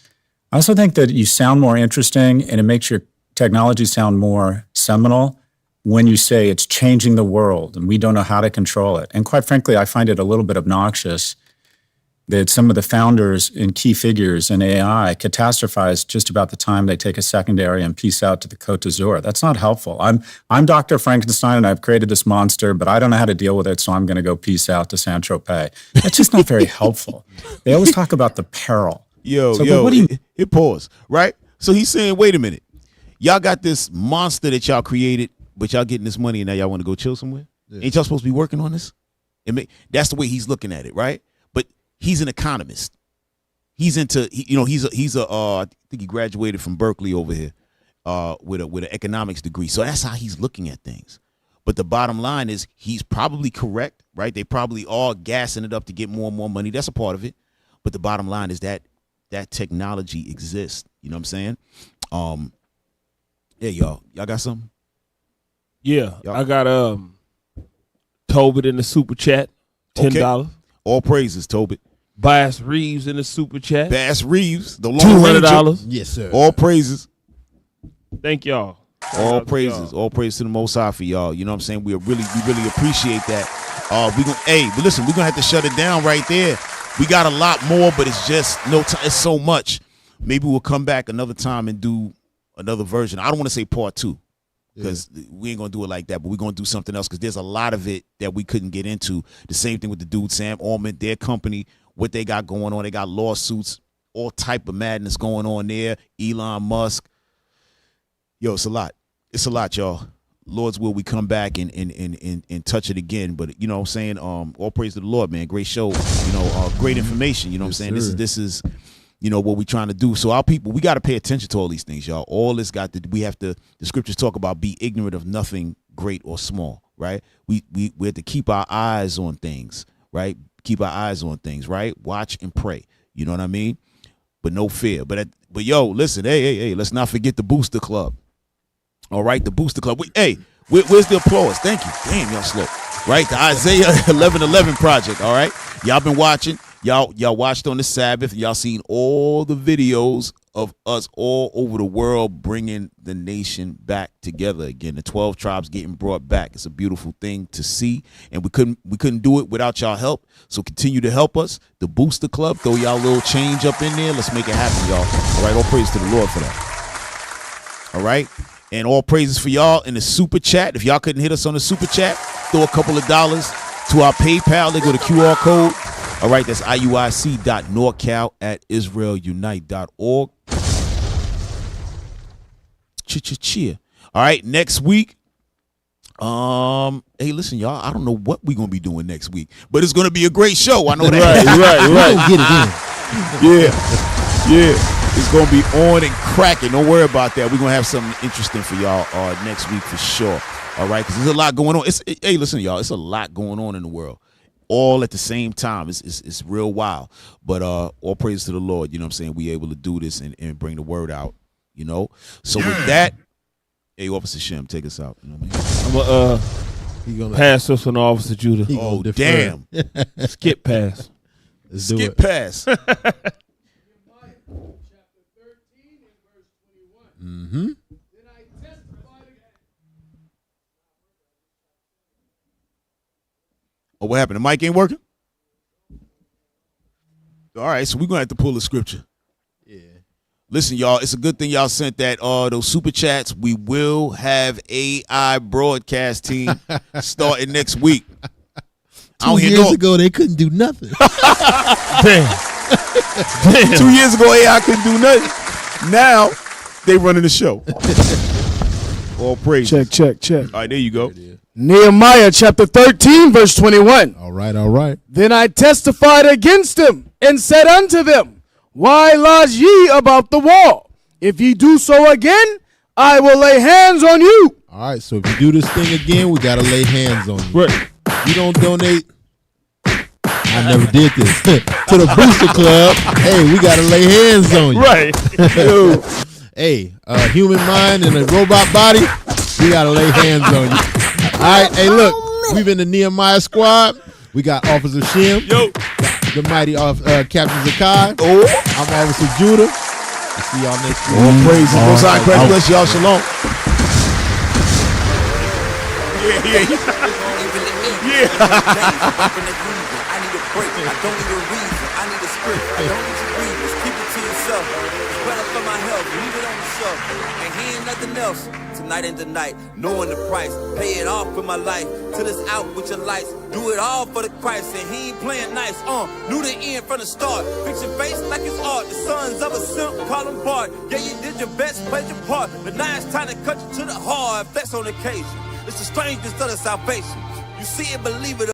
I also think that you sound more interesting and it makes your technology sound more seminal when you say it's changing the world and we don't know how to control it. And quite frankly, I find it a little bit obnoxious that some of the founders and key figures in AI catastrophize just about the time they take a secondary and peace out to the Côte d'Azur. That's not helpful. I'm Dr. Frankenstein and I've created this monster, but I don't know how to deal with it, so I'm going to go peace out to Saint-Tropez. That's just not very helpful. They always talk about the peril. Hit pause, right? So he's saying, wait a minute. Y'all got this monster that y'all created, but y'all getting this money and now y'all want to go chill somewhere? Yeah. Ain't y'all supposed to be working on this? That's the way he's looking at it, right? He's an economist. He's into, I think he graduated from Berkeley over here with an economics degree. So that's how he's looking at things. But the bottom line is he's probably correct, right? They probably are gassing it up to get more and more money. That's a part of it. But the bottom line is that technology exists. You know what I'm saying? Yeah, y'all got something? Yeah, I got Tobit in the super chat, $10. Okay. All praises, Tobit. Bass Reeves in the super chat. Bass Reeves, the Lone Ranger. $200. Yes, sir. All praises. Thank y'all. All praises. All praise to the Most High for y'all. You know what I'm saying? We really appreciate that. But listen, we're gonna have to shut it down right there. We got a lot more, but it's just no time. It's so much. Maybe we'll come back another time and do another version. I don't want to say part 2. Because we ain't going to do it like that, but we're going to do something else because there's a lot of it that we couldn't get into. The same thing with the dude, Sam Altman, their company, what they got going on. They got lawsuits, all type of madness going on there. Elon Musk. Yo, it's a lot. It's a lot, y'all. Lord's will, we come back and touch it again. But you know what I'm saying? All praise to the Lord, man. Great show. You know, great information. You know what I'm saying? This is you know what we're trying to do. So our people, we got to pay attention to all these things, y'all. All this got to, we have to, the scriptures talk about be ignorant of nothing great or small, right? We have to keep our eyes on things, right? Keep our eyes on things, right? Watch and pray. You know what I mean? But no fear. But yo, listen, hey, let's not forget the Booster Club. All right, the Booster Club. Where's the applause? Thank you. Damn, y'all slow. Right, the Isaiah 11:11 project. All right, y'all been watching. Y'all watched on the Sabbath. Y'all seen all the videos of us all over the world bringing the nation back together again. The 12 tribes getting brought back. It's a beautiful thing to see, and we couldn't do it without y'all help. So continue to help us. The Booster Club, throw y'all a little change up in there. Let's make it happen, y'all. All right, all praise to the Lord for that. All right, and all praises for y'all in the super chat. If y'all couldn't hit us on the super chat, throw a couple of dollars to our PayPal. They go to QR code. All right, that's iuic.norcal@israelunite.org. Cheer. All right, next week. Hey, listen, y'all. I don't know what we're gonna be doing next week, but it's gonna be a great show. I know that. Right. Get it in. Yeah. It's gonna be on and cracking. Don't worry about that. We're gonna have something interesting for y'all next week for sure. All right, because there's a lot going on. Hey, listen, y'all. It's a lot going on in the world, all at the same time. It's real wild. But all praise to the Lord. You know what I'm saying? We able to do this and bring the word out. You know. So with that, hey, Officer Shem, take us out. You know what I mean? I'm gonna pass this one to Officer Judah. Oh damn! Skip pass. Skip pass. Mm-hmm. Oh, what happened? The mic ain't working? All right, so we're going to have to pull the scripture. Yeah. Listen, y'all, it's a good thing y'all sent that those super chats. We will have AI broadcast team starting next week. 2 years ago, they couldn't do nothing. Damn. 2 years ago, AI couldn't do nothing. Now, they running the show. All praise. Check. All right, there you go. Nehemiah chapter 13, verse 21. All right. Then I testified against them and said unto them, why lodge ye about the wall? If ye do so again, I will lay hands on you. All right, so if you do this thing again, we got to lay hands on you. Right. You don't donate. I never did this. To the Booster Club, hey, we got to lay hands on you. Right. Hey, a human mind and a robot body, we got to lay hands on you. All right, hey, look, we've been the Nehemiah Squad. We got Officer Shem, the mighty Captain Zaccai. I'm Officer Judah. We'll see y'all next week. All praises. Most high, God bless y'all. Shalom. Yeah. I need a break. I don't need a reason. I need a script. I don't need to read. Just keep it to yourself. It's better for my health. Leave it on the shelf. And he ain't nothing else. Tonight and tonight, knowing the price. Pay it off with my life. Till it's out with your lights. Do it all for the Christ. And he ain't playing nice. Knew the end from the start. Fix your face like it's art. The sons of a simp, call him Bart. Yeah, you did your best, played your part. But now it's time to cut you to the heart. If that's on occasion. It's the strangest of the salvation. You see it, believe it.